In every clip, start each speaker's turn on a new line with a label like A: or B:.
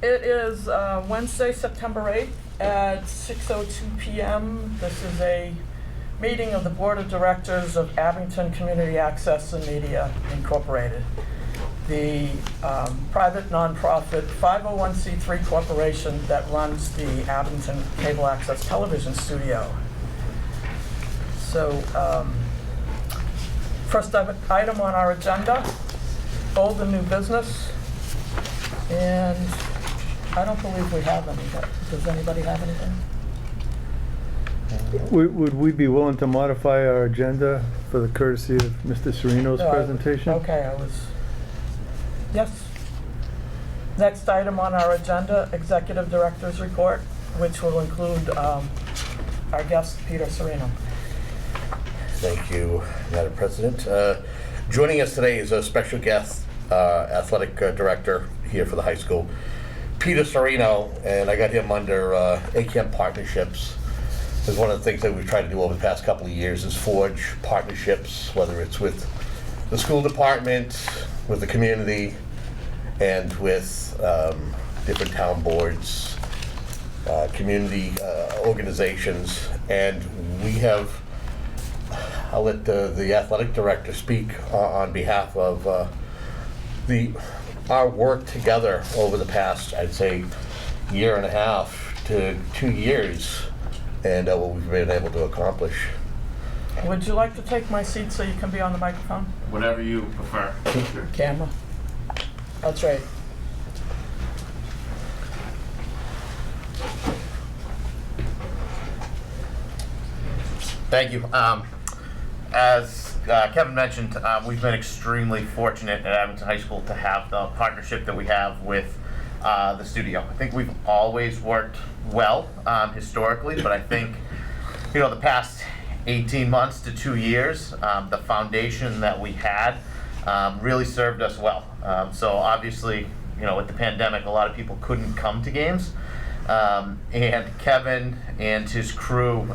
A: It is Wednesday, September 8th at 6:02 p.m. This is a meeting of the Board of Directors of Abington Community Access and Media Incorporated, the private nonprofit 501c3 corporation that runs the Abington Cable Access Television Studio. So, first item on our agenda, old and new business, and I don't believe we have any. Does anybody have anything?
B: Would we be willing to modify our agenda for the courtesy of Mr. Serino's presentation?
A: Okay, yes. Next item on our agenda, Executive Director's Report, which will include our guest, Peter Serino.
C: Thank you, Madam President. Joining us today is a special guest, athletic director here for the high school, Peter Serino, and I got him under ACAM partnerships. Because one of the things that we've tried to do over the past couple of years is forge partnerships, whether it's with the school department, with the community, and with different town boards, community organizations. And we have, I'll let the athletic director speak on behalf of our work together over the past, I'd say, year and a half to 2 years, and what we've been able to accomplish.
A: Would you like to take my seat so you can be on the microphone?
D: Whatever you prefer.
A: Camera. That's right.
D: Thank you. As Kevin mentioned, we've been extremely fortunate at Abington High School to have the partnership that we have with the studio. I think we've always worked well historically, but I think, the past 18 months to 2 years, the foundation that we had really served us well. So obviously, with the pandemic, a lot of people couldn't come to games, and Kevin and his crew,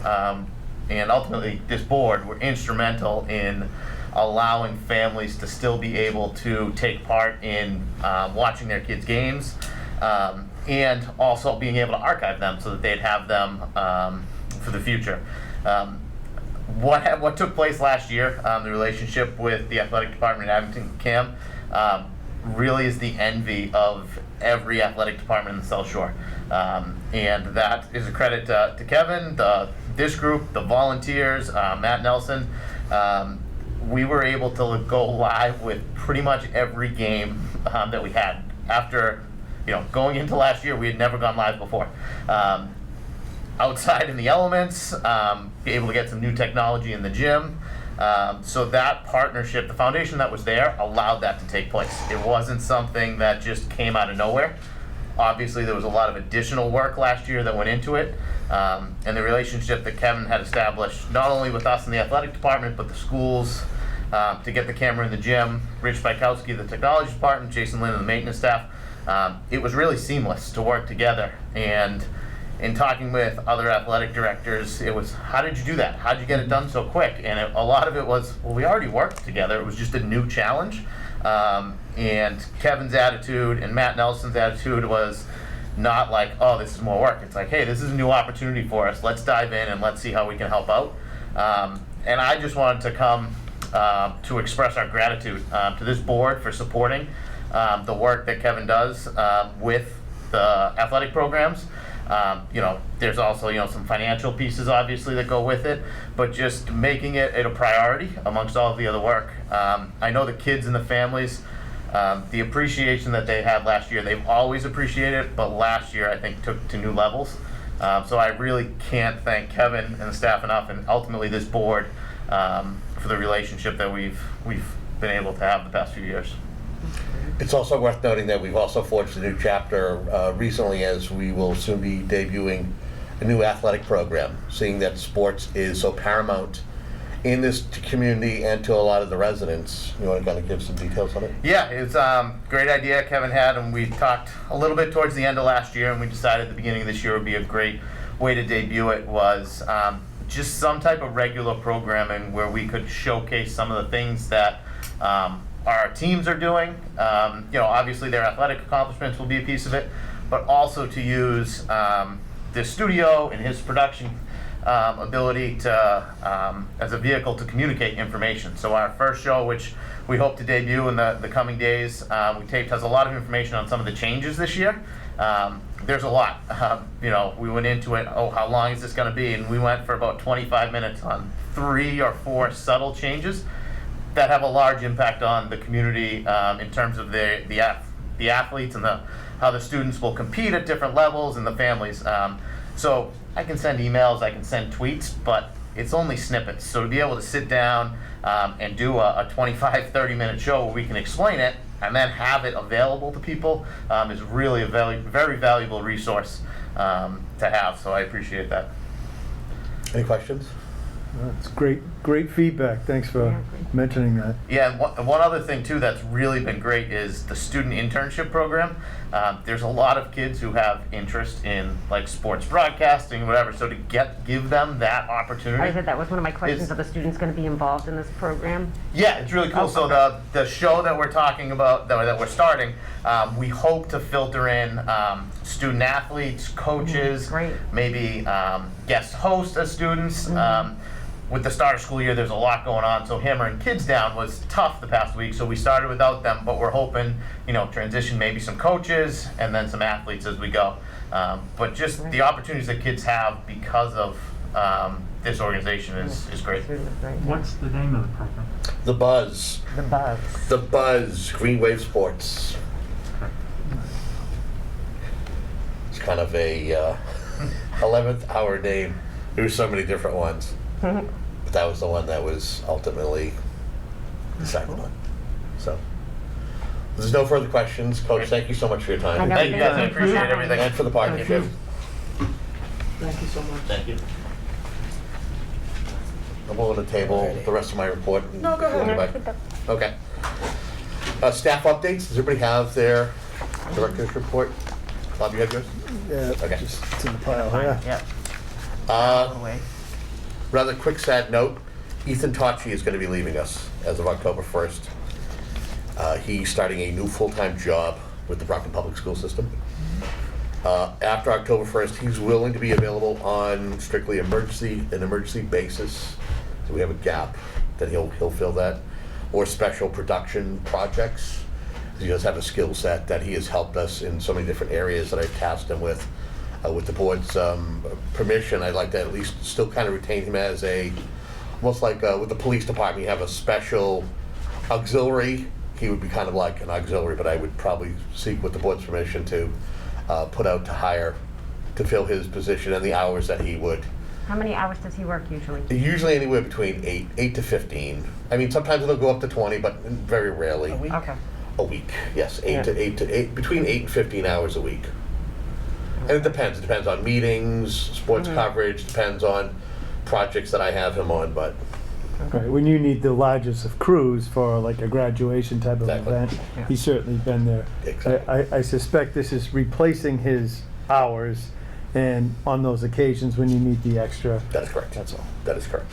D: and ultimately this board, were instrumental in allowing families to still be able to take part in watching their kids' games, and also being able to archive them so that they'd have them for the future. What took place last year, the relationship with the athletic department at Abington CAM, really is the envy of every athletic department in the South Shore. And that is a credit to Kevin, this group, the volunteers, Matt Nelson. We were able to go live with pretty much every game that we had. After, going into last year, we had never gone live before. Outside in the elements, be able to get some new technology in the gym. So that partnership, the foundation that was there, allowed that to take place. It wasn't something that just came out of nowhere. Obviously, there was a lot of additional work last year that went into it, and the relationship that Kevin had established, not only with us in the athletic department, but the schools, to get the camera in the gym, Rich Bykowski, the technology department, Jason Lynn, and the maintenance staff. It was really seamless to work together. And in talking with other athletic directors, it was, how did you do that? How did you get it done so quick? And a lot of it was, well, we already worked together. It was just a new challenge. And Kevin's attitude and Matt Nelson's attitude was not like, oh, this is more work. It's like, hey, this is a new opportunity for us. Let's dive in and let's see how we can help out. And I just wanted to come to express our gratitude to this board for supporting the work that Kevin does with the athletic programs. There's also, some financial pieces obviously that go with it, but just making it a priority amongst all of the other work. I know the kids and the families, the appreciation that they had last year, they've always appreciated it, but last year I think took to new levels. So I really can't thank Kevin and the staff enough, and ultimately this board, for the relationship that we've been able to have the past few years.
C: It's also worth noting that we've also forged a new chapter recently, as we will soon be debuting a new athletic program, seeing that sports is so paramount in this community and to a lot of the residents. You want to kind of give some details on it?
D: Yeah, it's a great idea Kevin had, and we talked a little bit towards the end of last year, and we decided at the beginning of this year would be a great way to debut it, was just some type of regular programming where we could showcase some of the things that our teams are doing. Obviously their athletic accomplishments will be a piece of it, but also to use the studio and his production ability to as a vehicle to communicate information. So our first show, which we hope to debut in the coming days, we taped, has a lot of information on some of the changes this year. There's a lot. We went into it, how long is this going to be? And we went for about 25 minutes on 3 or 4 subtle changes that have a large impact on the community in terms of the athletes and how the students will compete at different levels and the families. So I can send emails, I can send tweets, but it's only snippets. So to be able to sit down and do a 25, 30-minute show where we can explain it and then have it available to people is really a very valuable resource to have. So I appreciate that.
C: Any questions?
B: That's great feedback. Thanks for mentioning that.
D: Yeah, and one other thing too that's really been great is the student internship program. There's a lot of kids who have interest in like sports broadcasting, whatever. So to give them that opportunity.
E: I said that was one of my questions. Are the students going to be involved in this program?
D: Yeah, it's really cool.
E: Oh,
D: So
E: okay.
D: the show that we're talking about, that we're starting, we hope to filter in student athletes, coaches,
E: Great.
D: maybe guest hosts as students. With the start of school year, there's a lot going on. So hammering kids down was tough the past week. So we started without them, but we're hoping, transition maybe some coaches and then some athletes as we go. But just the opportunities that kids have because of this organization is great.
F: What's the name of the program?
C: The Buzz.
E: The buzz.
C: The Buzz, Green Wave Sports. It's kind of a 11th hour name. There's so many different ones. But that was the one that was ultimately decided on. So, if there's no further questions. Coach, thank you so much for your time.
D: Thank you guys, I appreciate everything.
C: And for the partnership.
A: Thank you so much.
D: Thank you.
C: I'm willing to table the rest of my report.
A: No, go ahead.
C: Anybody? Okay. Staff updates. Does everybody have their director's report? Bob, you have yours?
B: Yeah,
C: Okay.
B: just it's in the pile. Yeah.
D: Yeah.
C: Rather quick, sad note, Ethan Tachi is going to be leaving us as of October 1st. He's starting a new full-time job with the Brockton Public School System. After October 1st, he's willing to be available on strictly an emergency basis. So we have a gap that he'll fill that, or special production projects. He does have a skill set that he has helped us in so many different areas that I've tasked him with. With the board's permission, I'd like to at least still kind of retain him as almost like with the police department, you have a special auxiliary. He would be kind of like an auxiliary, but I would probably seek with the board's permission to put out to hire to fill his position and the hours that he would.
E: How many hours does he work usually?
C: Usually anywhere between 8 to 15. I mean, sometimes it'll go up to 20, but very rarely.
A: A week?
E: Okay.
C: A week, yes, between 8 and 15 hours a week. And it depends. It depends on meetings, sports coverage, depends on projects that I have him on, but
B: Right, when you need the largest of crews for like a graduation type of
C: Exactly.
B: event, he's certainly been there.
C: Exactly.
B: I suspect this is replacing his hours, and on those occasions when you need the extra.
C: that is correct.
B: That's all.
C: That is correct.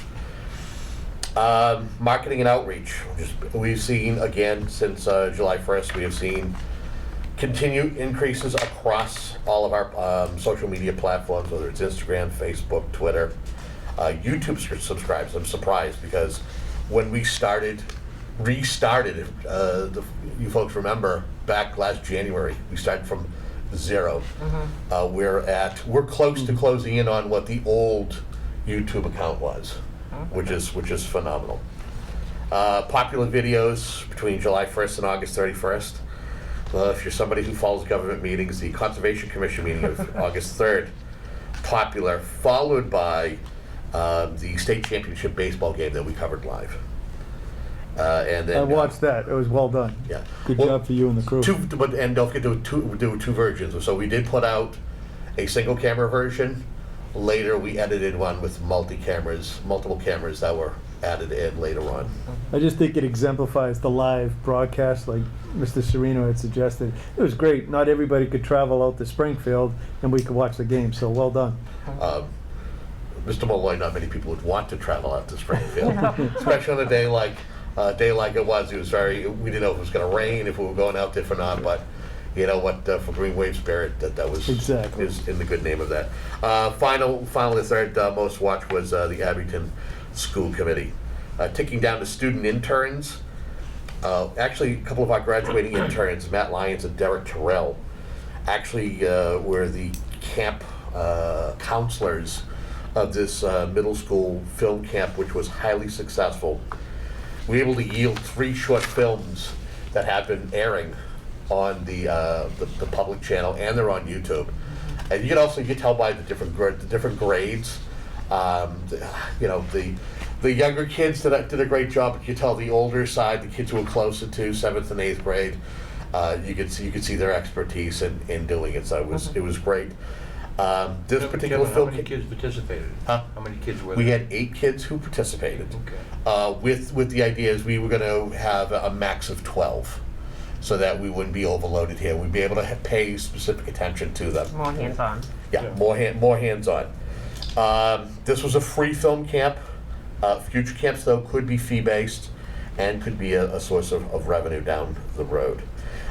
C: Marketing and outreach. We've seen, again, since July 1st, we have seen continued increases across all of our social media platforms, whether it's Instagram, Facebook, Twitter. YouTube subscribes. I'm surprised because when we restarted, you folks remember, back last January, we started from 0. We're close to closing in on what the old YouTube account was, which is phenomenal. Popular videos between July 1st and August 31st. If you're somebody who follows government meetings, the Conservation Commission meeting of August 3rd, popular, followed by the state championship baseball game that we covered live. And then
B: I watched that. It was well done.
C: Yeah.
B: Good
C: Well,
B: job for you and the crew.
C: And don't forget to do two versions. So we did put out a single camera version. Later, we edited one with multiple cameras that were added in later on.
B: I just think it exemplifies the live broadcast, like Mr. Serino had suggested. It was great. Not everybody could travel out to Springfield, and we could watch the game. So well done.
C: Mr. Molloy, not many people would want to travel out to Springfield, especially on a day like it was. It was we didn't know if it was going to rain, if we were going out there or not, but you know what, for Green Wave Spirit, that was
B: Exactly.
C: is in the good name of that. Finally, the third most watched was the Abington School Committee. Ticking down to student interns. Actually, a couple of our graduating interns, Matt Lyons and Derek Terrell, actually were the camp counselors of this middle school film camp, which was highly successful. We were able to yield 3 short films that have been airing on the public channel, and they're on YouTube. And you can tell by the different grades. You know, the younger kids did a great job, but you could tell the older side, the kids who were closer to 7th and 8th grade, you could see their expertise in doing it. So it was great. This particular
G: Kevin,
C: film.
G: how many kids participated?
C: Huh?
G: How many kids were there?
C: We had 8 kids who participated.
G: Okay.
C: With the idea is we were going to have a max of 12, so that we wouldn't be overloaded here. We'd be able to pay specific attention to them.
E: More hands-on.
C: Yeah, more hands-on. This was a free film camp. Future camps, though, could be fee-based and could be a source of revenue down the road.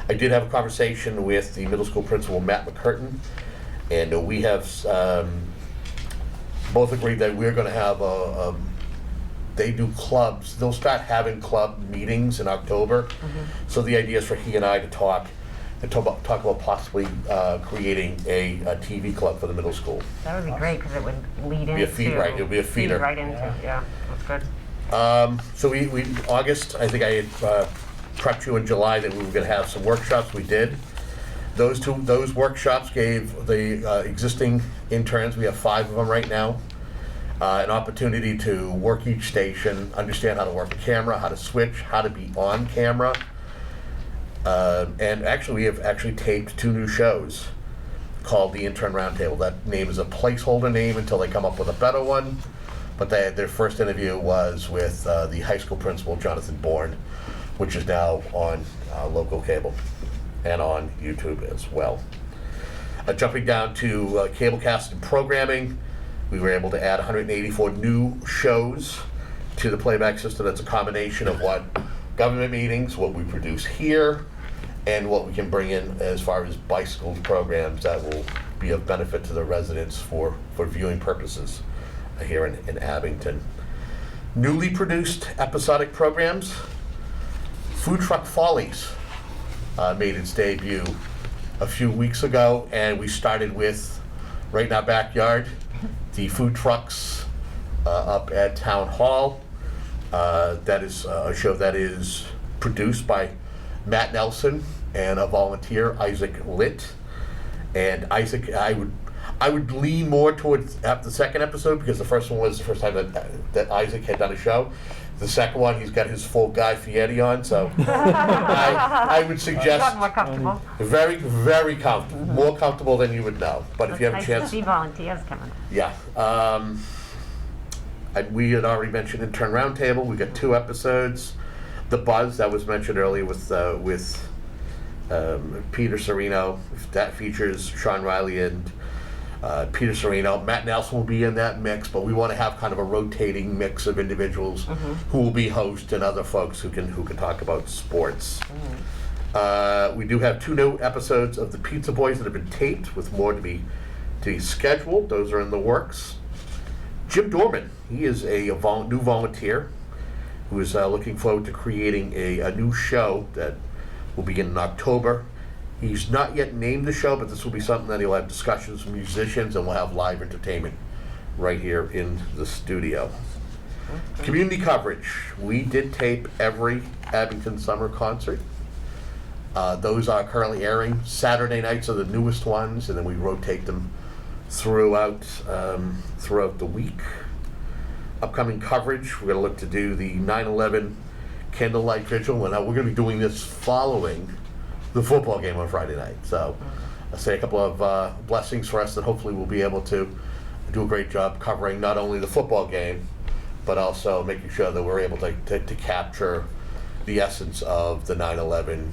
C: I did have a conversation with the middle school principal, Matt McCurtain, and we have both agreed that we're going to have they do clubs. They'll start having club meetings in October. So the idea is for he and I to talk about possibly creating a TV club for the middle school.
E: That would be great, because it would lead into...
C: It'll be a feeder.
E: Feed right into, yeah, that's good.
C: So we August, I think I had prepped you in July that we were going to have some workshops. We did. Those workshops gave the existing interns, we have 5 of them right now, an opportunity to work each station, understand how to work a camera, how to switch, how to be on camera. And actually, we have taped 2 new shows called the Intern Roundtable. That name is a placeholder name until they come up with a better one. But their first interview was with the high school principal, Jonathan Bourne, which is now on local cable and on YouTube as well. Jumping down to cablecast and programming, we were able to add 184 new shows to the playback system. That's a combination of what government meetings, what we produce here, and what we can bring in as far as bicycle programs that will be of benefit to the residents for viewing purposes here in Abington. Newly produced episodic programs. Food Truck Follies made its debut a few weeks ago, and we started with, right in our backyard, the food trucks up at Town Hall. That is a show that is produced by Matt Nelson and a volunteer, Isaac Litt. And Isaac, I would lean more towards the second episode, because the first one was the first time that Isaac had done a show. The second one, he's got his full Guy Fieri on, so I would suggest
E: Gotten more comfortable.
C: very, very comfortable, more comfortable than you would know. But if you have a
E: Nice
C: chance,
E: to see volunteers coming.
C: yeah. We had already mentioned Intern Roundtable. We got 2 episodes. The Buzz that was mentioned earlier with Peter Serino, that features Sean Riley and Peter Serino. Matt Nelson will be in that mix, but we want to have kind of a rotating mix of individuals who will be hosts and other folks who can talk about sports. We do have 2 new episodes of the Pizza Boys that have been taped, with more to be scheduled. Those are in the works. Jim Dorman, he is a new volunteer who is looking forward to creating a new show that will begin in October. He's not yet named the show, but this will be something that he'll have discussions with musicians, and we'll have live entertainment right here in the studio. Community coverage. We did tape every Abington summer concert. Those are currently airing. Saturday nights are the newest ones, and then we rotate them throughout the week. Upcoming coverage, we're going to look to do the 9/11 candlelight vigil. We're going to be doing this following the football game on Friday night. So I'll say a couple of blessings for us that hopefully we'll be able to do a great job covering not only the football game, but also making sure that we're able to capture the essence of the 9/11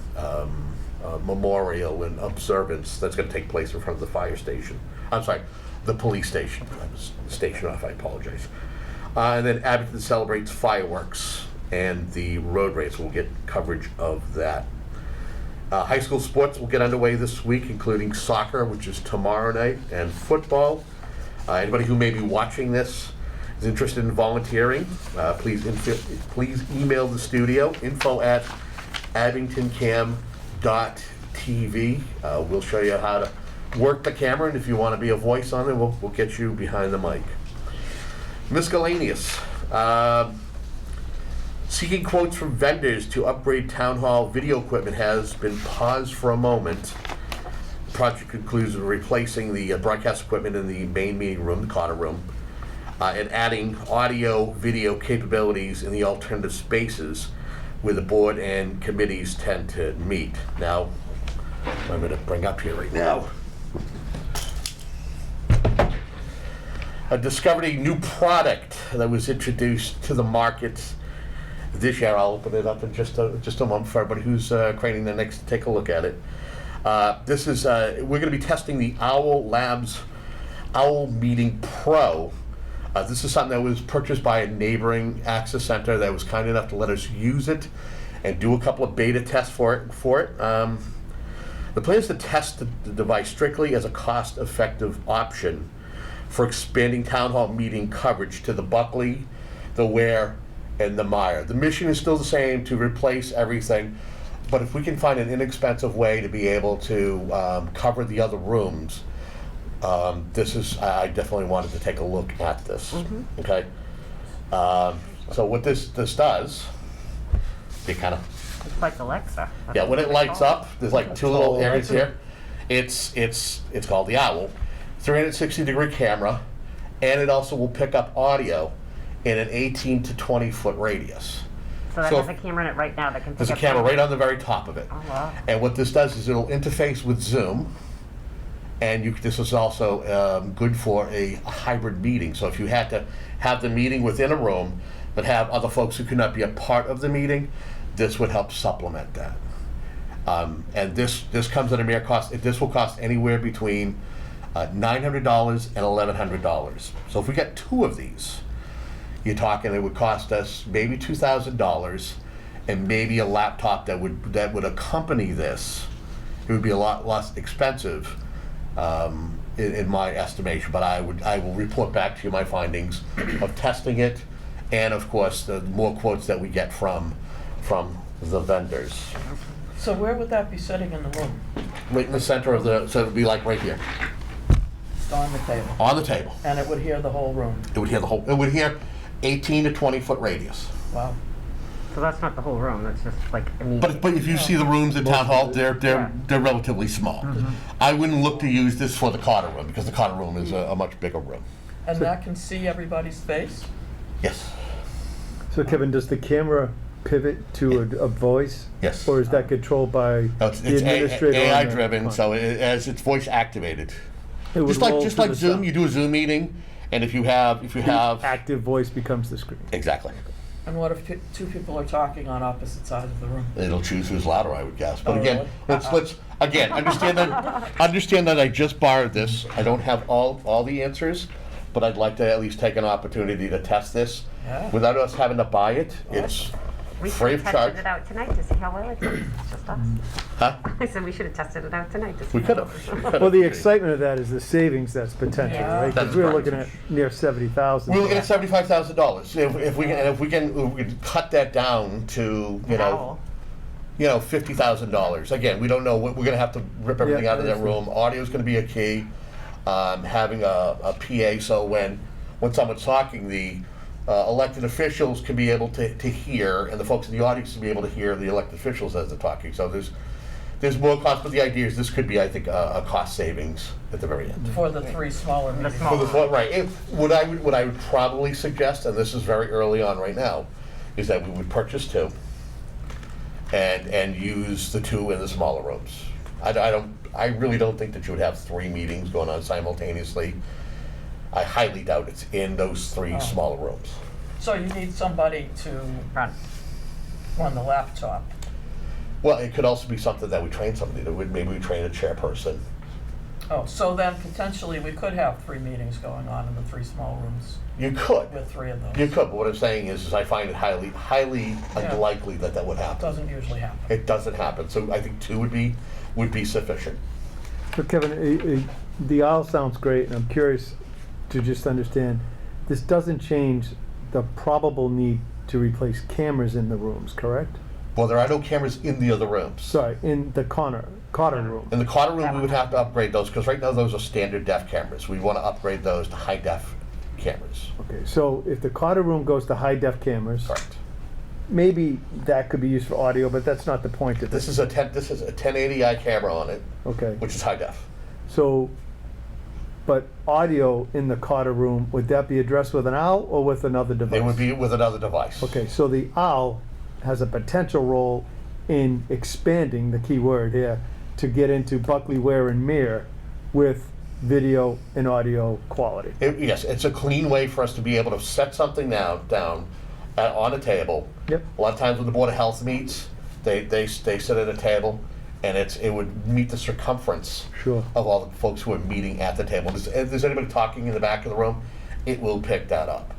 C: memorial and observance that's going to take place in front of the fire station. I'm sorry, the police station. I was station off, I apologize. And then Abington celebrates fireworks and the road race. We'll get coverage of that. High school sports will get underway this week, including soccer, which is tomorrow night, and football. Anybody who may be watching this is interested in volunteering, please email the studio, info@abingtoncam.tv. We'll show you how to work the camera, and if you want to be a voice on it, we'll get you behind the mic. Miscellaneous. Seeking quotes from vendors to upgrade town hall video equipment has been paused for a moment. The project includes replacing the broadcast equipment in the main meeting room, the Carter room, and adding audio video capabilities in the alternative spaces where the board and committees tend to meet. Now, I'm going to bring up here right now. I discovered a new product that was introduced to the market this year. I'll open it up in just a moment for everybody who's craning their necks to take a look at it. This is we're going to be testing the Owl Labs Owl Meeting Pro. This is something that was purchased by a neighboring access center that was kind enough to let us use it and do a couple of beta tests for it. The plan is to test the device strictly as a cost-effective option for expanding town hall meeting coverage to the Buckley, the Ware, and the Mire. The mission is still the same, to replace everything, but if we can find an inexpensive way to be able to cover the other rooms, I definitely wanted to take a look at this. Okay. So what this does, it kind of,
E: It's like Alexa.
C: yeah, when it lights up, there's like two little areas here. It's called the Owl, 360-degree camera, and it also will pick up audio in an 18 to 20 foot radius.
E: So that
C: So
E: has a camera in it right now that can pick
C: There's a
E: up
C: camera
E: audio.
C: right on the very top of it.
E: Oh, wow.
C: And what this does is it'll interface with Zoom, and this is also good for a hybrid meeting. So if you had to have the meeting within a room, but have other folks who could not be a part of the meeting, this would help supplement that. And this comes at a mere cost. This will cost anywhere between $900 and $1,100. So if we get two of these, you're talking it would cost us maybe $2,000, and maybe a laptop that would accompany this. It would be a lot less expensive, in my estimation. But I will report back to you my findings of testing it, and of course the more quotes that we get from the vendors.
A: So where would that be sitting in the room?
C: Right in the center of so it would be like right here
A: On the table?
C: on the table.
A: And it would hear the whole room?
C: It would hear It would hear 18 to 20 foot radius.
A: Wow.
E: So that's not the whole room, that's just like immediate.
C: But if you see the rooms at town hall, they're relatively small. I wouldn't look to use this for the Carter room, because the Carter room is a much bigger room.
A: And that can see everybody's face?
C: Yes.
B: So Kevin, does the camera pivot to a voice?
C: Yes.
B: Or is that controlled by
C: No,
B: the
C: it's
B: administrator?
C: AI
B: on the
C: driven,
B: front?
C: so as it's voice activated.
B: It would
C: Just
B: roll
C: like
B: to the
C: Zoom,
B: side.
C: you do a Zoom meeting, and if you have
B: Active voice becomes the screen.
C: exactly,
A: And what if two people are talking on opposite sides of the room?
C: it'll choose who's louder, I would guess. But
A: Oh,
C: again,
A: really?
C: let's again understand that I just borrowed this. I don't have all the answers, but I'd like to at least take an opportunity to test this
A: Yeah.
C: without us having to buy it. It's
E: We
C: free
E: should
C: of
E: have
C: charge.
E: tested it out tonight to see how well it did. It's just us.
C: Huh?
E: I said we should have tested it out tonight to see
C: We
E: how
C: could
E: well
C: have.
E: it did.
B: Well, the excitement of that is the savings that's potential,
A: Yeah.
B: right?
C: That's
B: Because we're
C: correct.
B: looking at near 70,000.
C: We're looking at $75,000. If we can cut that down to
E: Wow.
C: $50,000. Again, we don't know. We're going to have to rip everything
B: Yeah,
C: out of that
B: that's
C: room. Audio is going to be a key. Having a PA, so when someone's talking, the elected officials can be able to hear, and the folks in the audience can be able to hear the elected officials as they're talking. So there's more cost, but the idea is this could be, I think, a cost savings at the very end.
A: For the three smaller meetings?
E: small-
C: For this one, right. What I would probably suggest, and this is very early on right now, is that we would purchase two and use the two in the smaller rooms. I really don't think that you would have three meetings going on simultaneously. I highly doubt it's in those three smaller rooms.
A: So you need somebody to run the laptop?
C: Well, it could also be something that we train somebody to. Maybe we train a chairperson
A: Oh, so then potentially we could have 3 meetings going on in the 3 small rooms
C: You could.
A: with 3 of those.
C: You could, but what I'm saying is I find it highly
A: Yeah.
C: unlikely that that would happen.
A: Doesn't usually happen.
C: It doesn't happen, so I think 2 would be sufficient.
B: So Kevin, the owl sounds great, and I'm curious to just understand, this doesn't change the probable need to replace cameras in the rooms, correct?
C: Well, there are no cameras in the other rooms.
B: Sorry, in the Cotter room.
C: In the Carter room, we would have to upgrade those, because right now those are standard def cameras. We want to upgrade those to high def cameras.
B: Okay, so if the Cotter room goes to high def cameras,
C: Correct.
B: maybe that could be used for audio, but that's not the point of
C: This
B: this.
C: is a 1080i camera on it,
B: Okay,
C: which is high def.
B: so, but audio in the Cotter room, would that be addressed with an owl or with another device?
C: It would be with another device.
B: Okay, so the owl has a potential role in expanding, the key word here, to get into Buckley, Ware, and Mere with video and audio quality.
C: Yes, it's a clean way for us to be able to set something down on a table.
B: Yep.
C: A lot of times when the Board of Health meets, they sit at a table, and it would meet the circumference
B: Sure.
C: of all the folks who are meeting at the table. If there's anybody talking in the back of the room, it will pick that up.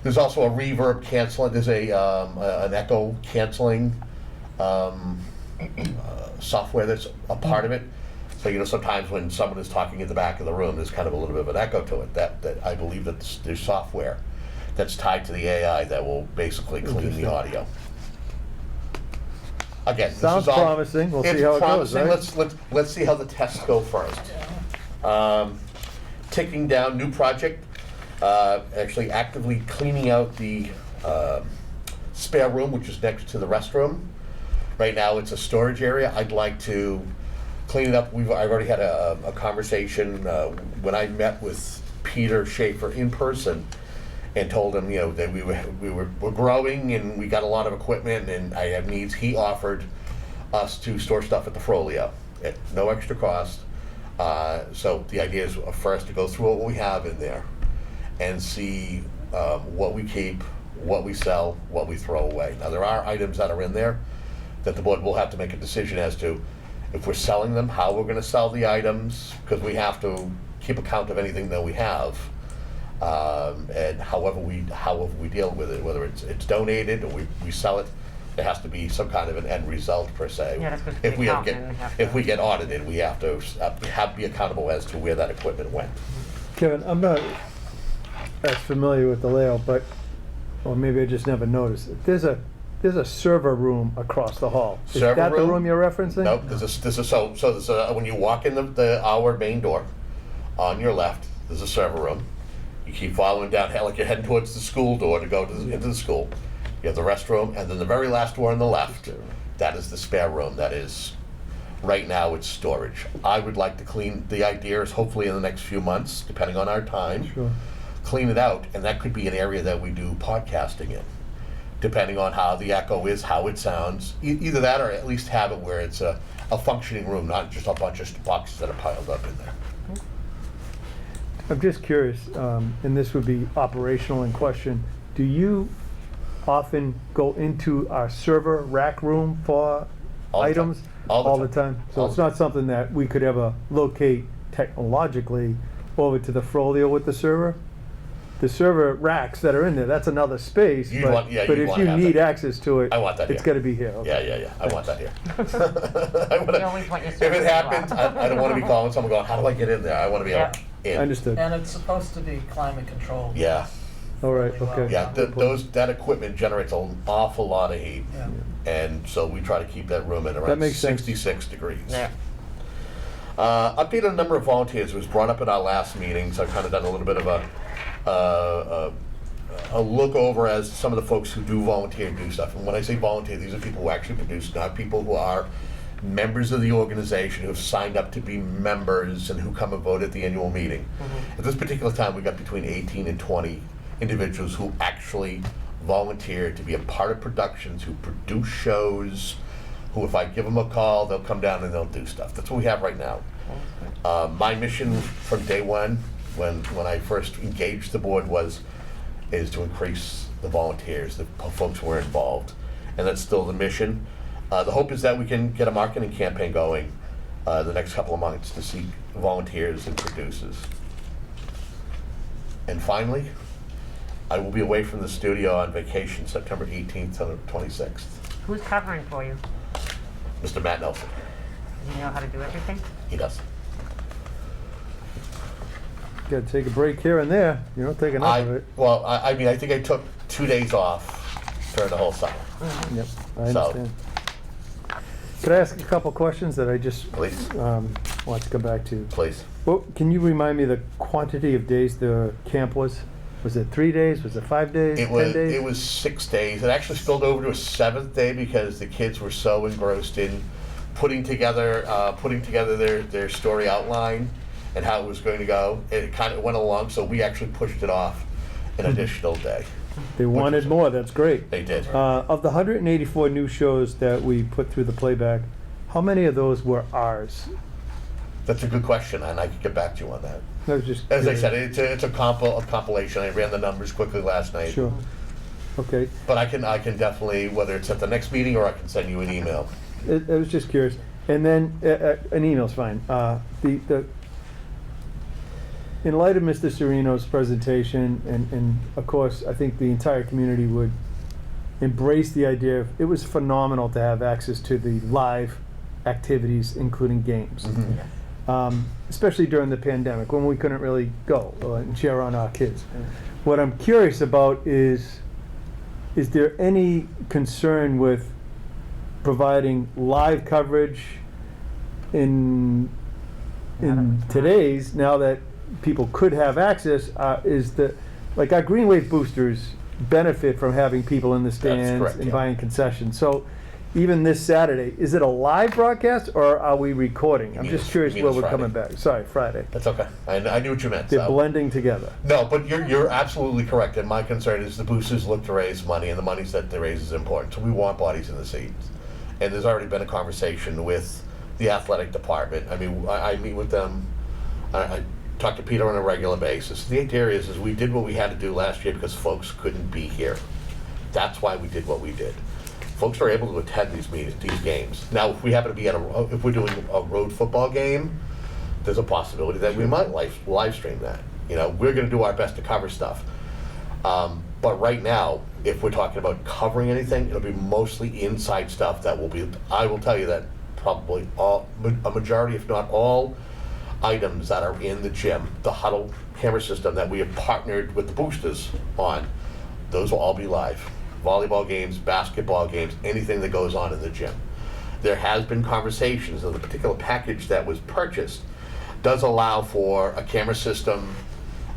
C: There's also a reverb canceling. There's an echo canceling software that's a part of it. So sometimes when someone is talking in the back of the room, there's kind of a little bit of an echo to it. That I believe that there's software that's tied to the AI that will basically clean the audio. Again, this
B: Sounds
C: is all,
B: promising. We'll
C: it's
B: see how it goes,
C: promising.
B: right?
C: Let's see how the tests go first. Ticking down, new project. Actually actively cleaning out the spare room, which is next to the restroom. Right now, it's a storage area. I'd like to clean it up. I've already had a conversation when I met with Peter Schaefer in person, and told him, that we're growing and we got a lot of equipment and I have needs. He offered us to store stuff at the Frollo at no extra cost. So the idea is for us to go through what we have in there and see what we keep, what we sell, what we throw away. Now, there are items that are in there that the board will have to make a decision as to if we're selling them, how we're going to sell the items, because we have to keep account of anything that we have. And however we deal with it, whether it's donated or we sell it, there has to be some kind of an end result per se.
E: Yeah, that's what the
C: If we
E: accountant have to-
C: if we get audited, we have to be accountable as to where that equipment went.
B: Kevin, I'm not as familiar with the layout, or maybe I just never noticed. There's a server room across the hall. Is
C: Server
B: that the
C: room?
B: room you're referencing?
C: Nope, there's a when you walk in our main door, on your left, there's a server room. You keep following down, like you're heading towards the school door to go into the school. You have the restroom, and then the very last door on the left, that is the spare room. That is, right now, it's storage. I would like to clean, the idea is hopefully in the next few months, depending on our time,
B: Sure.
C: clean it out, and that could be an area that we do podcasting in, depending on how the echo is, how it sounds. Either that, or at least have it where it's a functioning room, not just a bunch of boxes that are piled up in there.
B: I'm just curious, and this would be operational in question. Do you often go into our server rack room for
C: All the
B: items?
C: time. All the time.
B: So
C: All
B: it's
C: the
B: not something that we could ever locate technologically over to the Frollo with the server? The server racks that are in there, that's another space,
C: You'd
B: but
C: want- yeah,
B: but
C: you'd
B: if
C: wanna
B: you
C: have
B: need
C: that.
B: access to it,
C: I want that
B: it's
C: here.
B: gotta be here. Okay.
C: Yeah. I want that here.
E: You always want your
C: If
E: server
C: it
E: as
C: happens,
E: well.
C: I don't want to be calling someone going, how do I get in there? I want to be able in.
B: Understood.
A: And it's supposed to be climate controlled.
C: Yeah,
B: All right,
A: Really well
B: okay.
C: yeah. That equipment generates an awful lot of heat,
A: Yeah.
C: and so we try to keep that room at around
B: makes sense.
C: 66 degrees.
E: Yeah.
C: Update on the number of volunteers was brought up at our last meeting, so I've kind of done a little bit of a look over as some of the folks who do volunteer and do stuff. And when I say volunteer, these are people who actually produce, not people who are members of the organization who have signed up to be members and who come and vote at the annual meeting. At this particular time, we got between 18 and 20 individuals who actually volunteer to be a part of productions, who produce shows, who if I give them a call, they'll come down and they'll do stuff. That's what we have right now. My mission from day one, when I first engaged the board, is to increase the volunteers, the folks who are involved. And that's still the mission. The hope is that we can get a marketing campaign going the next couple of months to seek volunteers and producers. And finally, I will be away from the studio on vacation September 18th to the 26th.
E: Who's covering for you?
C: Mr. Matt Nelson,
E: Do you know how to do everything?
C: he does.
B: Gotta take a break here and there. You don't take enough of it.
C: I mean, I think I took 2 days off during the whole summer.
B: Yep, I
C: So-
B: understand. Could I ask a couple questions that I just
C: Please,
B: want to come back to?
C: please.
B: Well, can you remind me the quantity of days the camp was? Was it 3 days? Was it 5 days?
C: It
B: 10
C: was,
B: days?
C: it was 6 days. It actually spilled over to a 7th day because the kids were so engrossed in putting together their story outline and how it was going to go. It kind of went along, so we actually pushed it off an additional day.
B: They wanted more. That's great.
C: They did.
B: Of the 184 new shows that we put through the playback, how many of those were ours?
C: That's a good question, and I could get back to you on that.
B: I was just
C: As I
B: curious.
C: said, it's a compilation. I ran the numbers quickly last night.
B: Sure. Okay.
C: But I can definitely, whether it's at the next meeting or I can send you an email.
B: I was just curious. And then an email's fine. In light of Mr. Serino's presentation, and of course, I think the entire community would embrace the idea of, it was phenomenal to have access to the live activities, including games. Especially during the pandemic, when we couldn't really go and cheer on our kids. What I'm curious about is there any concern with providing live coverage in today's, now that people could have access, is that, like, our Green Wave boosters benefit from having people in the stands
C: correct,
B: and
C: yeah.
B: buying concessions. So even this Saturday, is it a live broadcast or are we recording? I'm
C: mean
B: just
C: this-
B: curious
C: you mean
B: where
C: this
B: we're coming
C: Friday?
B: back. Sorry, Friday.
C: That's okay. I knew what you meant.
B: They're
C: so.
B: blending together.
C: No, but you're absolutely correct. And my concern is the boosters look to raise money, and the money that they raise is important. So we want bodies in the seats. And there's already been a conversation with the athletic department. I mean, I meet with them. I talk to Peter on a regular basis. The idea is we did what we had to do last year because folks couldn't be here. That's why we did what we did. Folks are able to attend these meetings, these games. Now, if we happen to be if we're doing a road football game, there's a possibility that we might live stream that. You know, we're going to do our best to cover stuff. But right now, if we're talking about covering anything, it'll be mostly inside stuff that will be. I will tell you that probably a majority, if not all, items that are in the gym, the huddle camera system that we have partnered with the boosters on, those will all be live. Volleyball games, basketball games, anything that goes on in the gym. There has been conversations of the particular package that was purchased does allow for a camera system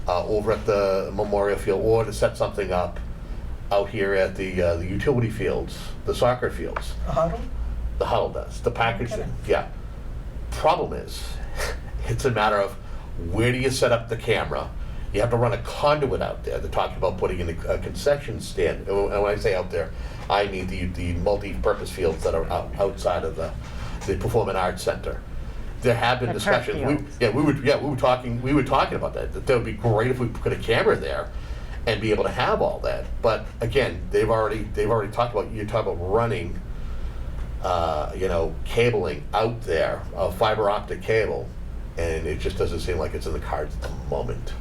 C: over at the Memorial Field, or to set something up out here at the utility fields, the soccer fields.
A: A huddle?
C: The huddle does. The package,
A: kidding.
C: yeah. Problem is, it's a matter of where do you set up the camera? You have to run a conduit out there. They're talking about putting in a concession stand. And when I say out there, I mean the multi-purpose fields that are outside of the Performing Arts Center. There have been
E: The turf
C: discussions.
E: fields.
C: We were talking about that. That would be great if we put a camera there and be able to have all that. But again, they've already talked about, you're talking about running cabling out there, fiber optic cable, and it just doesn't seem like it's in the cards at the moment.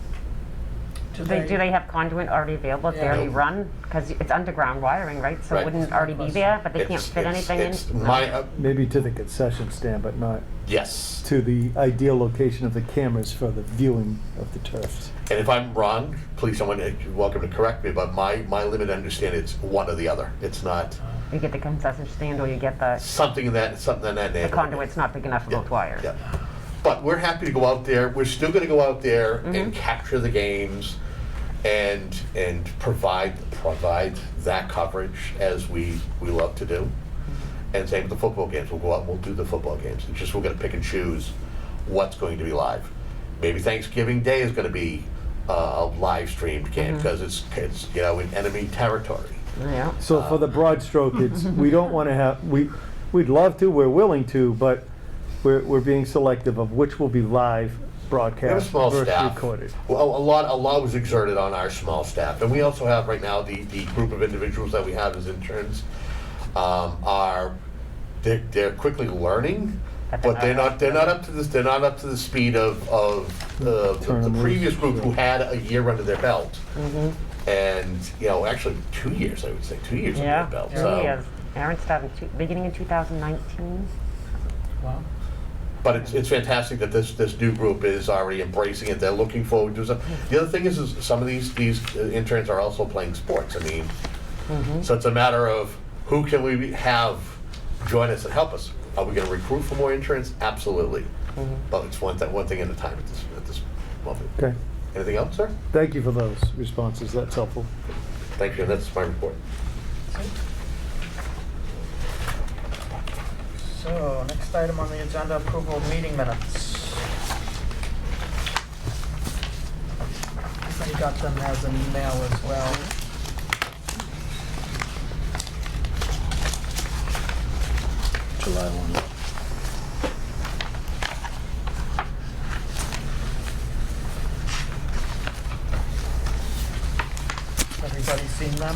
A: Do
E: Do they have conduit already available if they
A: Yeah.
E: already run? Because it's underground wiring, right? So
C: Right.
E: wouldn't it already be there, but they can't fit anything in?
C: It's my,
B: Maybe to the concession stand, but not
C: yes.
B: to the ideal location of the cameras for the viewing of the turfs.
C: And if I'm wrong, please, someone you're welcome to correct me, but my limited understanding, it's one or the other. It's not
E: You get the concession stand or you get the
C: something in that
E: the
C: neighborhood.
E: conduit's not big enough for
C: Yeah,
E: those wires.
C: yeah. But we're happy to go out there. We're still going to go out there and capture the games and provide that coverage as we love to do. And same with the football games. We'll go out and we'll do the football games. It's just we're going to pick and choose what's going to be live. Maybe Thanksgiving Day is going to be a live streamed game because it's in enemy territory.
E: Yeah.
B: So for the broad stroke, it's, we don't want to have, we'd love to, we're willing to, but we're being selective of which will be live
C: We have a
B: broadcast
C: small
B: versus
C: staff.
B: recorded.
C: Well, a lot was exerted on our small staff, and we also have right now the group of individuals that we have as interns they're quickly learning But they're not up to this, they're not up to the speed of the
B: Tournaments.
C: previous group who had a year under their belt.
E: Mm-hmm.
C: And, you know, actually 2 years, I would say, 2 years
E: Yeah,
C: under their belt.
E: 2
C: So-
E: years. Aaron started beginning in 2019.
A: Wow.
C: But it's fantastic that this new group is already embracing it. They're looking forward to it. The other thing is some of these interns are also playing sports. I mean, so it's a matter of who can we have join us and help us. Are we going to recruit for more interns? Absolutely. But it's one thing at a time at this moment.
B: Okay.
C: Anything else, sir?
B: Thank you for those responses. That's helpful.
C: Thank you. That's my report.
A: So, next item on the agenda, approval of meeting minutes. I got them as an email as well.
B: July 1.
A: Everybody seen them?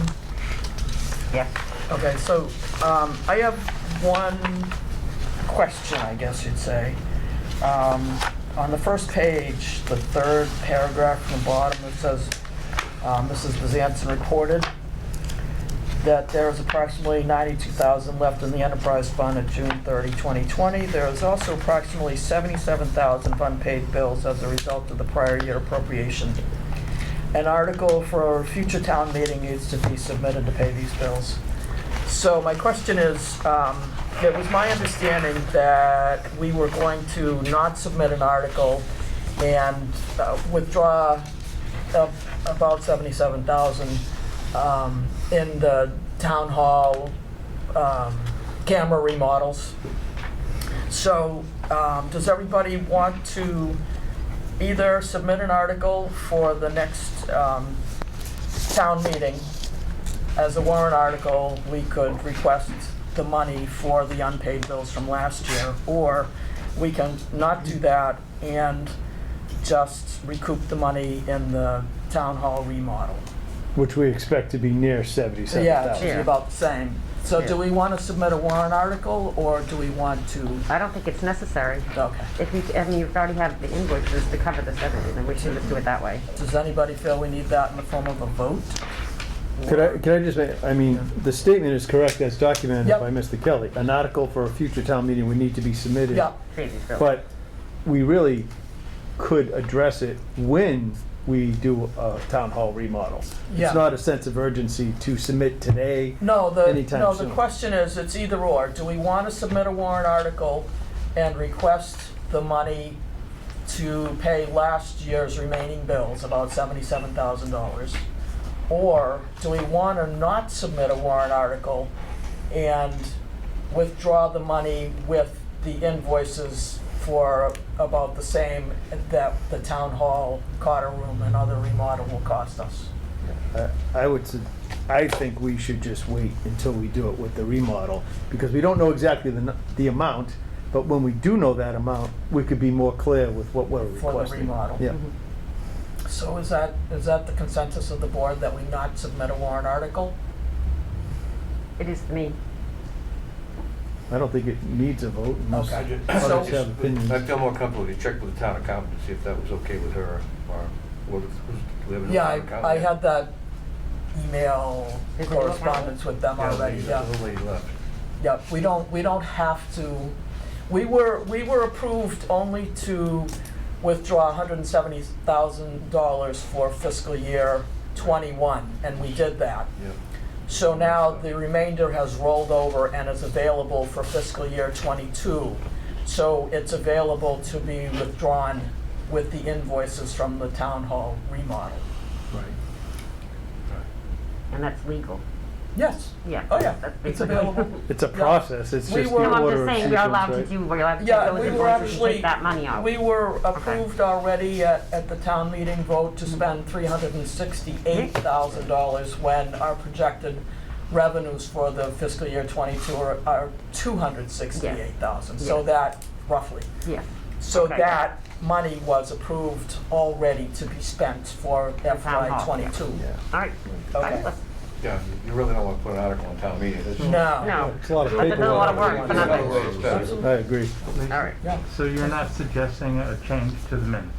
E: Yes.
A: Okay, so I have one question, I guess you'd say. On the first page, the third paragraph from the bottom, it says, Mrs. Bezanson reported that there is approximately $92,000 left in the enterprise fund at June 30, 2020. There is also approximately $77,000 of unpaid bills as a result of the prior year appropriation. An article for a future town meeting needs to be submitted to pay these bills. So my question is, it was my understanding that we were going to not submit an article and withdraw about $77,000 in the town hall camera remodels. So does everybody want to either submit an article for the next town meeting? As a warrant article, we could request the money for the unpaid bills from last year, or we can not do that and just recoup the money in the town hall remodel.
B: Which we expect to be near 77,000.
A: Yeah, it should be about the same. So
E: Yeah.
A: do we want to submit a warrant article, or do we want to,
E: I don't think it's necessary.
A: okay.
E: If you, I mean, you already have the invoices to cover this everything, then we should just do it that way.
A: Does anybody feel we need that in the form of a vote?
B: Could I just make, I mean, the statement is correct as documented
A: Yep.
B: by Mr. Kelly. An article for a future town meeting would need to be submitted.
A: Yeah,
E: Pay these bills.
B: But we really could address it when we do a town hall remodel.
A: Yeah.
B: It's not a sense of urgency to submit today.
A: no, the
B: Anytime soon.
A: question is, it's either or. Do we want to submit a warrant article and request the money to pay last year's remaining bills, about $77,000? Or do we want to not submit a warrant article and withdraw the money with the invoices for about the same that the town hall, Carter room, and other remodel will cost us?
B: I think we should just wait until we do it with the remodel, because we don't know exactly the amount, but when we do know that amount, we could be more clear with what we're
A: For the
B: requesting.
A: remodel.
B: Yeah.
A: So is that the consensus of the board, that we not submit a warrant article?
E: It is to me.
B: I don't think it needs a vote unless
A: Okay.
B: others
A: So-
B: have opinions.
G: I feel more comfortable if you check with the town accountant to see if that was okay with her, or do we have a
A: Yeah,
G: town accountant?
A: I had that email
E: Is there no
A: correspondence with them already,
G: Yeah,
A: yeah.
G: the little lady left.
A: Yeah, we don't have to, we were approved only to withdraw $170,000 for fiscal year '21, and we did that.
G: Yeah.
A: So now the remainder has rolled over and is available for fiscal year '22. So it's available to be withdrawn with the invoices from the town hall remodel.
B: Right.
E: And that's legal.
A: Yes.
E: Yeah.
A: Oh, yeah,
E: That's
A: it's
E: basically-
A: available.
B: It's a
A: Yeah.
B: process, it's
A: We
B: just
A: were-
B: the
E: No, I'm
B: order
E: just
B: of
E: saying, we're allowed to
B: sequence, right?
E: do, we're allowed to
A: Yeah,
E: take
A: we
E: those
A: were
E: invoices and
A: actually,
E: take that money out.
A: we were approved already at the town meeting vote to spend $368,000 when our projected revenues for the fiscal year '22 are $268,000. So
E: Yes.
A: that, roughly.
E: Yeah.
A: So
E: Okay.
A: that money was approved already to be spent for
E: town
A: FY
E: hall,
A: '22.
B: Yeah.
E: All right.
A: Okay.
E: Fabulous.
G: Yeah, you really don't want to put an article on town meeting. It's-
A: No.
E: No.
B: It's a lot of
E: But there's a lot of work
B: paperwork.
E: for
G: It's
E: nothing.
G: not the way it's done.
B: I agree.
E: All right.
A: Yeah.
F: So you're not suggesting a change to the minutes?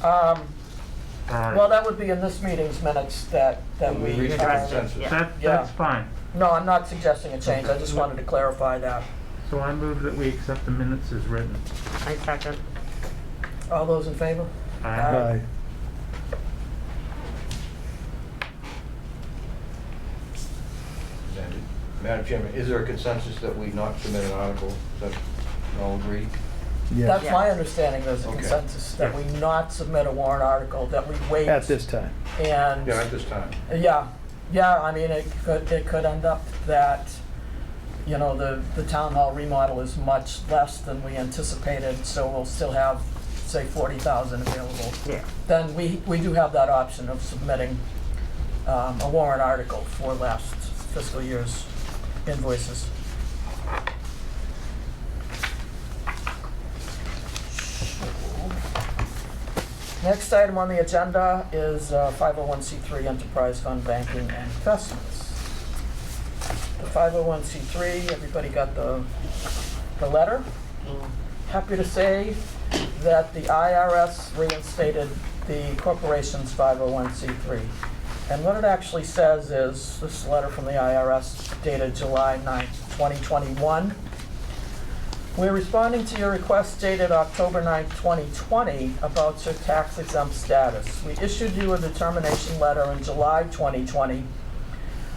A: Well, that would be in this meeting's minutes that
G: We
A: we.
G: reached a
E: Right.
G: consensus.
E: Yeah.
F: That's fine.
A: No, I'm not suggesting a change, I just wanted to clarify that.
F: So I move that we accept the minutes as written.
E: I second.
A: All those in favor?
B: Aye.
G: Madam Chairman, is there a consensus that we not submit an article? That all agree?
A: That's
B: Yes,
A: my understanding, there's a
G: Okay.
A: consensus, that we not submit a warrant article, that we wait.
B: at this time.
A: And,
G: Yeah, at this time.
A: yeah, I mean, it could end up that, you know, the town hall remodel is much less than we anticipated, so we'll still have, say, 40,000 available.
E: Yeah.
A: Then we do have that option of submitting a warrant article for last fiscal year's invoices. Next item on the agenda is 501c3 Enterprise Fund Banking and Investments. The 501c3, everybody got the letter? Happy to say that the IRS reinstated the corporation's 501c3. And what it actually says is, this letter from the IRS dated July 9th, 2021. We're responding to your request dated October 9th, 2020 about your tax exempt status. We issued you a determination letter in July 2020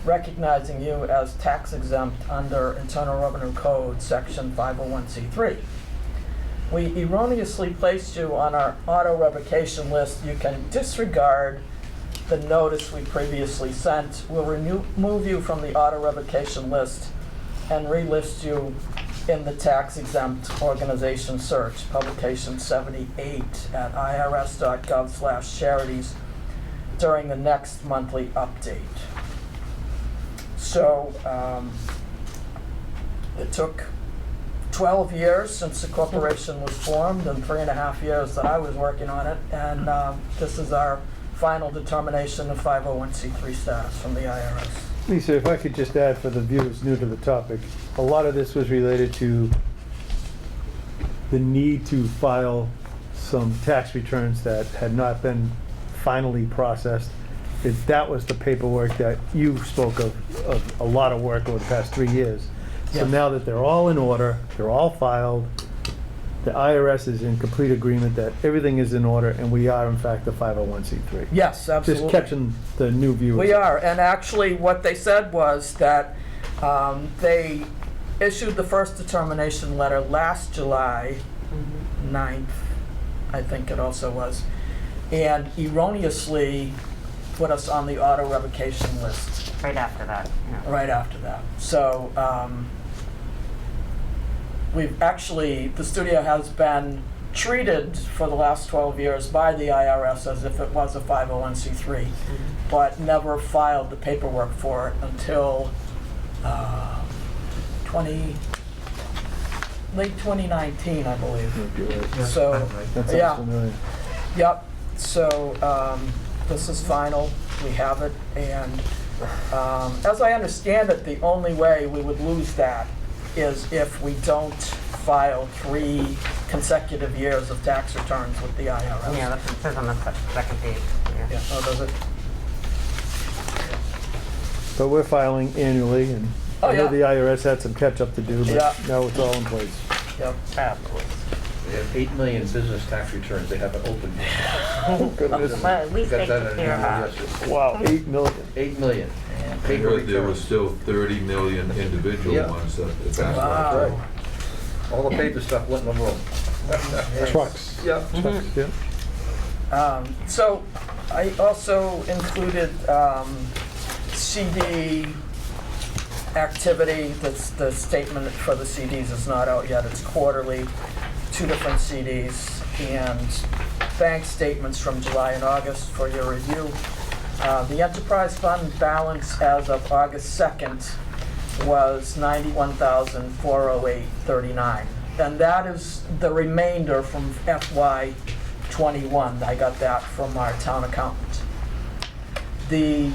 A: recognizing you as tax exempt under Internal Revenue Code Section 501c3. We erroneously placed you on our auto revocation list. You can disregard the notice we previously sent. We'll remove you from the auto revocation list and relist you in the tax exempt organization search, publication 78 at irs.gov/charities during the next monthly update. So it took 12 years since the corporation was formed and 3.5 years that I was working on it, and this is our final determination of 501c3 status from the IRS.
B: Lisa, if I could just add for the viewers new to the topic, a lot of this was related to the need to file some tax returns that had not been finally processed. That was the paperwork that you spoke of a lot of work over the past 3 years. So
A: Yes.
B: now that they're all in order, they're all filed, the IRS is in complete agreement that everything is in order, and we are in fact the 501c3.
A: Yes, absolutely.
B: Just catching the new viewers.
A: We are, and actually what they said was that they issued the first determination letter last July 9th, I think it also was, and erroneously put us on the auto revocation list
E: Right after that. Yeah.
A: right after that. So the studio has been treated for the last 12 years by the IRS as if it was a 501c3, but never filed the paperwork for it until late 2019, I believe.
F: Yes,
A: So-
F: that's right.
B: That
A: Yeah.
B: sounds familiar.
A: Yep, so this is final, we have it, and as I understand it, the only way we would lose that is if we don't file 3 consecutive years of tax returns with the IRS.
E: Yeah, that's what it says on the second page.
A: Yeah,
E: Yeah.
A: oh, does it?
B: But we're filing annually, and
A: Oh,
B: I know
A: yeah.
B: the IRS had some catch-up to do,
A: Yeah.
B: but now it's all in place.
A: Yep.
E: Fabulous.
G: They have 8 million business tax returns they haven't opened.
B: Oh, goodness.
E: Well, at least
G: Got
E: they
G: that
E: took
G: in
E: care of
G: the
E: that.
G: justice.
B: Wow, 8 million.
G: 8 million. Paper
H: But there was
G: returns.
H: still 30 million individual
G: Yeah.
H: ones that the tax.
A: Wow.
G: Right. All the paper stuff went in the room.
B: Trucks.
G: Yeah.
B: Trucks, yeah.
A: So I also included CD activity. The statement for the CDs is not out yet. It's quarterly, 2 different CDs, and bank statements from July and August for your review. The enterprise fund balance as of August 2nd was $91,408.39. And that is the remainder from FY '21. I got that from our town accountant. The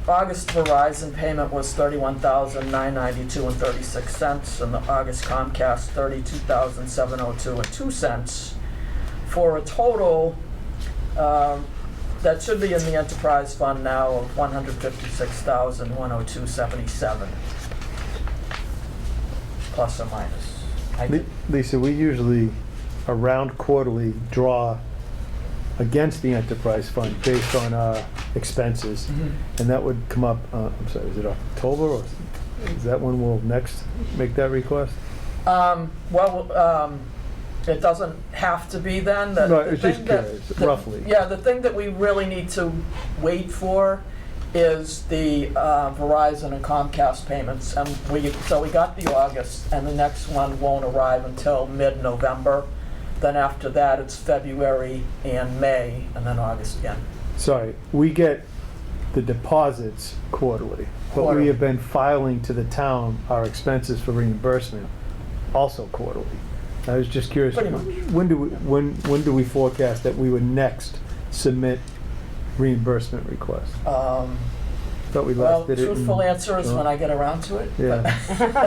A: August Verizon payment was $31,992.36, and the August Comcast $32,702.02, for a total that should be in the enterprise fund now of $156,102.77, plus or minus.
B: Lisa, we usually around quarterly draw against the enterprise fund based on our expenses, and that would come up, I'm sorry, is it October, or is that when we'll next make that request?
A: It doesn't have to be then.
B: No, it's just curious, roughly.
A: Yeah, the thing that we really need to wait for is the Verizon and Comcast payments. And so we got the August, and the next one won't arrive until mid-November. Then after that, it's February and May, and then August again.
B: Sorry, we get the deposits quarterly, but we
A: Quarterly.
B: have been filing to the town our expenses for reimbursement also quarterly. I was just curious,
A: Pretty much.
B: when do we forecast that we would next submit reimbursement requests? Thought we
A: Well,
B: last did it.
A: truthful
B: in
A: answer is
B: July.
A: when I get around to it.
B: Yeah,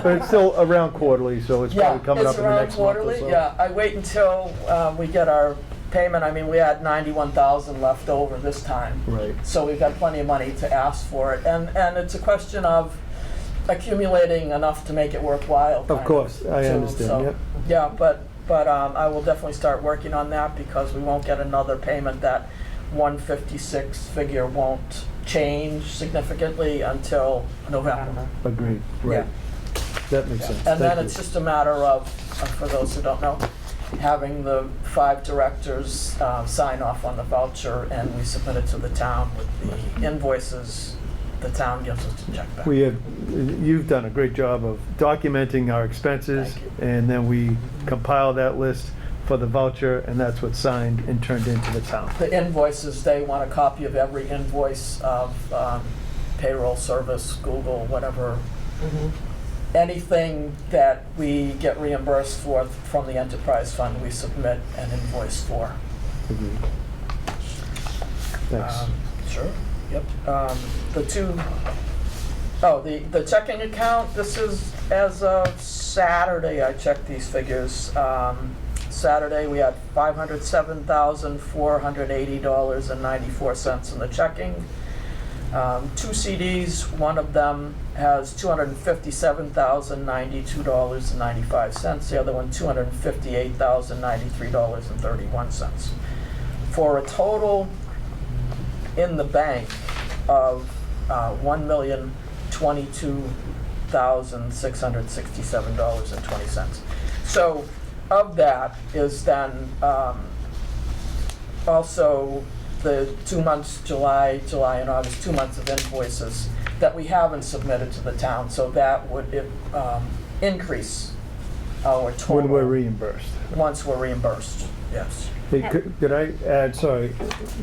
B: but it's still around quarterly, so it's
A: Yeah,
B: probably coming up
A: it's
B: in the
A: around
B: next month or
A: quarterly,
B: so.
A: yeah. I wait until we get our payment. I mean, we had 91,000 left over this time.
B: Right.
A: So we've got plenty of money to ask for it. And it's a question of accumulating enough to make it worthwhile.
B: Of course, I
A: too.
B: understand,
A: So,
B: yep.
A: Yeah, but I will definitely start working on that, because we won't get another payment. That 156 figure won't change significantly until November.
B: Agreed, right. That makes sense.
A: And then
B: Thank
A: it's
B: you.
A: just a matter of, for those who don't know, having the 5 directors sign off on the voucher, and we submit it to the town with the invoices. The town gives us a check back.
B: You've done a great job of documenting our expenses,
A: Thank you.
B: and then we compile that list for the voucher, and that's what's signed and turned into the town.
A: The invoices, they want a copy of every invoice of payroll service, Google, whatever. Anything that we get reimbursed for from the enterprise fund, we submit an invoice for.
B: Agreed. Thanks.
A: Sure. Yep. The checking account, this is as of Saturday, I checked these figures. Saturday, we had $507,480.94 in the checking. 2 CDs, one of them has $257,092.95, the other one $258,093.31, for a total in the bank of $1,022,667.20. So of that is then also the 2 months, July and August, 2 months of invoices that we haven't submitted to the town. So that would increase our total.
B: When we're reimbursed.
A: Once we're reimbursed, yes.
B: Hey,
E: Yeah.
B: could I add, sorry,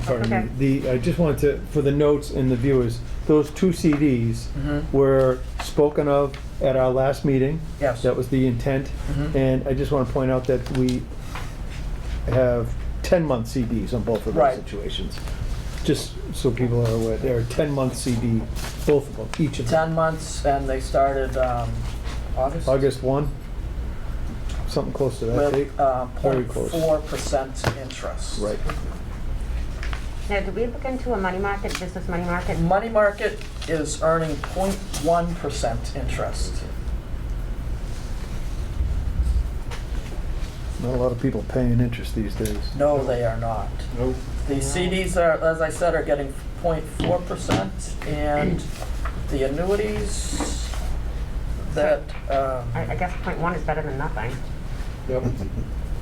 B: pardon
E: okay.
B: me, I just wanted to, for the notes and the viewers, those 2 CDs were spoken of at our last meeting.
A: Yes.
B: That was the intent. And I just want to point out that we have 10-month CDs on both of those
A: Right.
B: situations. Just so people are aware, there are 10-month CD, both of them, each of them.
A: 10 months, and they started August?
B: August 1, something close to that date.
A: With
B: Very close.
A: 0.4% interest.
B: Right.
E: Now, did we look into a money market, business money market?
A: Money market is earning 0.1% interest.
B: Not a lot of people paying interest these days.
A: No, they are not.
G: Nope.
A: The CDs are, as I said, are getting 0.4%, and the annuities that,
E: I guess 0.1 is better than nothing.
G: Yep.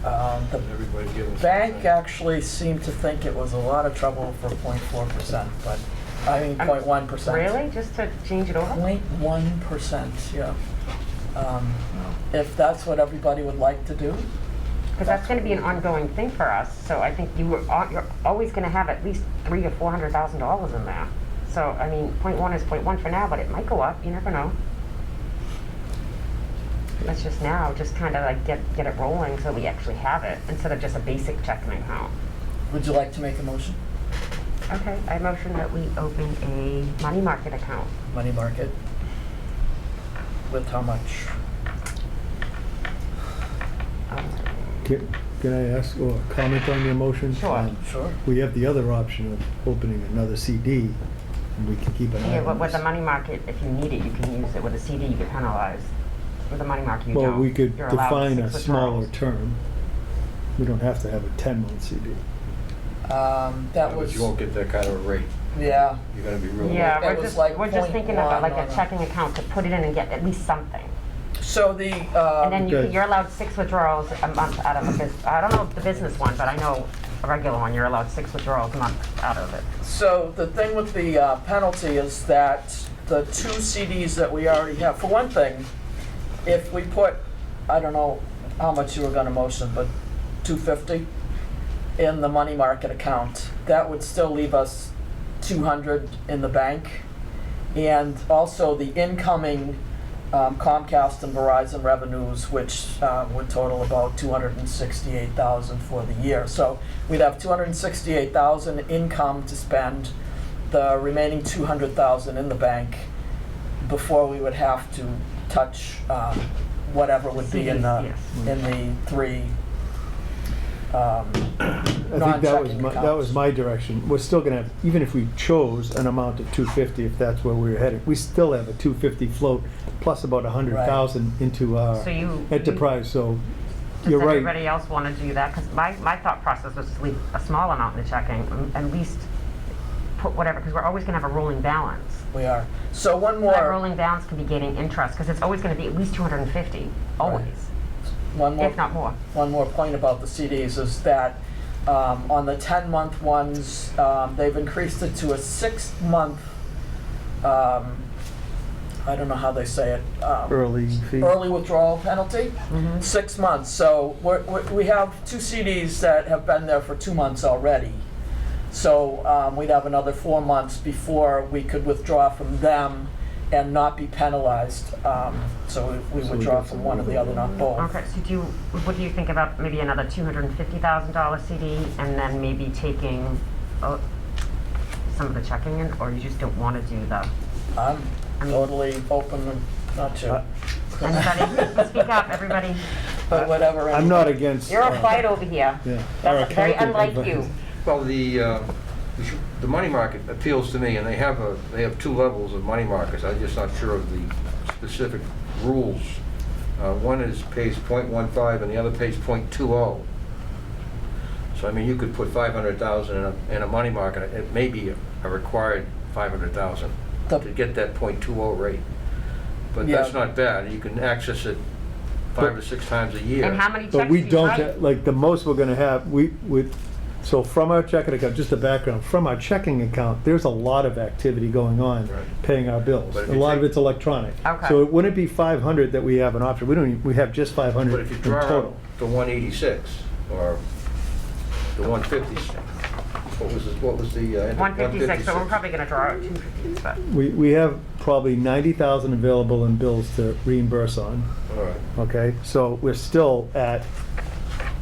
A: the
G: Everybody's giving us.
A: bank actually seemed to think it was a lot of trouble for 0.4%, but, I mean 0.1%.
E: Really? Just to change it over?
A: 0.1%, yeah. If that's what everybody would like to do.
E: Because that's going to be an ongoing thing for us. So I think you're always going to have at least $300,000 or $400,000 in there. So I mean, 0.1 is 0.1 for now, but it might go up. You never know. Let's just now just kind of like get it rolling so we actually have it instead of just a basic checking account.
A: Would you like to make a motion?
E: Okay, I motion that we open a money market account.
A: Money market. With how much?
B: Can I ask or comment on your motion?
E: Sure.
A: Sure.
B: We have the other option of opening another CD, and we can keep an eye
E: Yeah,
B: on
E: but with
B: this.
E: the money market, if you need it, you can use it. With a CD, you get penalized. With the money market, you
B: Well,
E: don't.
B: we could
E: You're allowed
B: define a
E: 6
B: smaller
E: withdrawals.
B: term. We don't have to have a 10-month CD.
A: That
G: But
A: was,
G: you won't get that kind of a rate.
A: yeah.
G: You're gonna be real.
E: Yeah,
A: That was like
E: we're just thinking
A: 0.1
E: about like
A: on
E: a
A: a-
E: checking account to put it in and get at least something.
A: So the,
E: And then
B: Okay.
E: you're allowed 6 withdrawals a month out of a business. I don't know the business one, but I know a regular one, you're allowed 6 withdrawals a month out of it.
A: so the thing with the penalty is that the 2 CDs that we already have, for one thing, if we put, I don't know how much you were gonna motion, but $250 in the money market account, that would still leave us $200 in the bank. And also the incoming Comcast and Verizon revenues, which would total about $268,000 for the year. So we'd have $268,000 income to spend, the remaining $200,000 in the bank before we would have to touch whatever would be in the,
E: CDs,
A: in the 3
B: I think that was
A: non-checking
B: my, that
A: accounts.
B: was my direction. We're still gonna have, even if we chose an amount of 250, if that's where we were headed, we still have a 250 float plus about 100,000 into our
E: So you-
B: enterprise, so
E: Does
B: you're right.
E: everybody else want to do that? Because my thought process was to leave a small amount in the checking, and at least put whatever, because we're always going to have a rolling balance.
A: We are. So one
E: That
A: more,
E: rolling balance can be getting interest, because it's always going to be at least 250, always,
A: one more
E: if not more.
A: one more point about the CDs is that on the 10-month ones, they've increased it to a 6-month, I don't know how they say it,
B: Early fee.
A: early withdrawal penalty, 6 months. So we have 2 CDs that have been there for 2 months already. So we'd have another 4 months before we could withdraw from them and not be penalized. So we
B: So we
A: withdraw
B: got
A: from
B: some
A: one or the other, not both.
E: Okay, so what do you think about maybe another $250,000 CD, and then maybe taking some of the checking in, or you just don't want to do the,
A: I'm
E: I mean-
A: totally open not to,
E: anybody? Speak up, everybody.
A: but whatever.
B: I'm not against.
E: You're a fight over here.
B: Yeah. Our
E: That's very
B: accountant
E: unlike you.
B: advised-
G: Well, the money market appeals to me, and they have 2 levels of money markets. I'm just not sure of the specific rules. One pays 0.15 and the other pays 0.20. So I mean, you could put 500,000 in a money market. It may be a required 500,000 to get that 0.20 rate. But
A: Yeah.
G: that's not bad. You can access it 5 or 6 times a year.
E: And how many checks
B: But we
E: do you
B: don't,
E: write?
B: like, the most we're gonna have, so from our checking account, just the background, from our checking account, there's a lot of activity going on,
G: Right.
B: paying our bills.
G: But if
B: A
G: you
B: lot of
G: take-
B: it's electronic.
E: Okay.
B: So it wouldn't be 500 that we have an option. We have just 500
G: But
B: in
G: if you draw
B: total.
G: out the 186 or the 150, what was the?
E: 156, so we're probably gonna draw out 250, but.
B: We have probably 90,000 available in bills to reimburse on,
G: All right.
B: okay? So we're still at,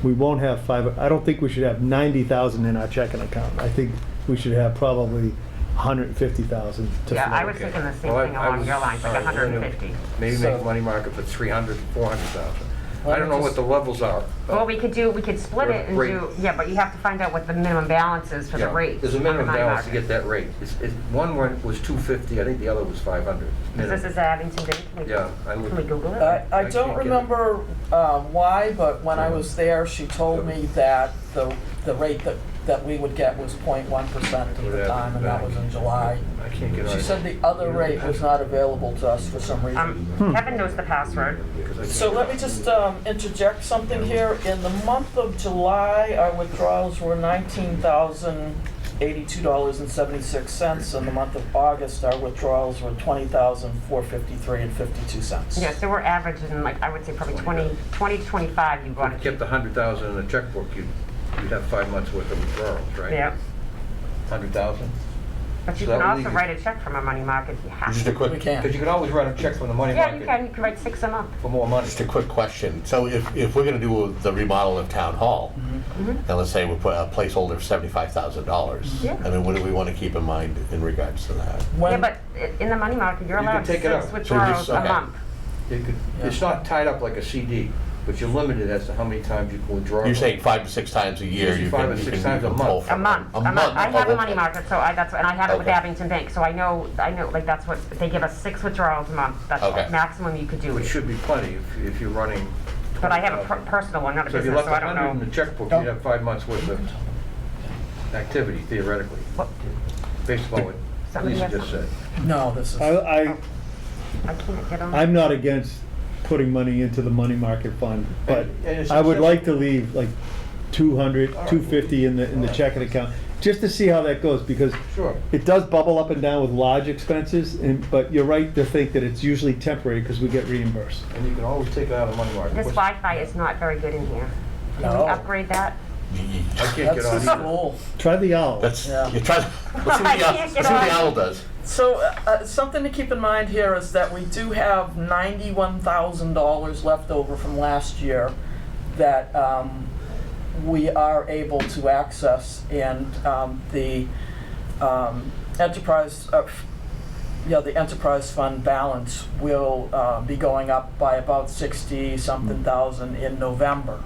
B: we won't have I don't think we should have 90,000 in our checking account. I think we should have probably 150,000 to
E: Yeah, I
B: float.
E: was thinking the same
G: Well,
E: thing
G: I
E: along
G: was-
E: your lines, like
G: all right, well, then
E: 150.
G: Maybe
A: So-
G: make a money market for 300, 400,000.
A: Let
G: I don't
A: me
G: know what
A: just-
G: the levels are.
E: Well, we could split it and
G: Rate.
E: do, yeah, but you have to find out what the minimum balance is for the
G: Yeah,
E: rate.
G: There's a
E: on the
G: minimum
E: money
G: balance to
E: market.
G: get that rate. One was 250, I think the other was 500.
E: Is this is Abington Bank? Can we-
G: Yeah, I would-
E: Can we Google it?
A: I
G: I
A: don't
G: can't get it.
A: remember why, but when I was there, she told me that the rate that we would get was 0.1% at the time, and that was in July.
G: I can't get on
A: She
G: it.
A: said the other rate was not available to us for some reason.
E: Kevin knows the password.
G: Because I can't
A: So
G: get
A: let me
G: it.
A: just interject something here. In the month of July, our withdrawals were $19,082.76. In the month of August, our withdrawals were $20,453.52.
E: Yeah, so we're averaging, like, I would say probably 20 to 25 you
G: If
E: want
G: you
E: to
G: kept 100,000 in a checkbook, you'd have 5 months worth of withdrawals, right?
E: Yeah.
G: 100,000?
E: But you
G: So
E: can
G: that would
E: also
G: leave
E: write a check from a money market if you have
C: Just
E: to.
C: a quick,
A: We can.
G: Because you can always write a check from the money
E: Yeah,
G: market.
E: you can write 6 a month.
G: For more money.
C: just a quick question. So if we're gonna do the remodel of town hall, and let's say we put a placeholder of $75,000,
E: Yeah.
C: I mean, what do we wanna keep in mind in regards to that?
E: Yeah,
A: When,
E: but in the money market, you're
G: You can
E: allowed
G: take it
E: 6
G: out. So
C: we
E: withdrawals
C: just-
E: a
C: okay.
E: month.
G: It's not tied up like a CD, but you're limited as to how many times you can withdraw.
C: You're saying 5 to 6 times a year
G: Usually
C: you
G: 5
C: can,
G: or
C: you
G: 6
C: can
G: times a
C: pull
G: month.
C: from?
E: A month.
C: A month?
E: I have
C: Oh,
E: a money
C: okay.
E: market, so and I have it with
C: Okay.
E: Abington Bank, so I know, like, that's what, they give us 6 withdrawals a month. That's
C: Okay.
E: the maximum you could do.
G: Which should be plenty if you're running.
E: But I have a
G: 20,000.
E: personal one, not a
G: So if you
E: business,
G: left
E: so I don't
G: 100 in
E: know.
G: the checkbook, you'd have 5 months worth of activity theoretically,
E: What-
G: based upon what
E: Somebody
G: Lisa
E: has
G: just said.
A: no, this is,
B: I,
E: I can't get on.
B: I'm not against putting money into the money market fund, but
G: And it's
B: I would
G: acceptable.
B: like to leave like 200, 250 in the checking account, just to see how that goes, because
G: Sure.
B: it does bubble up and down with large expenses, but you're right to think that it's usually temporary because we get reimbursed.
G: And you can always take it out of money market.
E: This
G: What's-
E: Wi-Fi is not very good in here. Can we
A: No.
E: upgrade that?
G: I can't get
A: that's
G: on
A: the
G: either.
A: school.
B: Try the owl.
C: That's,
A: Yeah.
C: you try, let's see what
E: I
C: the owl,
E: can't
C: let's
E: get
C: see what the
E: on.
C: owl does.
A: So, something to keep in mind here is that we do have $91,000 left over from last year that we are able to access, and the enterprise, the enterprise fund balance will be going up by about 60-something thousand in November.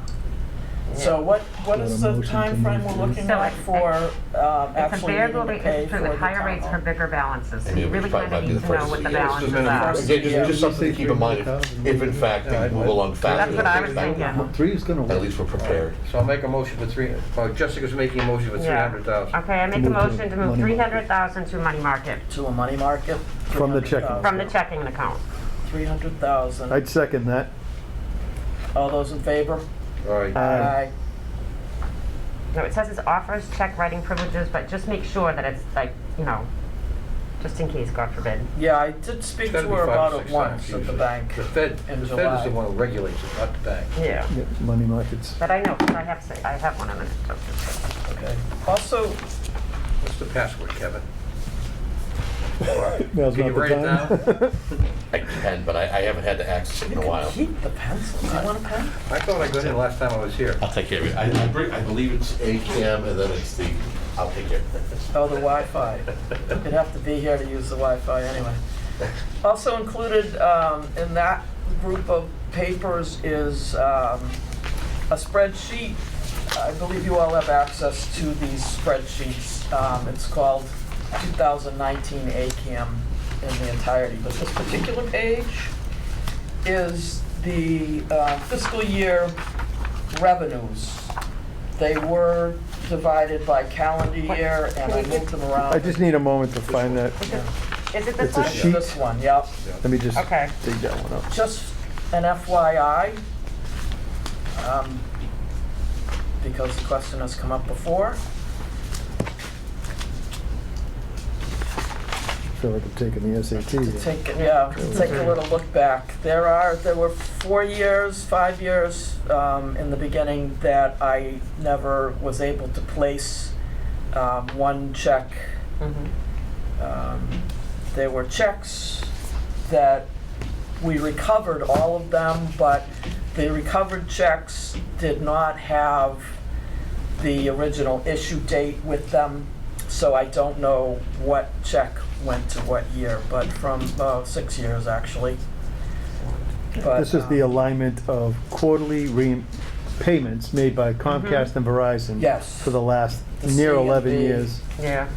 A: So what is the
B: Motion to
A: time frame
B: move
A: we're looking
E: So
A: at for
E: It's a
A: actually
E: variable
A: needing to
E: rate
A: pay
E: interest
A: for
E: rate
A: the
E: with higher
A: town
E: rates
A: hall?
E: for bigger balances. So
C: And
E: you
C: it
E: really
C: would probably
E: kind of
C: be
E: need
C: the
E: to know
C: first
E: what the
C: year.
G: It's
E: balances
G: the minimum.
E: are.
A: First
C: Again,
A: Yeah.
C: just something to keep in mind, if in fact
G: Yeah,
C: they move along faster
E: That's what
C: than
E: I was
C: expected,
E: thinking.
B: Three is gonna
C: at
B: work.
C: least we're prepared.
G: So I'll make a motion for Jessica's making a motion for
E: Yeah.
G: 300,000.
E: Okay, I make a
B: Move to
E: motion to move
B: money market.
E: 300,000 to money market
A: To a money market?
B: From the checking.
E: from the checking account.
A: 300,000.
B: I'd second that.
A: All those in favor?
G: All right.
B: Aye.
E: No, it says it offers check writing privileges, but just make sure that it's like, just in case, God forbid.
A: Yeah, I did speak
G: It's
A: to
G: gotta be
A: her
G: 5
A: about
G: to
A: it
G: 6
A: once
G: times
A: at the
G: usually.
A: bank.
G: The Fed
A: in
G: is
A: July.
G: the one who regulates it, not the bank.
E: Yeah.
B: Yeah, money markets.
E: But I know, 'cause I have one in it.
A: Okay. Also,
G: What's the password, Kevin?
B: Now's
G: Can
B: not
G: you write it
B: the time.
C: I can, but I haven't had to access it in a while.
A: keep the pencil. Do you want a pen?
G: I thought I got in last time I was here.
C: I'll take care of it. I believe it's ACAM and then it's I'll take care of it.
A: Oh, the Wi-Fi. You'd have to be here to use the Wi-Fi anyway. Also included in that group of papers is a spreadsheet. I believe you all have access to these spreadsheets. It's called 2019 ACAM in the entirety. But this particular page is the fiscal year revenues. They were divided by calendar year, and I moved them around.
B: I just need a moment to find that.
E: Is it this
B: It's a
E: one?
B: sheet.
A: This one, yep.
B: Let me just
E: Okay.
B: dig that one up.
A: Just an FYI, because the question has come up before.
B: I feel like I'm taking the SAT.
A: To take a little look back. There were 4 years, 5 years in the beginning that I never was able to place one check. There were checks that we recovered all of them, but the recovered checks did not have the original issue date with them, so I don't know what check went to what year, but from 6 years actually. But,
B: This is the alignment of quarterly payments made by Comcast and Verizon.
A: Yes.
B: For the last
A: The
B: near
A: C and
B: 11
A: D.
B: years.
E: Yeah.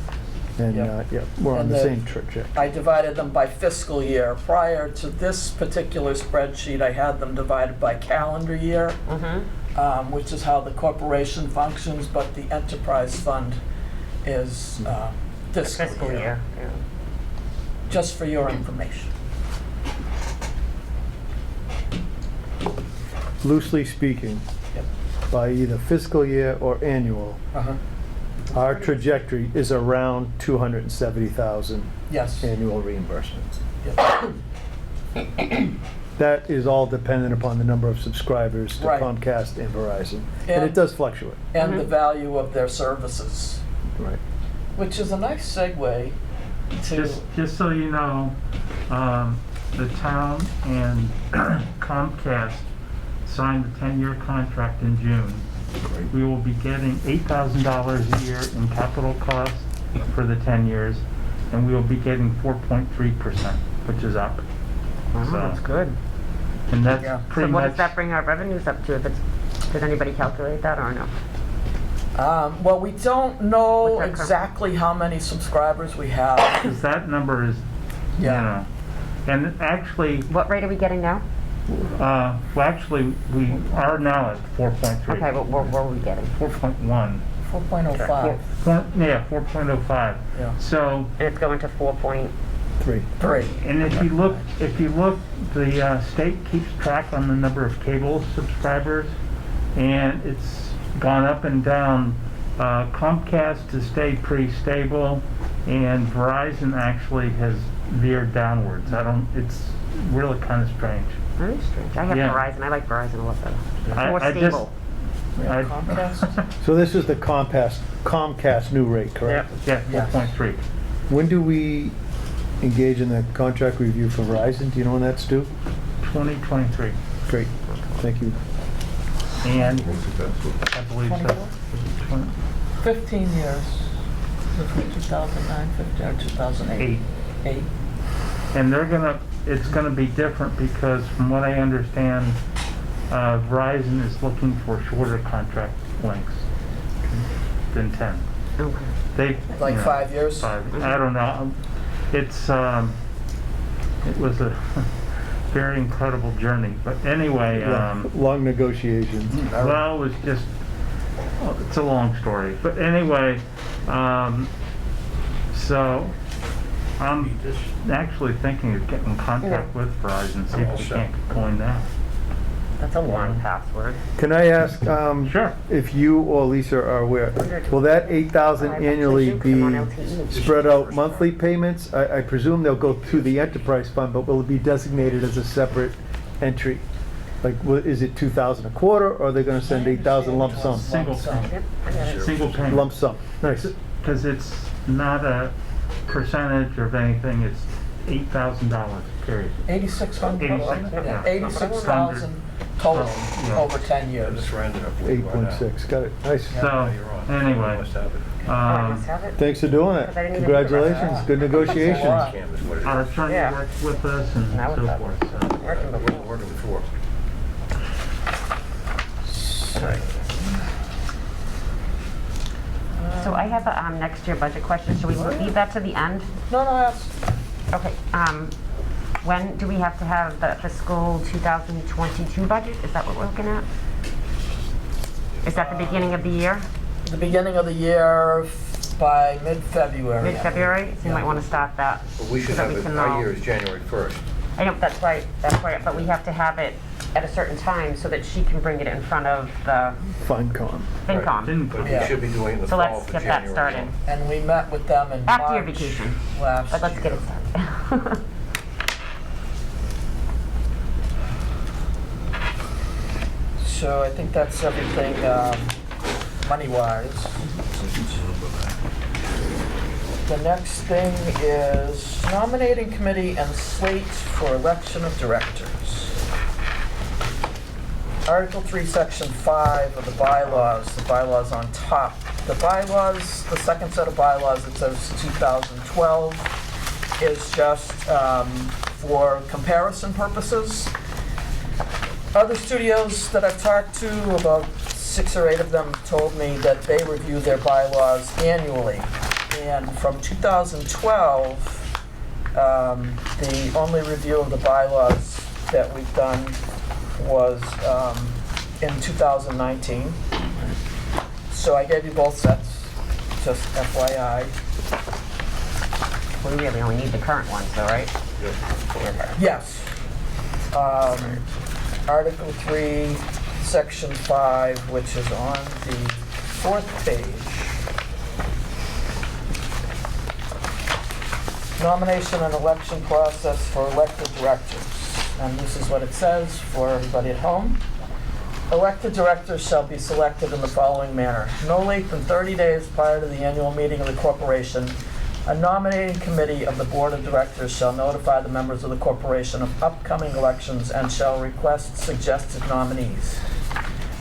B: And,
A: Yep.
B: yeah, we're on
A: And
B: the
A: the-
B: same track.
A: I divided them by fiscal year. Prior to this particular spreadsheet, I had them divided by calendar year, which is how the corporation functions, but the enterprise fund is fiscal
E: Fiscal
A: year.
E: year. Yeah.
A: Just for your information.
B: Loosely speaking,
A: Yep.
B: by either fiscal year or annual,
A: Uh-huh.
B: our trajectory is around 270,000
A: Yes.
B: annual reimbursement.
A: Yep.
B: That is all dependent upon the number of subscribers to
A: Right.
B: Comcast and Verizon. And
A: And-
B: it does fluctuate,
A: And the value of their services,
B: right?
A: which is a nice segue to,
F: Just so you know, the town and Comcast signed a 10-year contract in June. We will be getting $8,000 a year in capital costs for the 10 years, and we will be getting 4.3%, which is up.
E: Wow,
F: So-
E: that's good.
F: And that's
A: Yeah.
F: pretty
E: So what
F: much.
E: does that bring our revenues up to? Did anybody calculate that or no?
A: well, we don't know
E: What's that current?
A: exactly how many subscribers we have.
F: Because that number is, you
A: Yeah.
F: know, and actually,
E: What rate are we getting now?
F: well, actually, we are now at 4.3.
E: Okay, but what were we getting?
F: 4.1.
A: 4.05.
F: Yeah, 4.05.
A: Yeah.
F: So,
E: And it's going to 4.3.
B: 3.
F: and if you look, the state keeps track on the number of cable subscribers, and it's gone up and down. Comcast has stayed pretty stable, and Verizon actually has veered downwards. It's really kind of strange.
E: Very strange. I have
F: Yeah.
E: Verizon. I like Verizon a lot better. More
F: I just-
E: stable.
A: Yeah, Comcast?
B: So this is the Comcast new rate, correct?
F: Yeah,
A: Yes.
F: 4.3.
B: When do we engage in the contract review for Verizon? Do you know when that's due?
F: 2023.
B: Great, thank you.
F: And
H: What's the best one?
F: I believe so.
A: 24? 15 years. So from 2009, 15, or 2008? 8.
F: And it's gonna be different because from what I understand, Verizon is looking for shorter contract lengths than 10.
E: Okay.
F: They,
A: Like
F: you know,
A: 5 years?
F: 5. I don't know. It was a very incredible journey. But anyway,
B: Long negotiations.
F: well, it was just, it's a long story. But anyway, so I'm actually thinking of getting in contact with Verizon, see if we can't get going now.
E: That's a long password.
B: Can I ask,
F: Sure.
B: if you or Lisa are aware, will that 8,000 annually be spread out monthly payments? I presume they'll go through the enterprise fund, but will it be designated as a separate entry? Like, is it 2,000 a quarter, or are they gonna send 8,000 lump sum?
F: Single payment.
E: Yep, I got it.
F: Single payment.
B: Lump sum, nice.
F: Because it's not a percentage of anything, it's $8,000, period.
A: 8,600, wasn't it?
F: Yeah.
A: 86,000 total
F: Yeah.
A: over 10
G: I
A: years.
G: just rounded up where you are now.
B: 8.6, got it, nice.
F: So, anyway,
G: Must have it.
E: Oh, I must have it.
B: Thanks for doing it.
E: Because I didn't even think about
B: Congratulations, good negotiations.
A: Wow.
G: Cam is what it
F: our
G: is.
F: attorney
E: Yeah.
F: works with us and
E: Now
F: so
E: it's up.
F: forth, so.
E: Working
G: We
E: before.
G: were working before.
E: So I have a next year budget question. Should we leave that to the end?
A: No, that's,
E: Okay. When do we have to have the fiscal 2022 budget? Is that what we're looking at? Is that the beginning of the year?
A: the beginning of the year by mid-February.
E: Mid-February? So you might want to start that.
G: But we should
E: so that
G: have
E: we
G: it,
E: can
G: our
E: all-
G: year is January 1st.
E: I know, that's right, but we have to have it at a certain time so that she can bring it in front of the
B: FinCom.
E: FinCom.
F: Didn't
G: But
A: Yeah.
G: we should be doing it in the
E: So
G: fall
E: let's
G: for
E: get
G: January.
E: that started.
A: And we met with them in March
E: After your vacation.
A: last
E: But let's get it
A: year.
E: started.
A: So I think that's everything, money-wise. The next thing is nominating committee and slate for election of directors. Article 3, Section 5 of the bylaws on top. The bylaws, the second set of bylaws, it says 2012, is just for comparison purposes. Other studios that I've talked to, about 6 or 8 of them told me that they review their bylaws annually. And from 2012, the only review of the bylaws that we've done was in 2019. So I gave you both sets, just FYI.
E: We really only need the current ones though, right?
A: Yes. Article 3, Section 5, which is on the 4th page. Nomination and election process for elected directors. And this is what it says for everybody at home. Elected directors shall be selected in the following manner. No late than 30 days prior to the annual meeting of the corporation, A nominating committee of the Board of Directors shall notify the members of the corporation of upcoming elections and shall request suggested nominees.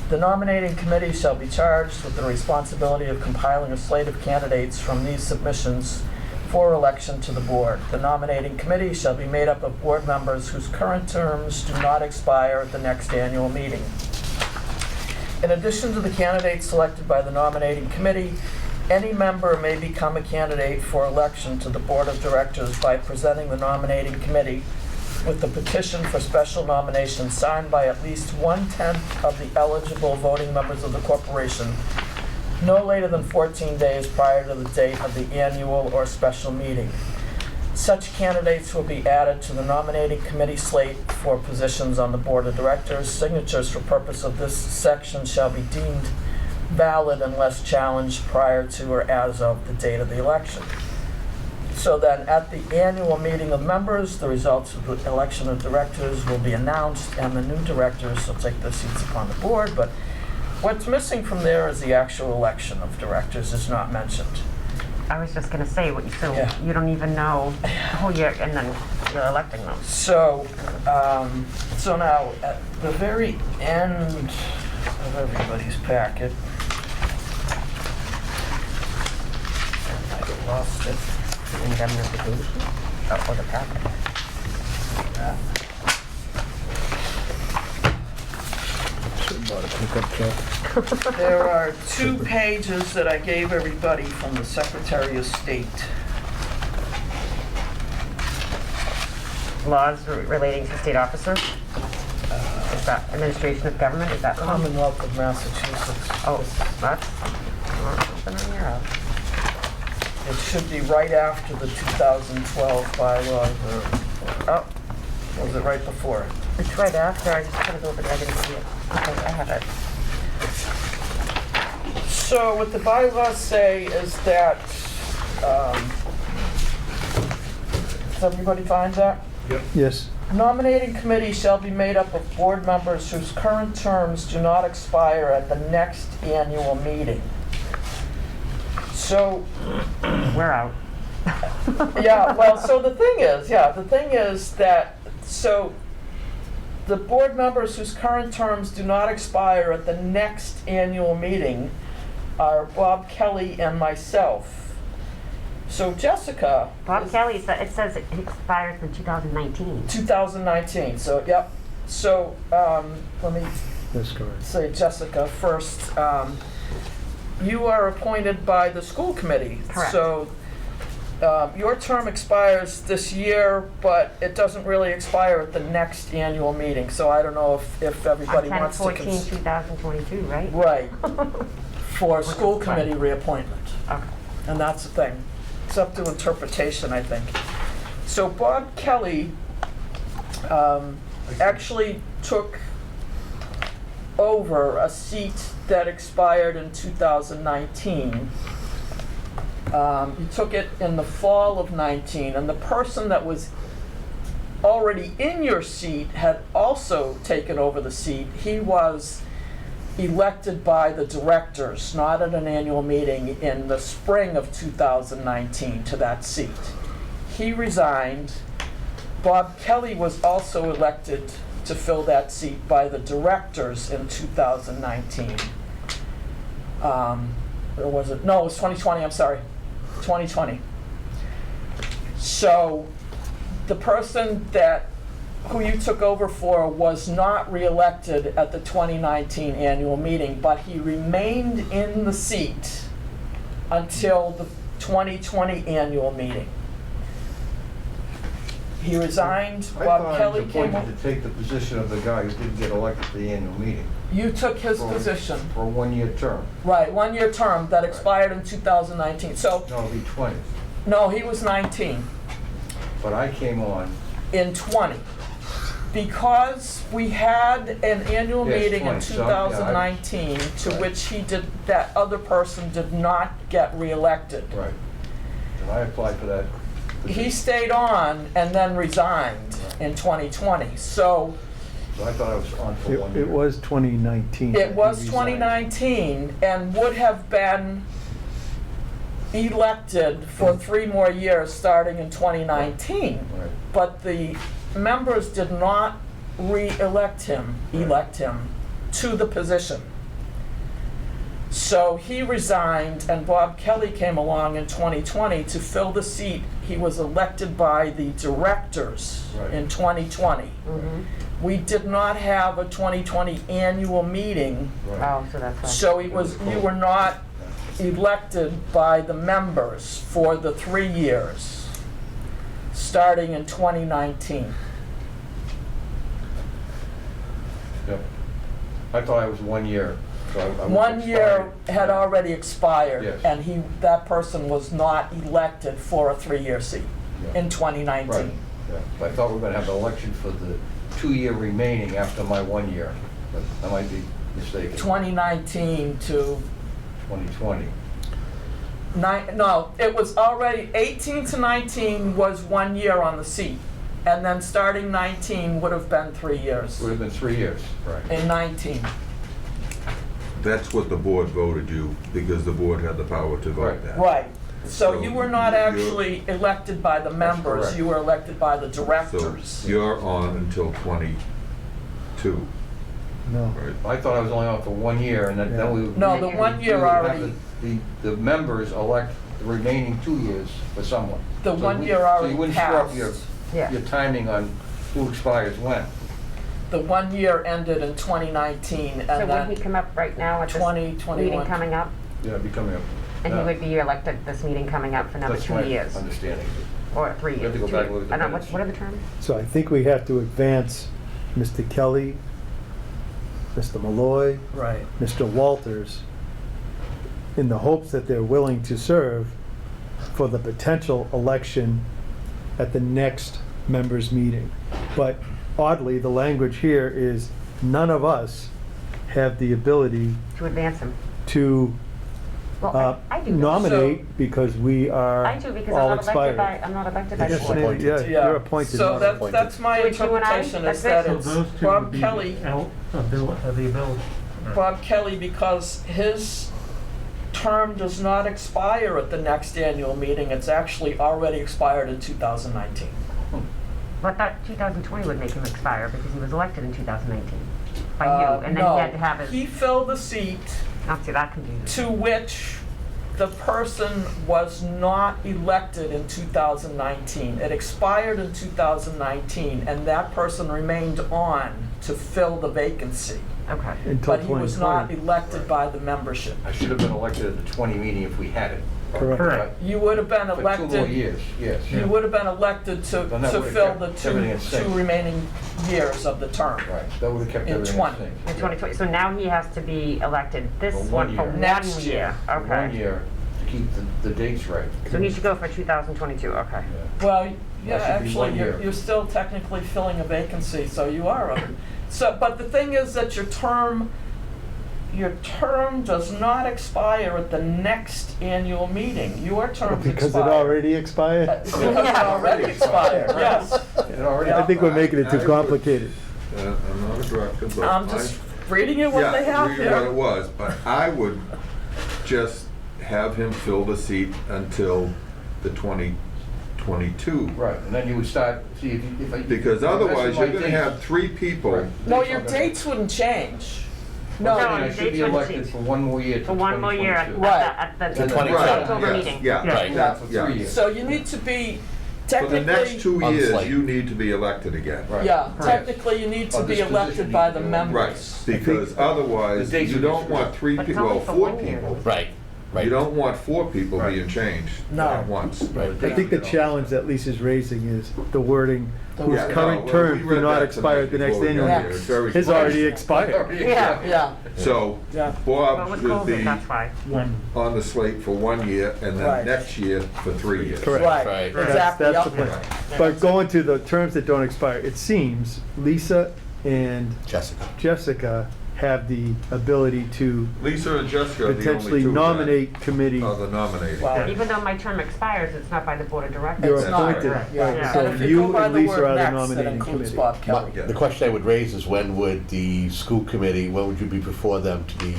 A: The nominating committee shall be charged with the responsibility of compiling a slate of candidates from these submissions for election to the board. The nominating committee shall be made up of board members whose current terms do not expire at the next annual meeting. In addition to the candidates selected by the nominating committee, any member may become a candidate for election to the board of directors by presenting the nominating committee with the petition for special nomination signed by at least 1/10 of the eligible voting members of the corporation no later than 14 days prior to the date of the annual or special meeting. Such candidates will be added to the nominating committee slate for positions on the board of directors. Signatures for purpose of this section shall be deemed valid unless challenged prior to or as of the date of the election. So then, at the annual meeting of members, the results of the election of directors will be announced, and the new directors will take their seats upon the board. But what's missing from there is the actual election of directors is not mentioned.
E: I was just gonna say, so
A: Yeah.
E: you don't even know who you're, and then you're electing them.
A: So, so now, at the very end of everybody's packet, I lost it.
E: In the notification? Or the packet?
A: There are 2 pages that I gave everybody from the Secretary of State.
E: Laws relating to state officers? Is that administration of government? Is that the one?
A: Commonwealth of Massachusetts.
E: Oh, that's something on your
A: It should be right after the 2012 bylaws,
E: Oh,
A: or was it right before it?
E: it's right after. I just put it over there. I didn't see it. Okay, I have it.
A: So what the bylaws say is that, does everybody find that?
B: Yes.
A: Nominating committee shall be made up of board members whose current terms do not expire at the next annual meeting. So,
E: We're out.
A: yeah, well, so the thing is that, so the board members whose current terms do not expire at the next annual meeting are Bob Kelly and myself. So Jessica.
E: Bob
A: is
E: Kelly, it says it expires in 2019.
A: 2019, so, yep. So, let me
B: That's correct.
A: say Jessica first. You are appointed by the school committee.
E: Correct.
A: So, your term expires this year, but it doesn't really expire at the next annual meeting. So I don't know if everybody
E: On
A: wants to.
E: 10/14/2022, right?
A: Right, for
E: Which is
A: school
E: fine.
A: committee reappointment.
E: Okay.
A: And that's the thing. It's up to interpretation, I think. So Bob Kelly actually took over a seat that expired in 2019. He took it in the fall of 19, and the person that was already in your seat had also taken over the seat. He was elected by the directors, not at an annual meeting, in the spring of 2019 to that seat. He resigned. Bob Kelly was also elected to fill that seat by the directors in 2019. Or was it? No, it was 2020, I'm sorry. 2020. So the person who you took over for was not reelected at the 2019 annual meeting, but he remained in the seat until the 2020 annual meeting. He resigned.
G: I
A: Bob
G: thought
A: Kelly
G: I was
A: came
G: appointed to take the position of the guy who didn't get elected at the annual meeting.
A: You took his
G: For-
A: position.
G: For a one-year term.
A: Right, 1-year term that expired in 2019. So,
G: No, it'll be 20.
A: no, he was 19
G: But I came on,
A: in 20. Because we had an annual
G: Yes,
A: meeting in
G: 20. So, yeah, I-
A: 2019 to
G: Right.
A: which that other person did not get reelected.
G: right. And I applied for that
A: He
G: position.
A: stayed on and then resigned in 2020. So
G: So I thought I was on for 1 year.
B: It was 2019.
A: it was
B: He resigned.
A: 2019 and would have been elected for 3 more years, starting in 2019.
G: Right.
A: But the members did not elect him to the position. So he resigned, and Bob Kelly came along in 2020 to fill the seat. He was elected by the directors
G: Right.
A: in 2020. We did not have a 2020 annual meeting,
G: Right.
E: Oh, so that's why.
A: so you were not elected by the members for the 3 years, starting in 2019.
G: Yep. I thought I was 1 year. So I was
A: 1 year
G: expired.
A: had already expired,
G: Yes.
A: and that person was not elected for a 3-year seat
G: Yeah.
A: in 2019.
G: Right. Yeah. But I thought we were going to have an election for the 2 year remaining after my 1 year. But I might be mistaken.
A: 2019 to,
G: 2020.
A: no, it was already, 18 to 19 was 1 year on the seat. And then starting 19 would have been 3 years
G: Would have been 3 years. Right.
A: in 19.
H: That's what the board voted you, because the board had the power to vote
G: Right.
H: that.
A: Right. So
H: So
A: you were not
H: you're-
A: actually elected by the members,
G: correct.
A: you were elected by the
H: So
A: directors.
H: you're on until 22,
B: No.
H: right?
G: I thought I was only on for 1 year, and then we would.
A: No, the
G: we
A: 1 year
G: would have
A: already,
G: The members elect the remaining 2 years for someone.
A: the
G: So
A: 1
G: we-
A: year
G: So
A: already
G: you wouldn't screw up
A: passed.
E: Yeah.
G: your timing on who expires when.
A: The 1 year ended in 2019,
E: So
A: and
E: would he
A: then
E: come up right now at this
A: 2021.
E: meeting coming up?
G: Yeah, becoming a.
E: And he
G: yeah.
E: would be elected at this meeting coming up for another
G: That's
E: 2
G: my
E: years?
G: understanding.
E: Or 3
G: We
E: years?
G: have to go
E: 2
G: back and look at the
E: I don't know,
G: minutes.
E: what are the terms?
B: So I think we have to advance Mr. Kelly, Mr. Malloy,
A: Right.
B: Mr. Walters, in the hopes that they're willing to serve for the potential election at the next members' meeting. But oddly, the language here is none of us have the ability
E: To advance him?
B: to
E: Well, I do. though.
B: nominate because we are
E: I do, because
B: all
E: I'm not elected
B: expired.
E: by, I'm not elected by the
B: Yes,
E: board.
C: appointed.
B: yeah, you're appointed.
A: So
B: not
A: that's,
C: appointed.
A: that's my
E: So it's you and I?
A: interpretation, is
E: That's
A: that
E: it?
A: it's
F: So those two
A: Bob
F: would be
A: Kelly,
F: the ability.
A: Bob Kelly, because his term does not expire at the next annual meeting, it's actually already expired in 2019.
E: But I thought 2020 would make him expire because he was elected in 2019 by you, and then
A: No,
E: he had to have
A: he
E: his,
A: filled the seat
E: not see that confusing.
A: to which the person was not elected in 2019. It expired in 2019, and that person remained on to fill the vacancy.
E: Okay.
B: Until
A: But he was not
B: 2020.
A: elected by the membership.
G: I should have been elected at the 20 meeting if we had it.
B: Correct.
F: Correct.
A: You would have been
G: For 2 more
A: elected,
G: years, yes.
A: you would have been elected to
G: Then that would've
A: fill
G: kept
A: the
G: everything in sync.
A: two remaining years of the term.
G: Right, that would have kept
A: In
G: everything
A: 20.
G: the same.
E: In 2020, so now he has to be elected this
G: For 1
E: one for
G: year.
E: 1
A: Next year.
E: year.
G: For 1
E: Okay.
G: year to keep the dates right.
E: So he should go for 2022, okay.
G: Yeah.
A: Well, yeah,
G: That should be 1
A: actually,
G: year.
A: you're still technically filling a vacancy, so you are. So, but the thing is that your term does not expire at the next annual meeting. Your term
B: Because it already expired?
A: Because it already expired, yes.
G: It already.
B: I think we're making it too
H: I would-
B: complicated.
H: I'm not a director, but
A: I'm just reading you what they have
H: reading what it
A: here.
H: was, but I would just have him fill the seat until the 2022.
G: Right, and then you would start, see if I.
H: Because otherwise, you're gonna have 3 people.
G: Right.
A: No, your dates wouldn't change.
E: No,
A: No,
G: I
E: your
G: should be
E: dates wouldn't
G: elected
E: change.
G: for 1 more year to
E: For 1 more year at
G: 2022.
A: Right.
E: at
C: To
E: the
C: 20.
H: Right,
E: October
H: yes,
E: meeting.
H: Yeah,
F: Yeah.
A: Yeah.
G: For
H: yeah.
G: 3 years.
A: so you need to be
H: For the next
A: technically,
H: 2
C: On the
H: years,
C: slate.
H: you need to be elected again.
G: Right.
A: yeah,
G: Right.
A: technically you need to
G: Oh,
A: be
G: this position
A: elected by
G: needs
A: the
G: to be
H: Right,
A: members.
H: because otherwise,
G: The dates
H: you
G: would be
H: don't want 3
E: But it's
H: people, well,
E: only for
H: 4
E: 1 year.
H: people.
C: Right, right.
H: You don't want 4 people
G: Right.
H: being changed
A: No.
H: at once.
C: Right.
B: I think the challenge that Lisa's raising is the wording, whose
H: Yeah, no,
B: current
H: well,
B: terms
H: we
B: do
H: read
B: not
H: that
B: expire at the
H: tonight
B: next
H: before we
B: annual
H: got
B: meeting.
H: here. It's very
B: Has
H: clear.
B: already expired.
A: Yeah, yeah,
H: So
A: yeah.
E: Well,
H: Bob
E: with
H: should
E: COVID,
H: be
E: that's why.
F: One.
H: on the slate for 1 year and
A: Right.
H: then next year for 3 years.
B: Correct.
A: Right,
C: Right.
A: exactly.
B: That's the
A: yep.
B: plan. But going to the terms that don't expire, it seems Lisa and
C: Jessica.
B: Jessica have the ability to
H: Lisa and Jessica are the only
B: potentially
H: two
B: nominate committee.
H: that are the nominating.
A: Well,
E: Even though my term expires, it's not by the Board of Directors.
B: You're
A: It's not,
B: appointed,
A: yeah.
B: right,
E: Yeah.
B: so
A: And if you
B: you
A: go by
B: and
A: the
B: Lisa
A: word
B: are the
A: next, that
B: nominating
A: includes
B: committee.
A: Bob Kelly.
H: Yeah.
C: The question I would raise is when would the school committee, when would you be before them to be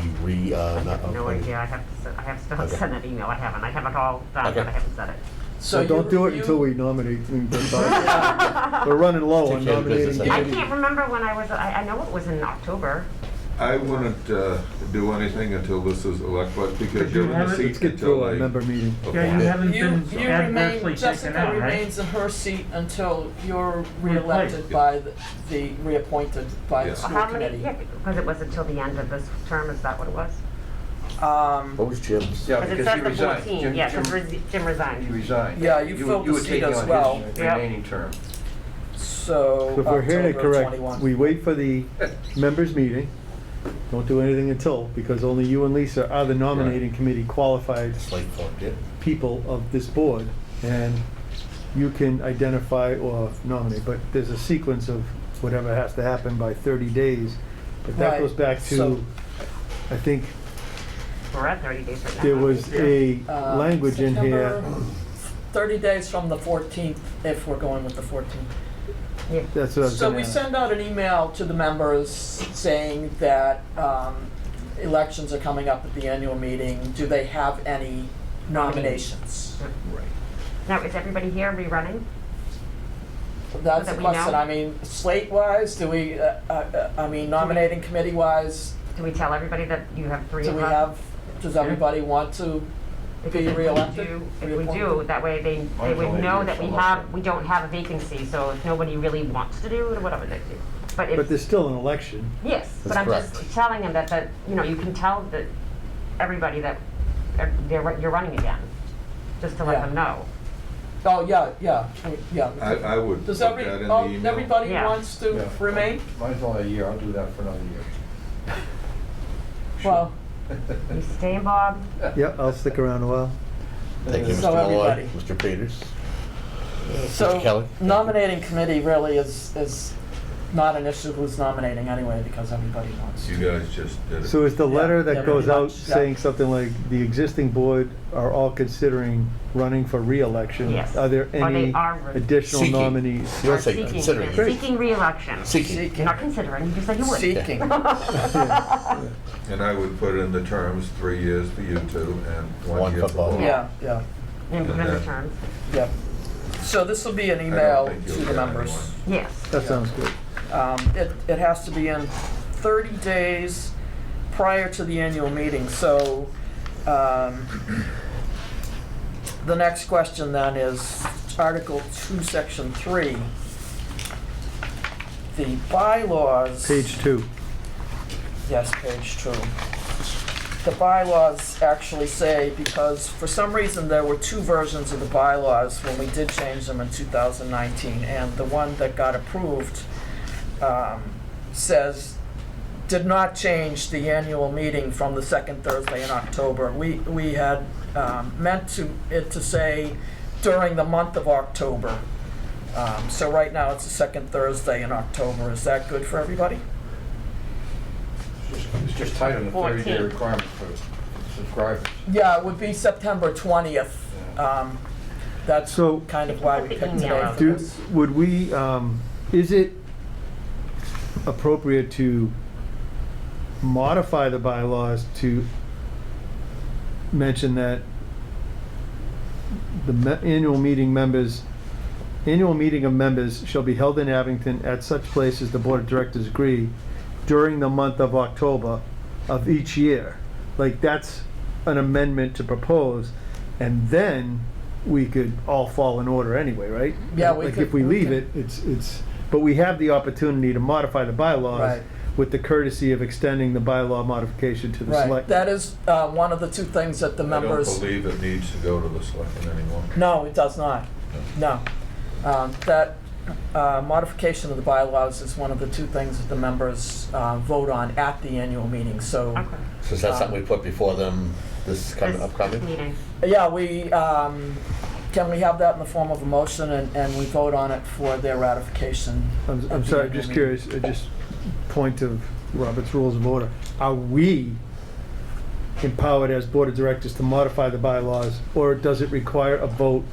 E: No idea, I have still
C: Okay.
E: sent that email, I have it all done,
C: Okay.
E: but I haven't said it.
B: So don't do it until we nominate. We're running low on
C: Take care of
B: nominating
C: business.
E: I
B: committee.
E: can't remember when I know it was in October.
H: I wouldn't do anything until this is elected because
F: But you
H: you're in the
F: haven't-
H: seat
B: Let's get
H: until
B: through our
H: they.
B: member meeting.
F: Yeah, you
H: appoint.
F: haven't
A: You
F: been adversely
A: remain,
F: taken
A: Jessica
F: out, right?
A: remains in her seat until you're reelected by the reappointed by the
H: Yeah.
A: school
E: How many,
A: committee.
E: yeah, because it was until the end of this term, is that what it was?
C: What was Jim's?
G: Yeah,
E: Because it
G: because
E: says
G: he
E: the
G: resigned.
E: 14, yeah, because Jim
G: He
E: resigned.
G: resigned.
A: Yeah, you filled the
G: were
A: seat
G: taking
A: as
G: on his
A: well.
E: Yeah.
G: remaining term.
A: So
B: So if we're here to
A: October
B: correct,
A: 21.
B: we wait for the members meeting. Don't do anything until, because only you and Lisa are the nominating committee qualified
C: Slate form, yeah.
B: people of this board. And you can identify or nominate, but there's a sequence of whatever has to happen by 30 days. But that
A: Right,
B: goes back
A: so-
B: to, I think
E: We're at 30 days right now.
B: there was a language in here.
A: September, 30 days from the 14th, if we're going with the 14th.
E: Yeah.
B: That's what I was
A: So
B: gonna
A: we
B: ask.
A: send out an email to the members saying that elections are coming up at the annual meeting. Do they have any nominations?
E: Now, is everybody here rerunning?
A: That's
E: that
A: the
E: we
A: question.
E: know?
A: I mean, slate-wise, do we, I mean, nominating committee-wise,
E: Do we tell everybody that you have 3
A: do
E: of
A: we
E: us?
A: have, does everybody want to
E: Because
A: be
E: if we
A: reelected?
E: do- If we do,
A: Reappointed?
E: that way they
G: Might as
E: would
G: well
E: know
G: do
E: that
G: it
E: we
G: for
E: we don't have a vacancy, so if nobody really wants to do it, or whatever they do. But
B: But
E: if,
B: there's still an election.
E: yes, but
C: That's
E: I'm just
C: correct.
E: telling them that, you can tell that everybody that you're running again, just to let
A: Yeah.
E: them know.
A: Oh, yeah, yeah.
H: I would put
A: Does
H: that in the email.
A: everybody
E: Yeah.
A: wants to
G: Yeah.
A: remain?
G: Mine's only a year, I'll do that for another year.
A: Well,
E: You staying, Bob?
B: Yep, I'll stick around a while.
C: Thank you,
A: So
C: Mr. Malloy,
A: everybody.
C: Mr. Peters.
A: so
C: Kelly?
A: nominating committee really is not an issue who's nominating anyway, because everybody wants
H: You
A: to.
H: guys just did it.
B: So is the letter
A: Yeah,
B: that goes
A: pretty
B: out
A: much, yeah.
B: saying something like, the existing board are all considering running for reelection?
E: Yes.
B: Are there
E: Or they
B: any
E: are
B: additional
C: Seeking.
B: nominees?
C: You
E: Or
C: don't say
E: seeking,
C: considering.
E: they're seeking reelection.
C: Seeking.
E: You're not considering, you just said you would.
A: Seeking.
H: And I would put in the terms, 3 years for you two and
C: One
H: 1 year
C: for
H: for
C: both.
H: both.
A: Yeah, yeah,
E: Implement the
H: that-
E: terms.
A: yeah. So this will be an
H: I don't
A: email
H: think
A: to
H: you'll
A: the
H: get
A: members.
H: anyone.
E: Yes.
B: That sounds good.
A: It has to be in 30 days prior to the annual meeting, so the next question then is Article 2, Section 3. The bylaws.
B: Page 2.
A: Yes, page 2. The bylaws actually say, because for some reason there were 2 versions of the bylaws when we did change them in 2019, and the one that got approved did not change the annual meeting from the second Thursday in October. We had meant it to say during the month of October. So right now it's the second Thursday in October. Is that good for everybody?
G: It's just tight on the 30-day
E: 14.
G: requirement for subscribers.
A: Yeah, it would be September 20th. That's
B: So-
A: kind of why we
E: Put the
A: picked
E: email
A: today
E: out.
A: for
B: Do,
A: this.
B: would we, is it appropriate modify the bylaws to mention that the annual meeting of members shall be held in Abington at such place as the Board of Directors agree during the month of October of each year? Like, that's an amendment to propose, and then we could all fall in order anyway, right?
A: Yeah, we
B: Like,
A: could-
B: if we
A: we
B: leave
A: could-
B: it's, but we have the opportunity to modify the bylaws
A: Right.
B: with the courtesy of extending the bylaw modification to the
A: Right,
B: select.
A: that is one of the two things that the
H: I don't
A: members.
H: believe it needs to go to the selectmen anymore.
A: No, it does not. No. That modification of the bylaws is one of the two things that the members vote on at the annual meeting, so.
E: Okay.
C: So is that something we put before them this
E: This
C: upcoming?
E: meeting.
A: Yeah, can we have that in the form of a motion and we vote on it for their ratification?
B: I'm
A: at the
B: sorry,
A: annual
B: just
A: meeting?
B: curious, point of Robert's Rules of Order, are we empowered as Board of Directors to modify the bylaws, or does it require a vote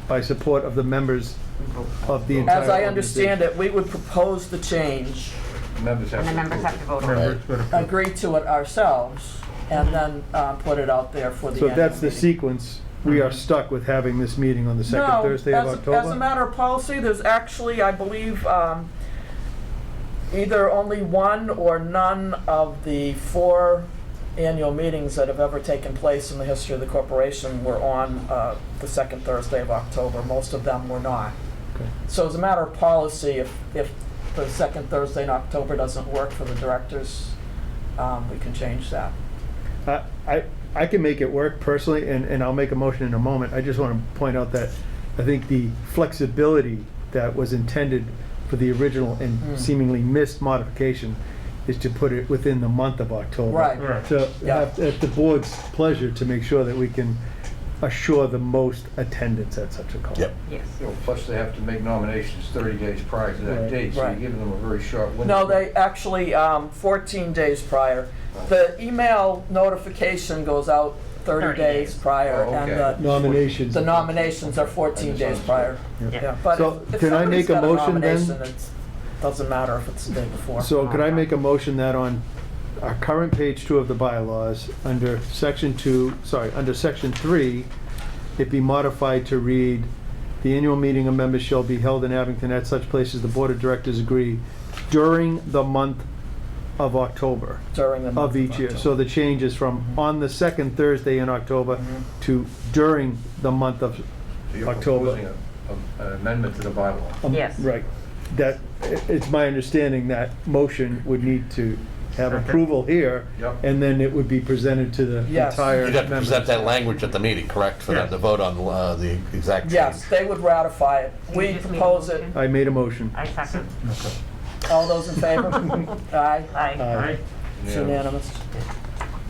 B: by support of the members of the entire
A: As I understand
B: organization?
A: it, we would propose the change,
G: Members have
E: And the
G: to
E: members have to vote on it.
F: Members would approve.
A: agree to it ourselves, and then put it out there for the
B: So
A: annual
B: that's the
A: meeting.
B: sequence. We are stuck with having this meeting on the second Thursday of
A: No,
B: October?
A: as a matter of policy, there's actually, I believe, either only one or none of the 4 annual meetings that have ever taken place in the history of the corporation were on the second Thursday of October. Most of them were not.
B: Okay.
A: So as a matter of policy, if the second Thursday in October doesn't work for the directors, we can change that.
B: I can make it work personally, and I'll make a motion in a moment. I just want to point out that I think the flexibility that was intended for the original and seemingly missed modification is to put it within the month of October.
A: Right.
F: Right.
B: So
A: Yeah.
B: at the board's pleasure to make sure that we can assure the most attendance at such a call.
C: Yep.
E: Yes.
G: Plus, they have to make nominations 30 days prior to that
B: Right.
G: date, so you're
A: Right.
G: giving them a very short window.
A: No, they actually, 14 days prior. The email notification goes out 30 days prior,
G: Oh, okay.
A: and
B: Nominations.
A: the nominations are 14 days prior. Yeah, but
B: So
A: if
B: can I
A: somebody's
B: make a
A: got
B: motion then?
A: nomination, it doesn't matter if it's the day before.
B: So could I make a motion that on our current page 2 of the bylaws, under section 3, it be modified to read, "The annual meeting of members shall be held in Abington at such places the Board of Directors agree during the month of October
A: During the month
B: of each year."
A: October.
B: So the change is from on the second Thursday in October to during the month of
G: So you're
B: October.
G: proposing an amendment to the bylaw.
E: Yes.
B: Right. That, it's my understanding that motion would need to have
F: Second.
B: approval here,
G: Yep.
B: and then it would be presented to the
A: Yes.
B: entire
C: You'd have to present
B: members.
C: that language at the meeting, correct, for them
F: Yes.
C: to vote on the exact change?
A: Yes, they would ratify it.
E: You
A: We
E: just made a
A: propose it.
E: motion.
B: I made a motion.
E: I second.
A: All those in favor? Aye.
E: Aye.
F: Aye.
A: It's unanimous.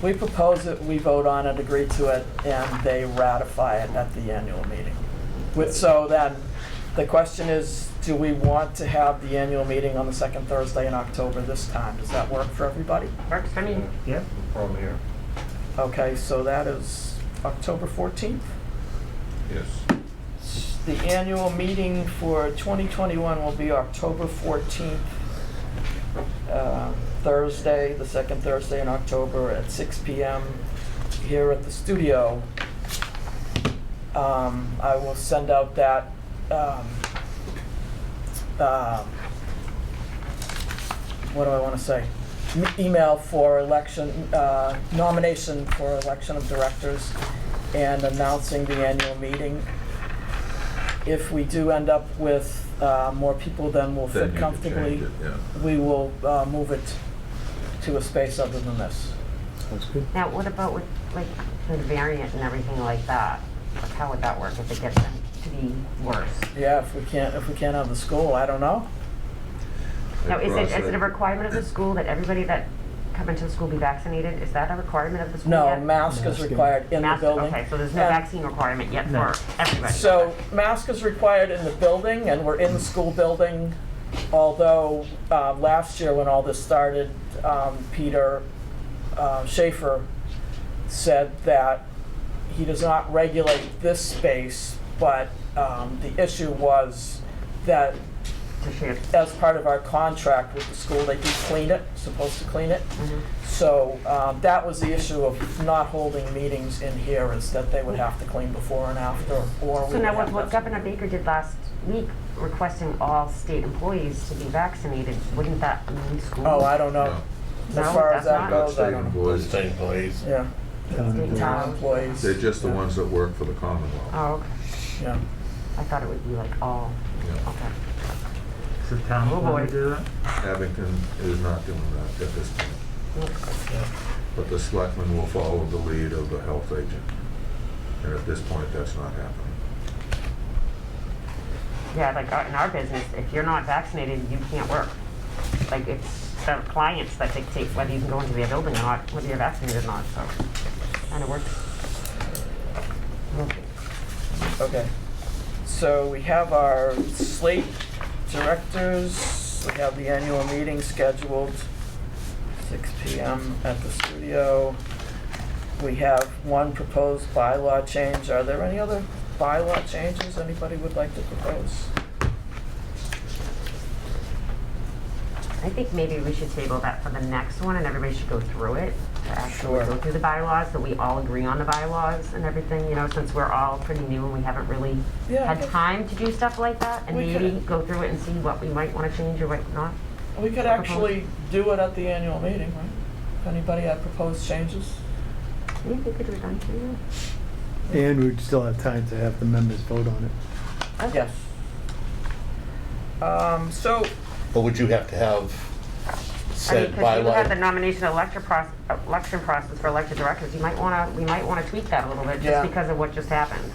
A: We propose it, we vote on it, agree to it, and they ratify it at the annual meeting. So then, the question is, do we want to have the annual meeting on the second Thursday in October this time? Does that work for everybody?
E: Works for me.
F: Yep.
G: No problem here.
A: Okay, so that is October 14th.
H: Yes.
A: The annual meeting for 2021 will be October 14th, Thursday, the second Thursday in October at 6 p.m. here at the studio. I will send out that what do I want to say? Email for election, nomination for election of directors and announcing the annual meeting. If we do end up with more people than will
H: Then
A: fit
H: you can
A: comfortably,
H: change it, yeah.
A: we will move it to a space other than this.
B: Sounds good.
E: Now, what about with, like, the variant and everything like that? Like, how would that work if it gets them to be worse?
A: Yeah, if we can't have the school, I don't know.
E: Now, is it a
H: Cross
E: requirement of the school that everybody that come into the school be vaccinated? Is that a requirement of the school
A: No,
E: yet?
A: mask is
B: Mask.
A: required in the
E: Mask,
A: building.
E: okay, so there's no
A: And-
E: vaccine requirement yet
F: No.
E: for everybody?
A: So mask is required in the building, and we're in the school building, although last year when all this started, Peter Schaefer said that he does not regulate this space, but the issue was that
E: To share.
A: as part of our contract with the school, they do clean it, supposed to clean it. So that was the issue of not holding meetings in here, is that they would have to clean before and after, or we
E: So
A: would
E: now,
A: have
E: what
A: to-
E: Governor Baker did last week, requesting all state employees to be vaccinated, wouldn't that mean schools?
A: Oh, I don't know.
H: No.
A: As
E: No,
A: far as
E: that's
A: that
E: not-
H: Not
A: goes, I
H: state
A: don't know.
H: employees.
C: State employees.
A: Yeah,
E: State
A: town
E: employees.
A: employees.
H: They're just the ones that work for the Commonwealth.
E: Oh, okay.
A: Yeah.
E: I thought it would be like all,
H: Yeah.
E: okay.
F: Does the town
E: Oh,
F: want
E: boy.
F: to do that?
H: Abington is not doing that at this point. But the selectmen will follow the lead of the health agent. And at this point, that's not happening.
E: Yeah, like in our business, if you're not vaccinated, you can't work. Like, it's the clients that dictate whether you can go into their building or not, whether you're vaccinated or not, so kind of works.
A: Okay. So we have our slate directors. items. We have the annual meeting scheduled, 6 PM at the studio. We have one proposed bylaw change. Are there any other bylaw changes anybody would like to propose?
E: I think maybe we should table that for the next one, and everybody should go through it, to actually
A: Sure.
E: go through the bylaws, so we all agree on the bylaws and everything, you know, since we're all pretty new and we haven't really
A: Yeah,
E: had
A: okay.
E: time to do stuff like that, and
A: We
E: maybe
A: could-
E: go through it and see what we might want to change or what not.
A: We could actually do it at the annual meeting, right? If anybody had proposed changes?
E: I think we could do it done too.
B: And we'd still have time to have the members vote on it.
E: Okay.
A: Yes. So,
C: But would you have to have
E: I mean,
C: said
E: because you have the
C: bylaw?
E: nomination election process for elected directors, we might want to tweak that a little bit,
A: Yeah.
E: just because of what just happened.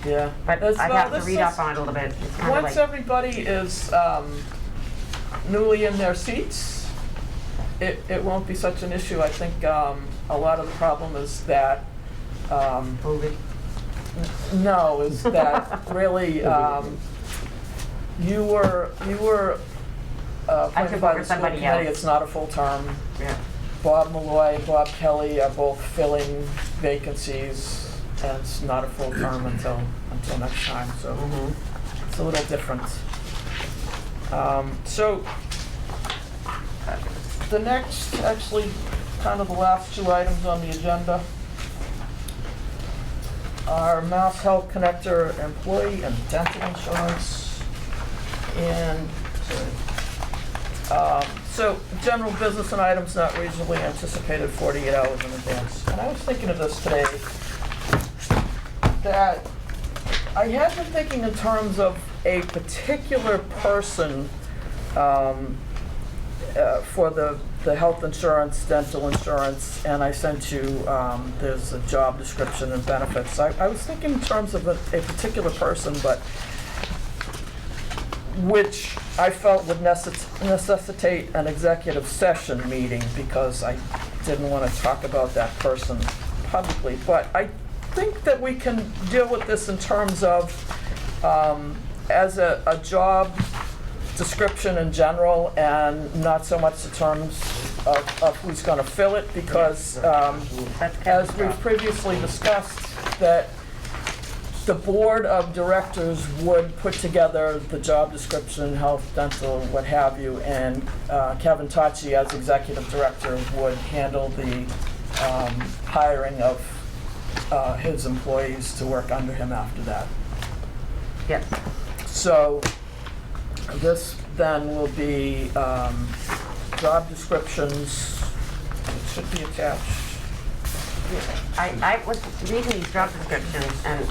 A: yeah.
E: But
A: That's-
E: I'd
A: well,
E: have to
A: this
E: read
A: is-
E: up on it a little bit. It's kind of
A: Once
E: like,
A: everybody is newly in their seats, it won't be such an issue. I think a lot of the problem is that,
E: COVID.
A: no, is that really, you were appointed
E: took
A: by
E: over
A: the school
E: somebody
A: committee.
E: else.
A: It's not a full term.
E: Yeah.
A: Bob Malloy, Bob Kelly are both filling vacancies, and it's not a full term until next time, so
E: Mhm.
A: it's a little different. So, the next, actually, kind of the last two items on the agenda are Mass Health Connector employee and dental insurance. And, so, general business and items not reasonably anticipated 48 hours in advance. And I was thinking of this today, that I had been thinking in terms of a particular person for the health insurance, dental insurance, and I sent you, there's a job description and benefits. I was thinking in terms of a particular person, but which I felt would necessitate an executive session meeting because I didn't want to talk about that person publicly. But I think that we can deal with this in terms of as a job description in general, and not so much in terms of who's going to fill it, because
E: That's kind
A: as
E: of
A: we've
E: stuff.
A: previously discussed, that the board of directors would put together the job description, health, dental, what have you, and Kevin Tachi, as executive director, would handle the hiring of his employees to work under him after that.
E: Yes.
A: So this then will be job descriptions, it should be attached.
E: I was reading these job descriptions, and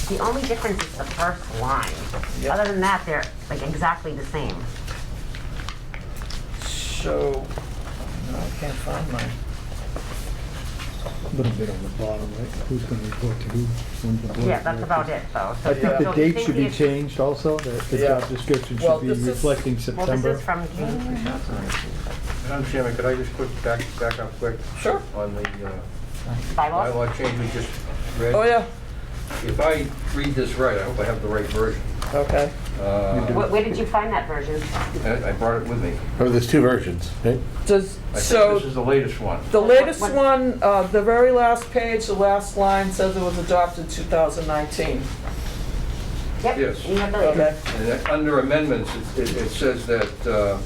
E: the only difference is the first line.
A: Yep.
E: Other than that, they're like exactly the same.
A: So, no, I can't find mine.
B: A little bit on the bottom, right? Who's going to report to who? When's the board
E: Yeah, that's
B: directors?
E: about it, though. So-
B: I think
A: Yeah.
B: the
E: so you
B: date
E: think
B: should be
E: it's-
B: changed also, the
A: Yeah.
B: job description
A: Well,
B: should be
A: this is-
B: reflecting
E: Well,
B: September.
E: this is from June.
G: Madam Chairman, could I just back up quick
A: Sure.
G: on the
E: Bylaws?
G: bylaw change we just read?
A: Oh, yeah,
G: If I read this right, I hope I have the right version.
A: okay.
E: Where did you find that version?
G: I brought it with me.
C: Oh, there's two versions, right?
A: Does,
G: I think
A: so,
G: this is the latest one.
A: the latest
E: What-
A: one, the very last page, the last line says it was adopted 2019.
E: Yep.
G: Yes.
E: You have the
A: Okay.
G: And then under amendments, it says that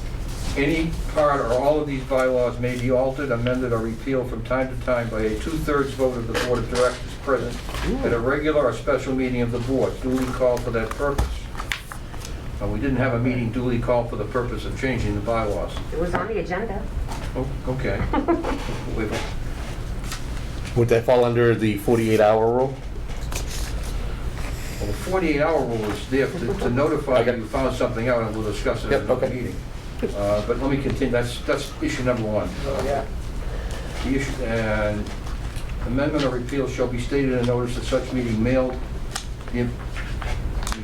G: any part or all of these bylaws may be altered, amended, or repealed from time to time by a 2/3 vote of the Board of Directors present at a regular or special meeting of the board, duly called for that purpose. We didn't have a meeting duly called for the purpose of changing the bylaws.
E: It was on the agenda.
G: Oh, okay. Wait,
C: Would that fall under the 48-hour rule?
G: Well, the 48-hour rule is there to notify
C: Okay.
G: you found something out, and we'll discuss it
C: Yep,
G: at another
C: okay.
G: meeting. But let me continue, that's issue number one.
A: Yeah.
G: The issue, and amendment or repeal shall be stated in a notice of such meeting mailed, let me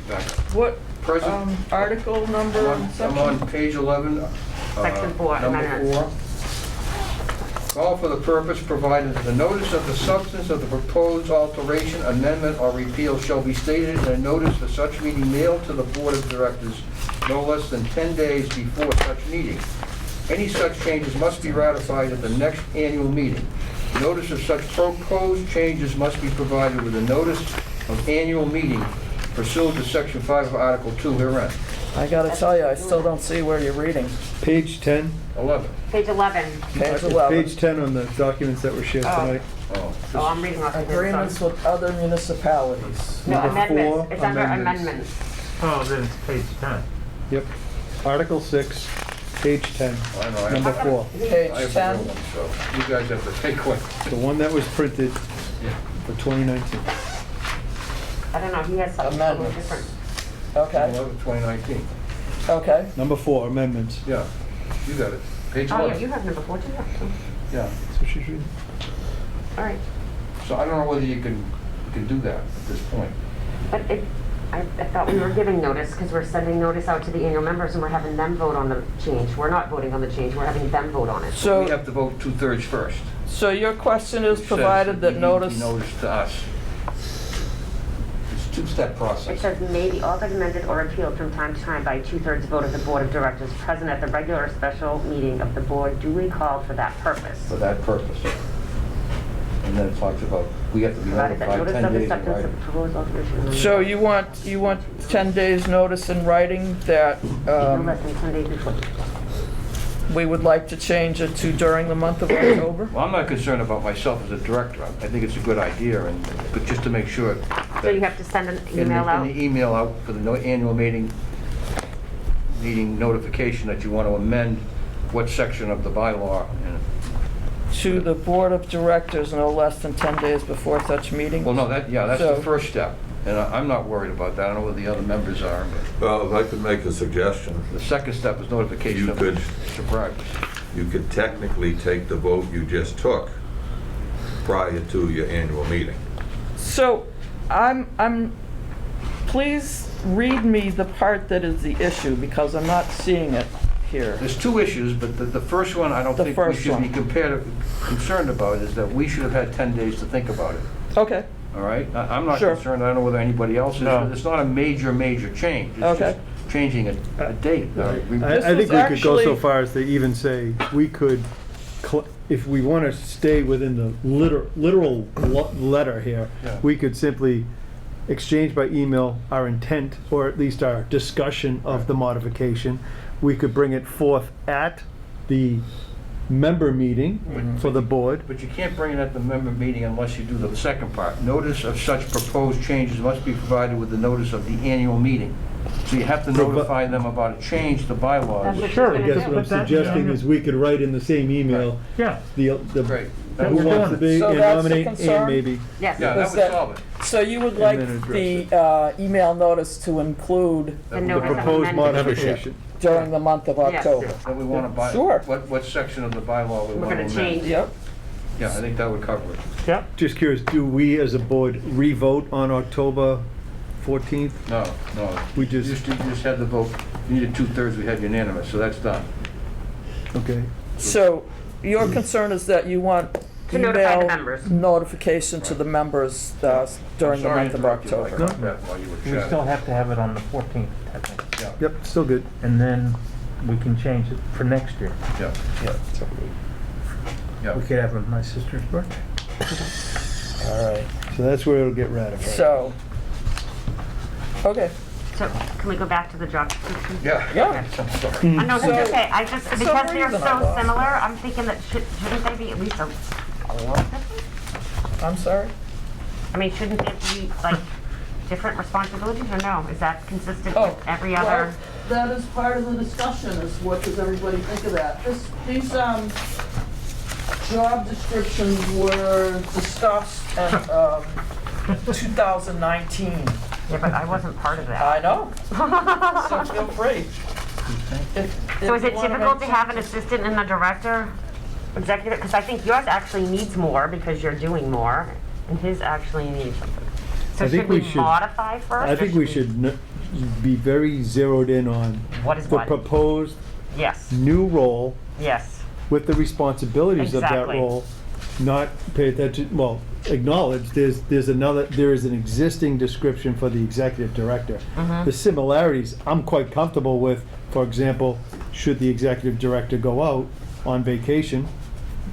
G: back up.
A: What,
G: Present,
A: article number,
G: I'm
A: section?
G: on page 11.
E: Section 4,
G: Number
E: amendments.
G: 4. Call for the purpose provided that the notice of the substance of the proposed alteration, amendment, or repeal shall be stated in a notice for such meeting mailed to the Board of Directors no less than 10 days before such meeting. Any such changes must be ratified at the next annual meeting. Notice of such proposed changes must be provided with a notice of annual meeting pursuant to Section 5 of Article 2 herein.
A: I gotta tell you, I still don't see where you're reading.
B: Page 10,
G: 11.
E: Page 11.
A: Page 11.
B: page 10 on the documents that were shared
E: Oh.
B: tonight.
G: Oh,
E: Oh, I'm reading off of this.
A: Agreements with other municipalities.
E: No,
B: Number
E: amendments.
B: 4,
E: It's under
B: amendments.
E: amendments.
F: Oh, then it's page 10.
B: Yep. Article 6, page 10,
G: I know, I
B: number
G: have,
B: 4.
G: I
A: Page
G: have
A: 10.
G: the real one, so you guys have to take one.
B: The one that was printed
G: Yeah.
B: for 2019.
E: I don't know, he has something totally
A: Amendments.
E: different.
A: Okay,
G: 11, 2019.
A: okay.
B: Number 4, amendments.
G: Yeah, you got it. Page
E: Oh, yeah,
G: 11.
E: you have number 14.
G: Yeah.
B: So she's reading.
E: All right.
G: So I don't know whether you can do that at this point.
E: But I thought we were giving notice because we're sending notice out to the annual members and we're having them vote on the change. We're not voting on the change, we're having them vote on it.
G: We
A: So,
G: have to vote 2/3 first.
A: so your question is
G: It says
A: provided
G: we
A: that
G: need
A: notice,
G: Notice to us. It's a two-step
E: It
G: process.
E: says may be altered, amended, or repealed from time to time by a 2/3 vote of the Board of Directors present at the regular or special meeting of the board duly called for that purpose.
G: For that purpose. And then it talks about, we have to be
E: Provided that
G: notified
E: notice
G: 10
E: of
G: days in
E: acceptance
G: writing.
E: of proposed alteration.
A: so you want 10 days notice in writing that
E: No less than 10 days before.
A: we would like to change it to during the month of October?
G: Well, I'm not concerned about myself as a director. I think it's a good idea, but just to make sure.
E: So you have to send an email out?
G: In the email out for the annual meeting notification that you want to amend what section of the bylaw. And-
A: To the Board of Directors no less than 10 days before such meeting?
G: Well, no, that's
A: So-
G: the first step. And I'm not worried about that. I don't know what the other members are, but
H: Well, if I could make a suggestion,
G: the second step is notification
H: You
G: of
H: could-
G: subscribers.
H: you could technically take the vote you just took prior to your annual meeting.
A: So, please read me the part that is the issue, because I'm not seeing it here.
G: There's two issues, but the first one I don't
A: The
G: think we
A: first
G: should be
A: one.
G: concerned about is that we should have had 10 days to think about it.
A: Okay,
G: All right? I'm not
A: Sure.
G: concerned. I don't know whether anybody else is.
F: No.
G: It's not a major change. It's
A: Okay.
G: just changing a date.
B: I
A: This
B: think
A: was
B: we could go so
A: actually-
B: far as to even say, we could, if we want to stay within the literal letter here,
G: Yeah.
B: we could simply exchange by email our intent, or at least our discussion of the modification. We could bring it forth at the member meeting for the board.
G: But you can't bring it at the member meeting unless you do the second part. Notice of such proposed changes must be provided with the notice of the annual meeting. So you have to notify them about a change to bylaws.
E: That's what
F: Sure,
E: she's
B: I
E: gonna
B: guess
E: do.
B: what I'm
F: But that-
B: suggesting
F: yeah.
B: is we could write in the same email,
F: Yeah,
B: the
G: Great.
B: who
F: we're
B: wants to
F: doing
B: be,
A: So
B: and
A: that's the
B: nominate,
A: concern?
B: and maybe.
E: Yes.
G: Yeah, that
A: Is
G: would
A: that-
G: solve it.
A: so you would like
B: then
A: the
B: address
A: email notice to include
E: The
G: That we
B: The
E: notice of
G: wanna-
B: proposed
E: amendment.
B: modification.
A: during the month of
E: Yes.
A: October?
G: That we want to buy.
A: Sure.
G: What section of the bylaw we
E: We're
G: want to
E: gonna
G: amend.
E: change.
A: Yep.
G: Yeah, I think that would cover it.
F: yeah.
B: Just curious, do we as a board re-vote on October 14th?
G: No.
B: We
G: You
B: just,
G: you just had the vote, you needed 2/3, we had unanimous, so that's done.
B: okay.
A: So your concern is that you want
E: To notify the
A: email
E: members.
A: notification to the members during the
G: I'm sorry
A: month
G: to
A: of
G: interrupt you,
A: October?
G: Mike, that while you were
F: We
G: chatting.
F: still have to have it on the 14th, technically.
G: Yeah,
B: Yep, still good.
F: And then we can change it for next year.
G: yeah, yeah.
F: We could have it on my sister's birthday.
A: All right,
B: So that's where it'll get ratified.
A: so, okay,
E: So can we go back to the job description?
G: Yeah.
A: yeah.
G: I'm sorry.
E: I know,
A: So-
E: that's okay. I just,
A: for some
E: because they're
A: reason I
E: so
A: thought-
E: similar, I'm thinking that shouldn't they be at least a little different?
A: I'm sorry?
E: I mean, shouldn't there be like different responsibilities or no? Is that consistent
A: Oh,
E: with every
A: well,
E: other?
A: that is part of the discussion, is what does everybody think of that? These job descriptions were discussed in 2019.
E: Yeah, but I wasn't part of that.
A: I know, so feel free.
E: So is it typical to have an assistant and a director, executive? Because I think yours actually needs more because you're doing more, and his actually needs something. So
B: I think
E: should we
B: we should-
E: modify first?
B: I
E: or
B: think we should be very zeroed in on
E: What is
B: the
E: what?
B: proposed
E: Yes,
B: new role
E: yes.
B: with the responsibilities of that
E: Exactly.
B: role, not pay attention, well, acknowledge, there is an existing description for the executive director. The similarities, I'm quite comfortable with. For example, should the executive director go out on vacation,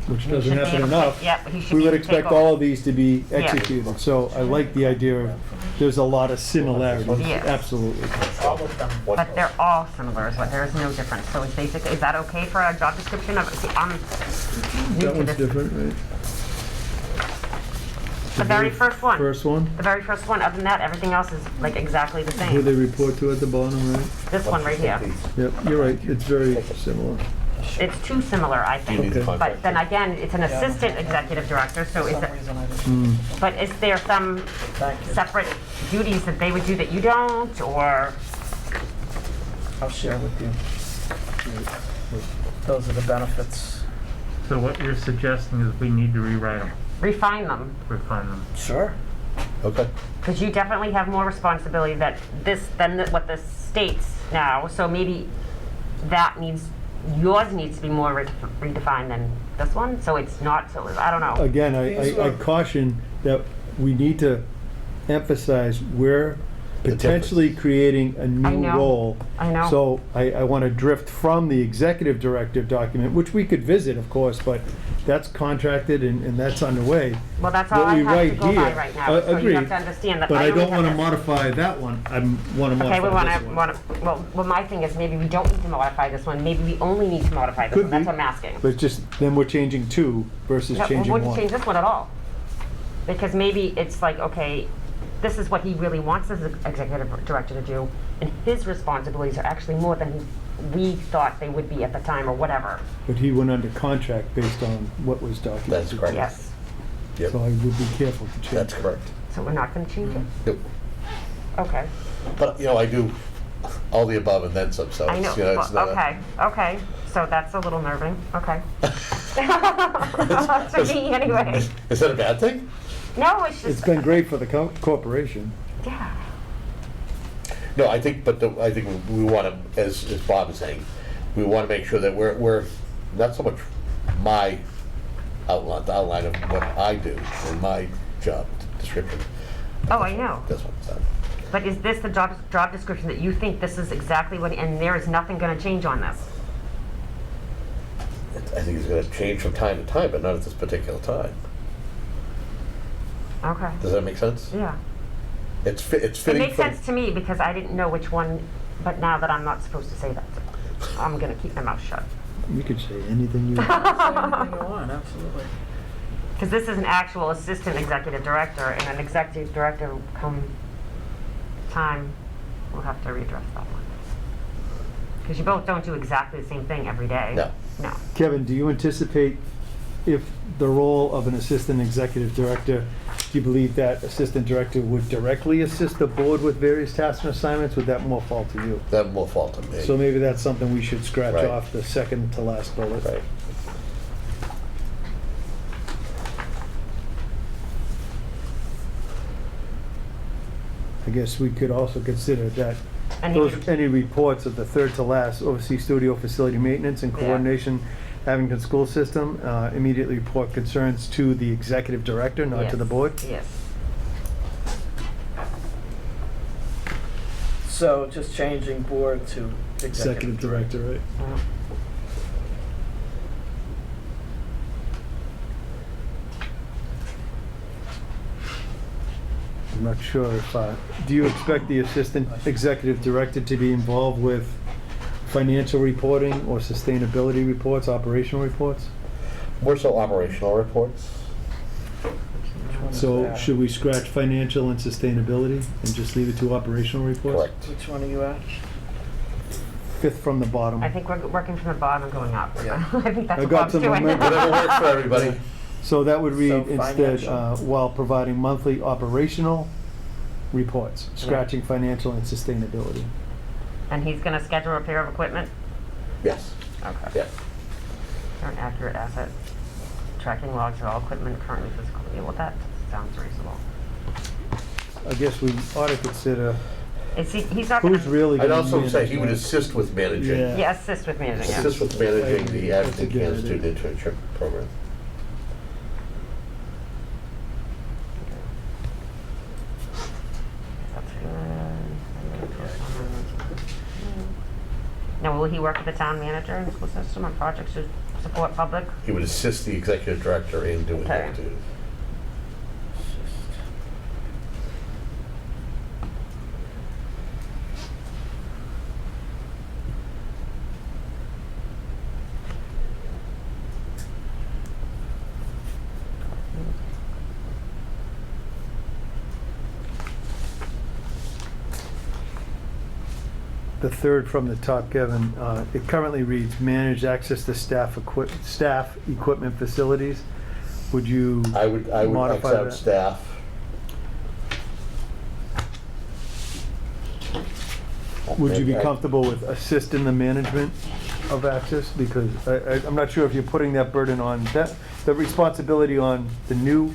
B: which
E: He
B: doesn't
E: should be
B: happen
E: able to-
B: enough,
E: Yep, he should
B: we
E: be
B: would
E: able to take
B: expect all
E: over.
B: of these to be executed. So I like the idea of, there's a lot of similarities,
E: Yes.
B: absolutely.
A: All of them.
E: But they're all similar, but there is no difference. So it's basically, is that okay for a job description of, see, I'm new
B: That
E: to
B: one's
E: this.
B: different, right?
E: The very first one.
B: First one,
E: The very first one, other than that, everything else is like exactly the
B: who they
E: same.
B: report to at the bottom, right?
E: This one right here.
B: Yep, you're right, it's very similar.
E: It's too similar, I
C: You need
E: think.
C: the
B: Okay.
E: But
C: contract.
E: then again, it's an assistant executive director, so
A: For
E: is
A: some
E: it,
A: reason I didn't.
E: but is there some
A: Thank you.
E: separate duties that they would do that you don't, or?
A: I'll share with you. Those are the benefits.
F: So what you're suggesting is we need to rewrite them,
E: Refine them,
F: refine them.
A: Sure.
C: Okay.
E: because you definitely have more responsibility than what this states now, so maybe yours needs to be more redefined than this one, so it's not, so, I don't know.
B: Again,
A: These
B: I
A: were-
B: caution that we need to emphasize we're potentially creating a
E: I
B: new
E: know.
B: role.
E: I know.
B: So I want to drift from the executive directive document, which we could visit, of course, but that's contracted and that's underway.
E: Well, that's all
B: What
E: I
B: we
E: have to
B: write
E: go by
B: here-
E: right now, so you have
B: agreed.
E: to understand that
B: But I
E: only
B: don't
E: have
B: want to
E: this.
B: modify that one, I want to
E: Okay, we
B: modify this one.
E: well, my thing is maybe we don't need to modify this one, maybe we only need to modify this
B: Could
E: one, that's
B: be.
E: what I'm asking.
B: But just, then we're changing two versus
E: Yeah, we
B: changing
E: wouldn't change
B: one.
E: this one at all. Because maybe it's like, okay, this is what he really wants as executive director to do, and his responsibilities are actually more than we thought they would be at the time, or whatever.
B: But he went under contract based on what was documented.
C: That's correct.
E: Yes,
C: Yep.
B: So I would be careful to change.
C: That's
B: that.
C: correct.
E: so we're not gonna change it?
C: Yep.
E: Okay,
C: But, I do all the above and then some, so
E: I know,
C: it's, it's
E: well,
C: not.
E: okay, so that's a little nerving, okay. To me, anyway.
C: Is that a bad thing?
E: No, it's
B: It's
E: just,
B: been great for the corporation.
E: yeah,
C: No, I think, I think we want to, as Bob is saying, we want to make sure that we're not so much my outline, the outline of what I do in my job description.
E: oh, I know.
C: This one, so.
E: But is this the job description that you think this is exactly what, and there is nothing gonna change on this?
C: I think it's going to change from time to time, but not at this particular time.
E: Okay,
C: Does that make sense?
E: yeah.
C: It's
E: It
C: fitting.
E: makes
C: for-
E: sense to me because I didn't know which one, but now that I'm not supposed to say that, I'm gonna keep my mouth shut.
B: You could say anything you want.
A: Say anything you want, absolutely.
E: Because this is an actual assistant executive director, and an executive director will come time, we'll have to readdress that one. Because you both don't do exactly the same thing every day.
C: No.
E: No.
B: Kevin, do you anticipate if the role of an assistant executive director, do you believe that assistant director would directly assist the board with various tasks and assignments? Would that more fall to you?
C: That will fall to me.
B: So maybe that's something we should scratch
C: Right.
B: off the second to last bullet.
C: Right.
B: I guess we could also consider that
E: And
B: any reports of the third to last, oversee studio facility maintenance and
E: Yeah.
B: coordination, Abington school system, immediately report concerns to the executive director, not to the board.
E: Yes.
A: So just changing board to
B: Executive director, right?
E: Yeah.
B: I'm not sure if, do you expect the assistant executive director to be involved with financial reporting or sustainability reports, operational reports?
C: More so operational reports.
A: Which one is
B: So
A: that?
B: should we scratch financial and sustainability and just leave it to operational reports?
C: Correct.
A: Which one are you at?
B: Fifth from the bottom.
E: I think we're working from the bottom and going up.
A: Yeah.
E: I think that's
B: I
E: what
B: got
E: Bob's
B: some
E: doing.
B: momentum.
C: Whatever works for everybody.
B: So that would read
A: So
B: instead,
A: financial.
B: while providing monthly operational reports, scratching financial and sustainability.
E: And he's gonna schedule repair of equipment?
C: Yes.
E: Okay.
C: Yeah.
E: Current accurate asset, tracking logs of all equipment currently physical. Yeah, well, that sounds reasonable.
B: I guess we ought to consider
E: He's not gonna,
B: who's really
C: I'd
B: gonna
C: also say
B: manage
C: he would
B: that.
C: assist with managing.
B: Yeah.
E: yeah, assist with managing, yeah.
C: Assist with managing the
B: That's a
C: Abington
B: good
C: Kansas
B: idea.
C: Student Internship Program.
E: he work with the town manager and school system on projects to support public?
C: He would assist the executive director in doing
E: Okay.
C: that too.
B: The third from the top, Kevin, it currently reads, manage access to staff equipment facilities. Would you
C: I would X
B: modify
C: out
B: that?
C: staff.
B: Would you be
C: I-
B: comfortable with assist in the management of access? Because I'm not sure if you're putting that burden on, the responsibility on the new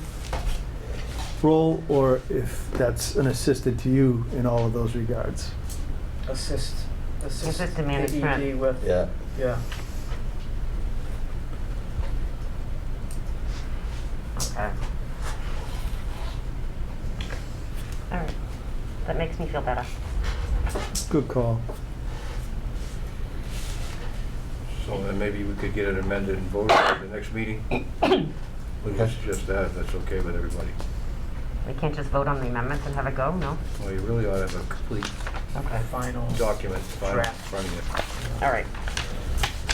B: role, or if that's an assistant to you in all of those regards.
A: Assist
E: Assistant management.
A: the ED with,
C: Yeah.
A: yeah.
E: Okay. All right. That makes me feel better.
B: Good call.
G: So then maybe we could get it amended and voted at the next meeting? We can suggest that, if that's okay with everybody.
E: We can't just vote on the amendments and have it go, no?
G: Well, you really ought to have a complete
E: Okay.
A: Final.
G: document final in
A: Draft.
G: front of you,
E: All right.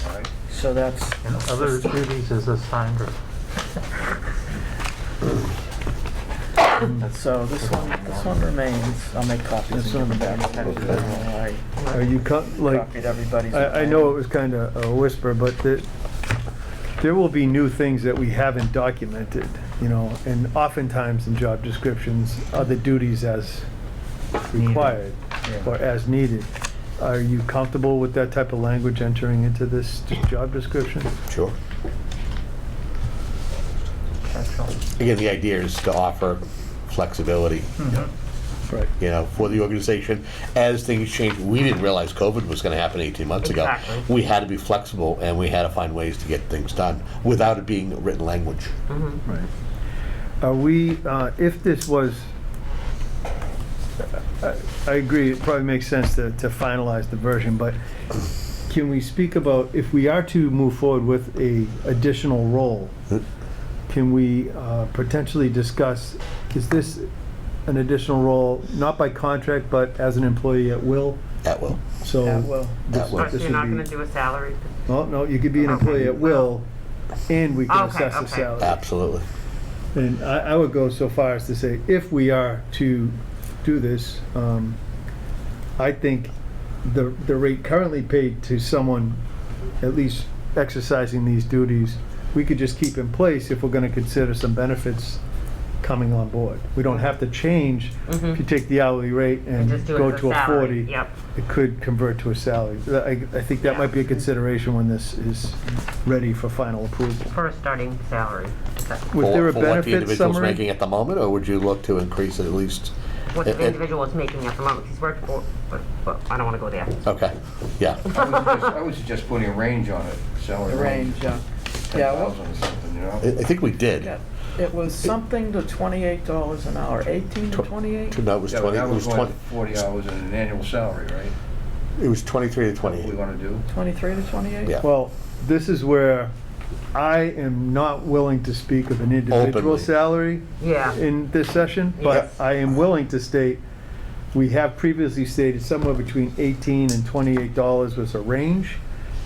G: all right?
A: So that's.
F: And other duties as assigned.
A: So this one remains. I'll make copies.
B: This
A: and
B: one-
A: give them back.
B: Are you, like,
A: Copied everybody's.
B: I know it was kind of a whisper, but there will be new things that we haven't documented, you know, and oftentimes in job descriptions, other duties as required or as needed. Are you comfortable with that type of language entering into this job description?
C: Sure. Again, the idea is to offer flexibility,
B: Right.
C: you know, for the organization. As things change, we didn't realize COVID was going to happen 18 months ago.
E: Exactly.
C: We had to be flexible, and we had to find ways to get things done without it being written language.
B: Right. Are we, if this was, I agree, it probably makes sense to finalize the version, but can we speak about, if we are to move forward with a additional role, can we potentially discuss, is this an additional role, not by contract, but as an employee at will?
C: At will.
B: So.
A: At will.
B: this-
C: At will.
E: So
B: this
E: you're
B: would
E: not
B: be-
E: gonna do a salary?
B: No, you could be an
E: Okay.
B: employee at will, and we can
E: Okay,
B: assess the
E: okay.
B: salary.
C: Absolutely.
B: And I would go so far as to say, if we are to do this, I think the rate currently paid to someone at least exercising these duties, we could just keep in place if we're gonna consider some benefits coming on board. We don't have to change. If you take the hourly rate and
E: Just do it
B: go
E: as a
B: to a
E: salary,
B: 40,
E: yep.
B: it could convert to a salary. I think that
E: Yeah.
B: might be a consideration when this is ready for final approval.
E: For a starting salary. Is that
B: Was there a
C: For what the
B: benefit
C: individual's
B: summary?
C: making at the moment, or would you look to increase it at least?
E: what the individual is making at the moment? He's working for, but I don't wanna go there.
C: Okay, yeah.
G: I would suggest putting a range on it, salary
A: The range, yeah. Yeah, well,
G: 10,000 or something, you know?
C: I think we did.
A: yeah. It was something to $28 an hour, 18 to 28?
C: No, it was
G: Yeah, but
C: 20,
G: that
C: it was
G: was
C: 20,
G: 40 hours and an annual salary, right?
C: it was 23 to
G: That's what
C: 28.
G: we want to do?
A: 23 to 28?
C: Yeah.
B: Well, this is where I am not willing to speak of an individual
C: Openly.
B: salary
E: Yeah.
B: in this session, but
E: Yes.
B: I am willing to state, we have previously stated somewhere between $18 and $28 was a range,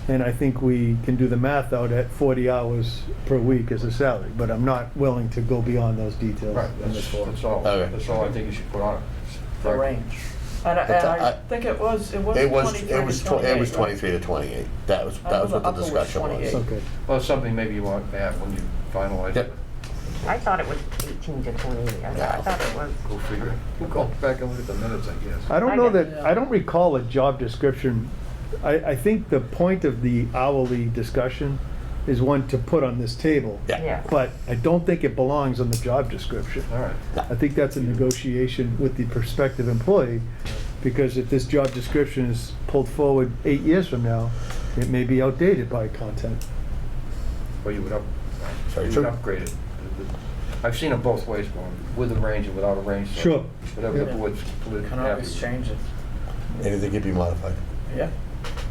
B: and I think we can do the math out at 40 hours per week as a salary, but I'm not willing to go beyond those details.
G: Right,
B: in this form.
G: that's all.
C: Okay.
G: That's all I think you should put on it.
A: The range. And
C: But
A: I
C: I-
A: think it was 23
C: It
A: to
C: was,
A: 28.
C: it was 23 to 28. That was what the
A: upper was
C: discussion
A: 28.
C: was.
B: Okay.
G: Well, it's something maybe you want to have when you finalize
C: Yep.
G: it.
E: I thought it was 18 to 28. I thought it was.
G: Go figure it. We'll go back and look at the minutes, I guess.
B: I don't know that,
A: Yeah.
B: I don't recall a job description. I think the point of the hourly discussion is one to put on this table.
E: Yeah.
B: But I don't think it belongs on the job description.
G: All right.
B: I think that's a negotiation with the prospective employee, because if this job description is pulled forward 8 years from now, it may be outdated by content.
G: Well, you would
C: Sorry,
G: you
C: sure.
G: would upgrade it. I've seen it both ways going, with a range and without a range. so
B: Sure.
G: Whatever the
A: Yeah.
G: board's
A: Can always
G: happy.
A: change it.
C: Anything can be modified.
A: Yeah.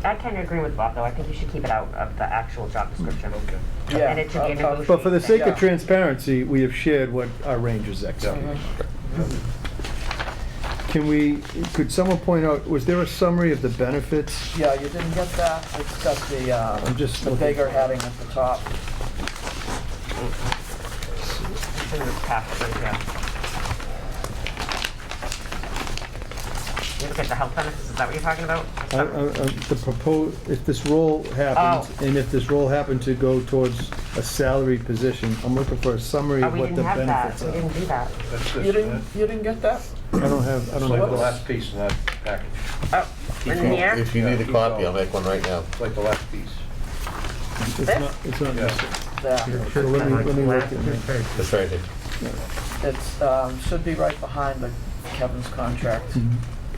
E: I kind of agree with Bob, though. I think you should keep it out of the actual job description.
G: Okay.
A: Yeah.
E: And it should be a negotiation.
B: But for the sake
A: Yeah.
B: of transparency, we have shared what our range is executive. Could someone point out, was there a summary of the benefits?
A: Yeah, you didn't get that. It's got
B: I'm just
A: the
B: looking.
A: bigger heading at the top.
E: It's in this packet right here. You look at the health benefits, is that what you're talking about?
B: The proposed, if this role happens,
E: Oh.
B: and if this role happened to go towards a salaried position, I'm looking for a summary
E: Oh,
B: of
E: we
B: what the
E: didn't have that.
B: benefits
E: We
B: are.
E: didn't do that.
G: That's
A: You
G: this,
A: didn't get that?
B: I don't have
G: it's like the
B: this.
G: last piece in that package.
E: Oh, in here?
C: If you need a copy, I'll make one right now.
G: It's like the last piece.
B: It's not
G: Yeah.
B: missing.
A: There.
B: So let me look
F: Last
B: at
F: two
B: it.
F: pages.
C: That's right here.
A: It's, should be right behind Kevin's contract.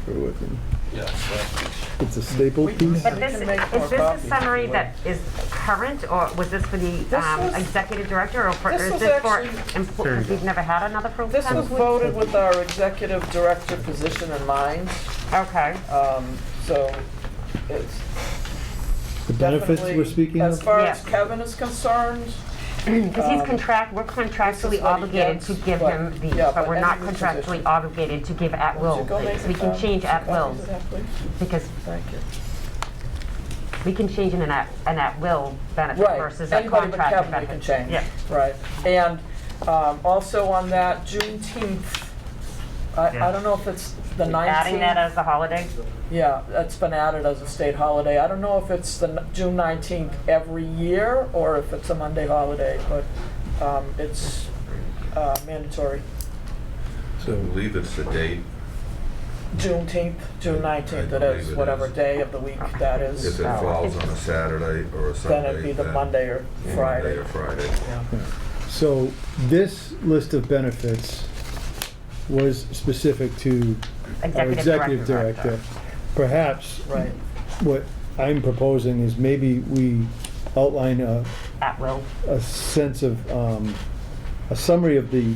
B: Bear with me.
G: Yeah, last piece.
B: It's a staple
A: We can-
B: piece?
E: But
A: We
E: this,
A: can make more
E: is this a
A: copies
E: summary
A: if you
E: that is current, or was this for the
A: This was-
E: executive director, or for,
A: this
E: is
A: was
E: this for,
A: actually-
E: because we've never had another full-time?
A: This was voted with our executive director position in mind,
E: Okay.
A: so it's
B: The benefits
A: definitely,
B: we're speaking
A: as
B: of?
A: far as
E: Yeah.
A: Kevin is concerned,
E: Because he's
A: Um,
E: we're
A: this
E: contractually
A: is what he
E: obligated
A: gets,
E: to give
A: but-
E: him these,
A: yeah,
E: but
A: but
E: we're not
A: any
E: contractually
A: position.
E: obligated to give at will
A: would you go make
E: things. We can change
A: some
E: at wills,
A: copies of that, please?
E: because
A: Thank you.
E: we can change an at will benefit
A: Right,
E: versus a
A: anybody but
E: contracted
A: Kevin we
E: benefit.
A: can change.
E: Yeah.
A: Right, and also on that Juneteenth, I
F: Yeah.
A: don't know if it's the 19th.
E: Adding that as the holiday?
A: Yeah, that's been added as a state holiday. I don't know if it's the June 19th every year or if it's a Monday holiday, but it's mandatory.
H: So I believe it's the date,
A: Juneteenth, June 19th it
H: I believe
A: is,
H: it
A: whatever
H: is.
A: day of the week that
H: if
A: is.
H: it falls on a Saturday or a Sunday.
A: Then it'd be the
H: then
A: Monday or Friday.
H: Monday or Friday.
A: Yeah.
B: So this list of benefits was specific to our executive director. Perhaps
A: Right.
B: what I'm proposing is maybe we outline
E: At will.
B: a sense of, a summary of the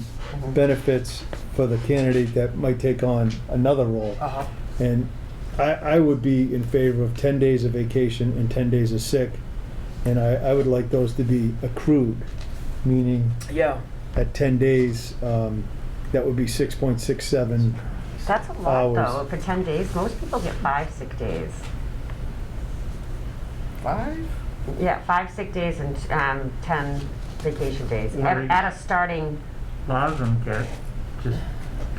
B: benefits for the candidate that might take on another role.
A: Uh-huh.
B: And I would be in favor of 10 days of vacation and 10 days of sick. And I would like those to be accrued, meaning
A: Yeah.
B: at 10 days, that would be 6.67.
E: That's a lot, though,
B: Hours.
E: for 10 days. Most people get 5 sick days.
A: 5?
E: Yeah, 5 sick days and 10 vacation days.
F: Right.
E: At a starting,
F: A lot of them get just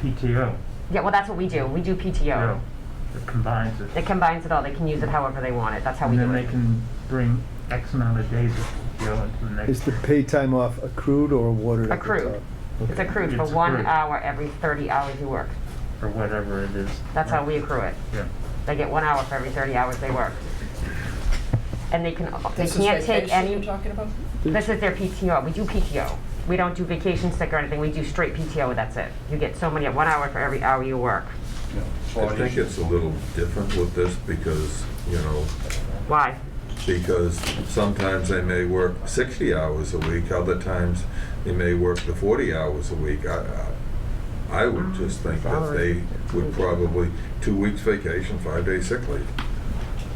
F: PTO.
E: yeah, well, that's what we do. We do PTO.
F: It combines it.
E: It combines it all. They can use it however they want it. That's how we
F: And
E: do
F: then
E: it.
F: they can bring X amount of days of PTO into the next.
B: Is the paid time off accrued or awarded at the
E: Accrued.
B: top?
E: It's
B: Okay.
E: accrued for
F: It's
E: 1
F: accrued.
E: hour every 30 hours you work.
F: Or whatever it is.
E: That's how we accrue it.
F: Yeah.
E: They get 1 hour for every 30 hours they work. And they can't
A: This is
E: take
A: vacation you're
E: any,
A: talking about?
E: this is their PTO. We do PTO. We don't do vacation sick or anything. We do straight PTO, that's it. You get so many, 1 hour for every hour you work.
G: Yeah.
H: I think it's a little different with this because,
E: Why?
H: because sometimes they may work 60 hours a week, other times they may work the 40 hours a week. I would just think that they would probably, 2 weeks vacation, 5 days sick leave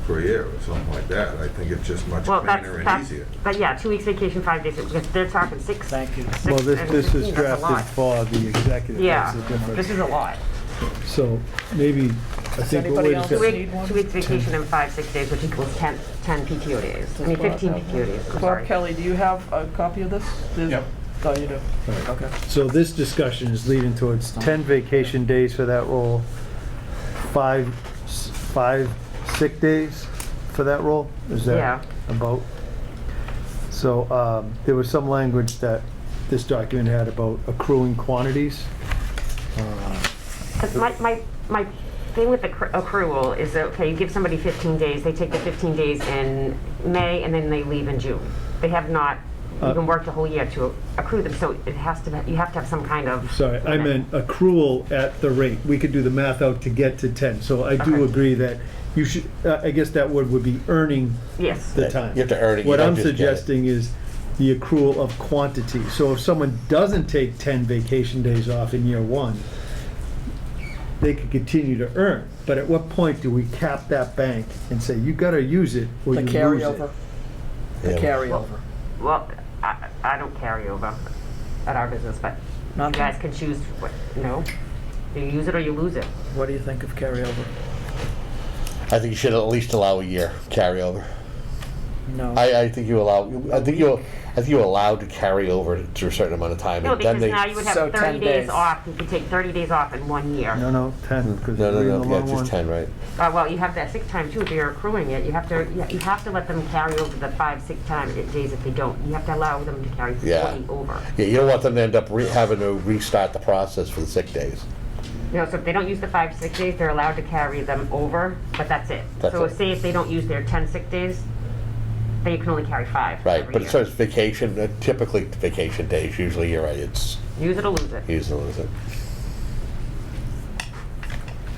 H: per year or something like that. I think it's just much
E: Well,
H: cleaner and
E: that's,
H: easier.
E: but yeah, 2 weeks vacation, 5 days, because they're talking six.
A: Thank you.
B: Well,
E: six
B: this
E: and
B: is
E: 15, that's a lot.
B: drafted for the executive.
E: Yeah,
B: That's the difference.
E: this is a lot.
B: So maybe, I think what
A: anybody
B: we're
A: else
E: Two
B: discussing.
A: need one?
E: 2 weeks vacation and 5 sick days, which equals 10 PTO days. I mean,
A: Does Bob
E: 15
A: have
E: PTO
A: one?
E: days, I'm
A: Bob
E: sorry.
A: Kelly, do you have a copy of this?
G: Yep.
A: Oh, you do?
B: Right.
A: Okay.
B: So this discussion is leading towards 10 vacation days for that role, 5 sick days for that role? Is
E: Yeah.
B: that about? So there was some language that this document had about accruing quantities.
E: 'Cause my thing with the accrual is that, okay, you give somebody 15 days, they take the 15 days in May, and then they leave in June. They have not even worked a whole year to accrue them, so it has to, you have to have some kind of.
B: Sorry, I meant accrual at the rate. We could do the math out to get to 10. So I do
E: Okay.
B: agree that you should, I guess that word would be earning
E: Yes.
B: the time.
C: You have to earn it, you
B: What
C: don't
B: I'm
C: just get it.
B: suggesting is the accrual of quantity. So if someone doesn't take 10 vacation days off in year 1, they could continue to earn. But at what point do we cap that bank and say, you gotta use it or
A: The
B: you lose
A: carryover.
B: it?
A: The
C: Yeah.
A: carryover.
E: Well, I don't carry over at our business, but you
A: Nothing?
E: guys can choose, what, you use it or you lose it.
A: What do you think of carryover?
C: I think you should at least allow a year carryover.
A: No.
C: I think you allow, I think you're allowed to carry over to a certain amount of time.
E: No,
C: and then
E: because
C: they-
E: now you would
A: So
E: have
A: 10
E: 30 days
A: days.
E: off. You could take 30 days off in 1 year.
B: No, 10, because
C: No,
B: you're reading the
C: yeah,
B: long
C: it's
B: one.
C: just 10, right?
E: Well, you have that sick time too. If you're accruing it, you have to let them carry over the 5 sick time days if they don't. You have to allow them to carry 40
C: Yeah.
E: over.
C: Yeah, you don't want them to end up having to restart the process for the sick days.
E: So if they don't use the 5 sick days, they're allowed to carry them over, but that's it.
C: That's
E: So
C: it.
E: say if they don't use their 10 sick days, then you can only carry 5
C: Right,
E: every
C: but
E: year.
C: as far as vacation, typically vacation days, usually you're right, it's
E: Use it or lose it.
C: usually lose it.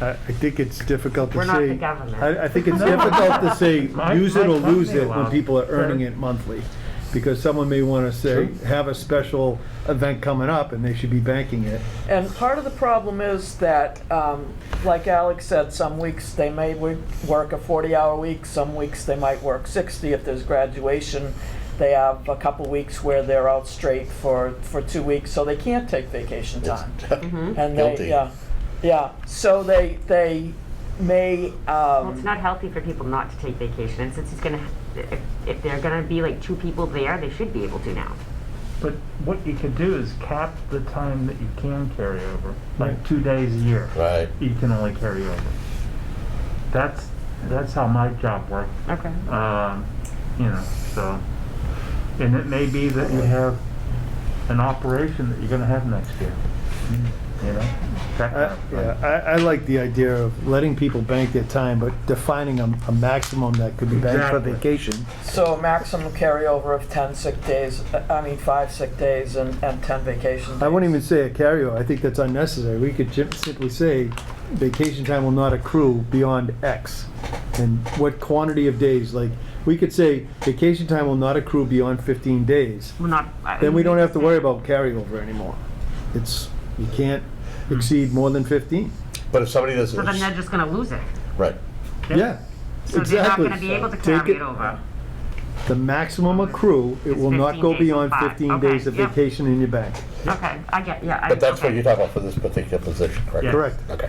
B: I think it's difficult to
E: We're
B: say.
E: not the government.
B: I think it's difficult to say,
F: My-
B: use it
F: my
B: or lose
F: company
B: it when
F: allows
B: people are earning
F: it.
B: it monthly. Because someone may want to say, have a special event coming up and they should be banking it.
A: And part of the problem is that, like Alex said, some weeks they may work a 40-hour week, some weeks they might work 60 if there's graduation. They have a couple weeks where they're out straight for 2 weeks, so they can't take vacation time. And
C: Guilty.
A: so they may,
E: Well, it's not healthy for people not to take vacation. And since if they're gonna be like 2 people there, they should be able to now.
F: But what you could do is cap the time that you can carry over, like 2 days a year.
C: Right.
F: You can only carry over. That's how my job worked.
E: Okay.
F: So, and it may be that you have an operation that you're gonna have next year. That kind of thing.
B: Yeah, I like the idea of letting people bank their time, but defining a maximum that could be banked for
F: Exactly.
B: vacation.
A: so a maximum carryover of 10 sick days, 5 sick days and 10 vacation days.
B: I wouldn't even say a carryover, I think that's unnecessary. We could simply say, vacation time will not accrue beyond X. And what quantity of days, like, we could say, vacation time will not accrue beyond 15 days.
E: We're not.
B: Then we don't have to worry about carryover anymore. You can't exceed more than 15.
C: But if somebody doesn't,
E: So then they're just gonna lose it.
C: right,
B: Yeah,
E: So
B: exactly.
E: they're not gonna be able to
B: Take
E: carry it over.
B: The maximum accrue, it
E: It's
B: will not
E: 15
B: go
E: days
B: beyond
E: and 5.
B: 15 days of
E: Okay, yep.
B: vacation in your bank.
E: Okay, I get, yeah.
C: but that's what
E: okay.
C: you're talking about for this particular position, correct?
F: Yeah.
B: Correct.
C: Okay.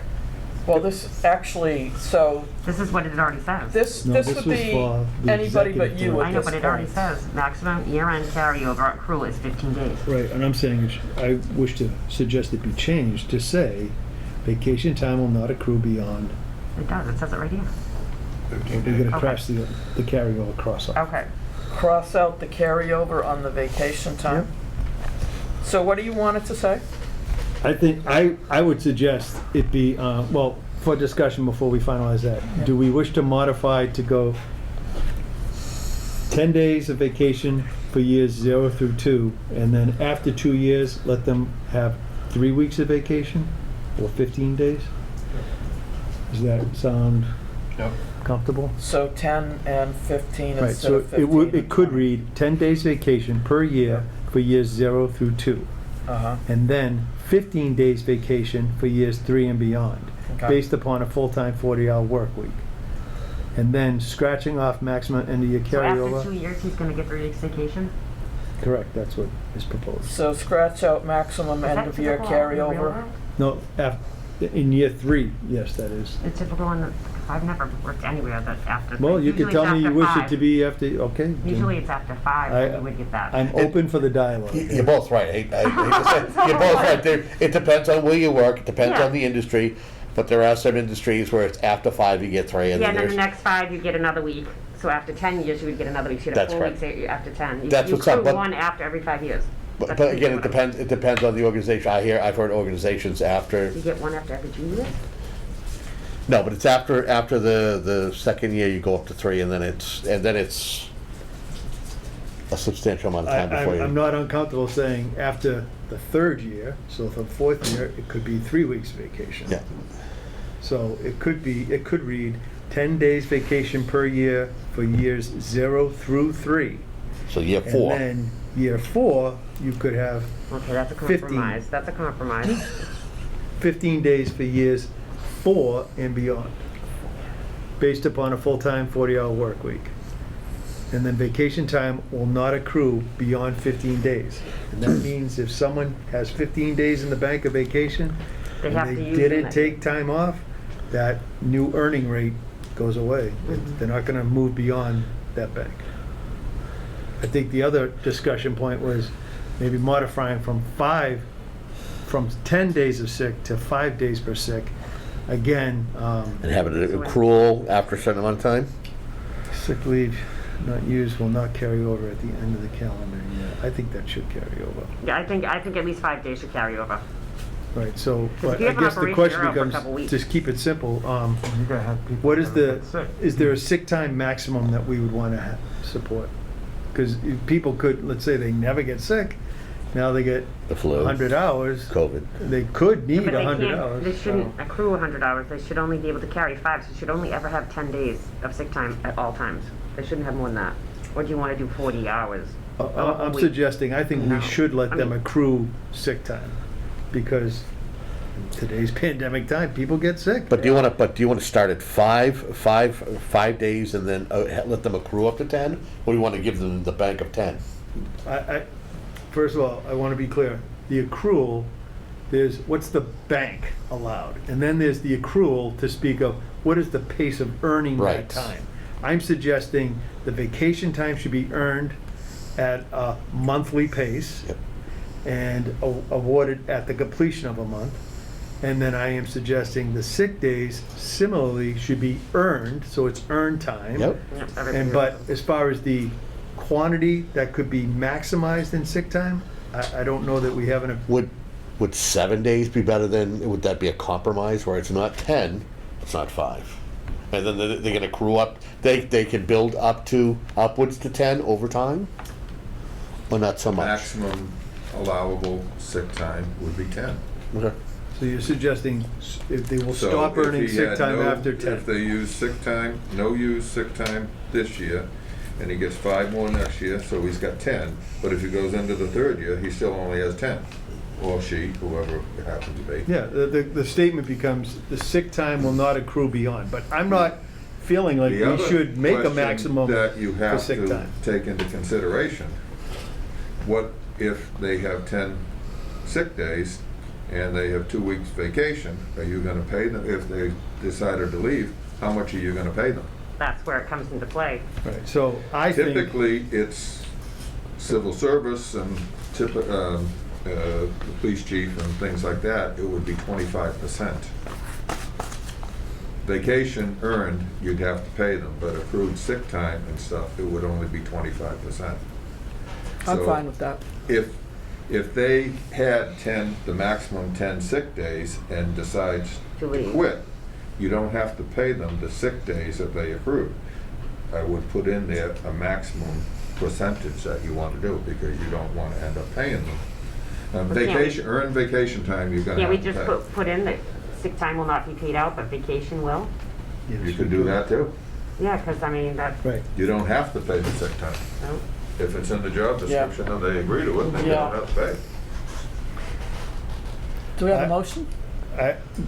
A: Well, this actually, so
E: This is what it already says.
A: this
B: No,
A: would
B: this was
A: be
B: for the
A: anybody but
B: executive
A: you
B: director.
E: I
A: at
E: know,
A: this
E: but it already
A: point.
E: says maximum year-end carryover accrual is 15 days.
B: Right, and I'm saying, I wish to suggest it be changed to say, vacation time will not accrue beyond,
E: It does, it says it right here.
B: we're gonna
E: Okay.
B: cross the carryover cross off.
E: Okay.
A: Cross out the carryover on the vacation time. So what do you want it to say?
B: I think, I would suggest it be, well, for discussion before we finalize that, do we wish to modify to go 10 days of vacation for years 0 through 2, and then after 2 years, let them have 3 weeks of vacation, or 15 days? Does that sound
G: Yep.
B: comfortable?
A: So 10 and 15
B: Right,
A: instead
B: so
A: of 15.
B: it would,
A: and
B: it could
A: 20.
B: read 10 days vacation per year for years 0 through 2.
A: Uh-huh.
B: And then 15 days vacation for years 3 and beyond,
A: Okay.
B: based upon a full-time 40-hour work week. And then scratching off maximum end of year
E: So after
B: carryover.
E: 2 years, he's gonna get 3 weeks vacation?
B: Correct, that's what is proposed.
A: So scratch out maximum
E: Is
A: end
E: that
A: of year
E: typical in the real
A: carryover.
E: world?
B: No, in year 3, yes, that is.
E: It's typical in the, I've never worked anywhere that after.
B: Well, you could
E: usually
B: tell
E: it's
B: me you
E: after
B: wish it
E: 5.
B: to be after, okay. then
E: Usually it's after 5
B: I-
E: that you would get that.
B: I'm open for the dialogue.
C: You're both right. I hate to say, you're both right. It depends on where you work, it depends
E: Yeah.
C: on the industry, but there are some industries where it's after 5 you get 3, and
E: Yeah,
C: then
E: and then the
C: there's,
E: next 5, you get another week. So after 10 years, you would get another week. So you'd have
C: That's
E: 4
C: right.
E: weeks after 10. You-
C: That's
E: you
C: what's up,
E: accrue
C: but-
E: one after every 5 years.
C: but
E: That's
C: again,
E: usually
C: it depends on the organization. I've heard organizations after,
E: You get one after every 2 years?
C: no, but it's after the second year you go up to 3, and then it's a substantial amount of time before
B: I'm
C: you.
B: not uncomfortable saying after the 3rd year, so for the 4th year, it could be 3 weeks vacation.
C: Yeah,
B: So it could read 10 days vacation per year for years 0 through 3.
C: so year 4.
B: And then year 4, you could have
E: Okay, that's a
B: 15.
E: compromise. That's a compromise.
B: 15 days for years 4 and beyond, based upon a full-time 40-hour work week. And then vacation time will not accrue beyond 15 days. And that means if someone has 15 days in the bank of vacation,
E: They have
B: and
E: to
B: they
E: use
B: didn't
E: them.
B: take time off, that new earning rate goes away. They're not gonna move beyond that bank. I think the other discussion point was maybe modifying from 10 days of sick to 5 days per sick. Again,
C: And have an accrual after a certain amount of time?
B: sick leave not used will not carry over at the end of the calendar year. I think that should carry over.
E: Yeah, I think at least 5 days should carry over.
B: Right, so,
E: 'Cause if
B: but
E: you
B: I
E: have an
B: guess the
E: operation,
B: question
E: you're out for a
B: becomes,
E: couple weeks.
B: just keep it simple.
F: You gotta have people.
B: What is
F: that are
B: the,
F: sick.
B: is there a sick time maximum that we would want to support? Because people could, let's say they never get sick, now they get
C: The flu.
B: 100 hours.
C: COVID.
B: They could need
E: But they
B: 100
E: can't,
B: hours.
E: they shouldn't accrue 100 hours. They should only be able to carry 5. So they should only ever have 10 days of sick time at all times. They shouldn't have more than that. Or do you want to do 40 hours?
B: I'm suggesting, I think we
E: No.
B: should let
E: I
B: them
E: mean-
B: accrue sick time, because in today's pandemic time, people get sick.
C: But do you want to start at 5 days and then let them accrue up to 10? Or do you want to give them the bank of 10?
B: First of all, I want to be clear. The accrual, there's what's the bank allowed? And then there's the accrual to speak of what is the pace of earning
C: Right.
B: that time. I'm suggesting the vacation time should be earned at a monthly pace
C: Yep.
B: and awarded at the completion of a month. And then I am suggesting the sick days similarly should be earned, so it's earned time.
C: Yep.
E: Yep, everything
B: And
E: is-
B: but as far as the quantity that could be maximized in sick time, I don't know that we have an,
C: Would 7 days be better than, would that be a compromise where it's not 10, it's not 5? And then they can accrue up, they can build upwards to 10 over time? Or not so much?
H: Maximum allowable sick time would be 10.
C: Okay.
B: so you're suggesting if they will
H: So
B: stop
H: if
B: earning
H: he
B: sick
H: had
B: time
H: no-
B: after 10.
H: If they use sick time, no use sick time this year, and he gets 5 more next year, so he's got 10. But if he goes into the third year, he still only has 10. Or she, whoever it happens to be.
B: Yeah, the statement becomes, the sick time will not accrue beyond, but I'm not feeling like
H: The
B: we
H: other
B: should make a
H: question
B: maximum
H: that you
B: for
H: have
B: sick
H: to
B: time.
H: take into consideration, what if they have 10 sick days and they have 2 weeks vacation? Are you gonna pay them, if they decided to leave, how much are you gonna pay them?
E: That's where it comes into play.
B: Right, so I think,
H: Typically, it's civil service and the police chief and things like that, it would be 25%. Vacation earned, you'd have to pay them, but accrued sick time and stuff, it would only be 25%.
A: I'm
H: So
A: fine with that.
H: If they had 10, the maximum 10 sick days and decides
E: To
H: to
E: leave.
H: quit, you don't have to pay them the sick days that they accrued. I would put in there a maximum percentage that you want to do, because you don't want to end up paying them.
E: But can't we-
H: Earned vacation time, you're gonna
E: Yeah, we
H: have to
E: just
H: pay.
E: put in that sick time will not be paid out, but vacation will.
H: You could do that too.
E: Yeah, because I mean, that's,
B: right,
H: You don't have to pay the sick time.
E: no.
H: If it's in the job description and they agree to it, then you
A: Yeah.
H: don't have to pay.
A: Do we have
B: I-
A: a motion?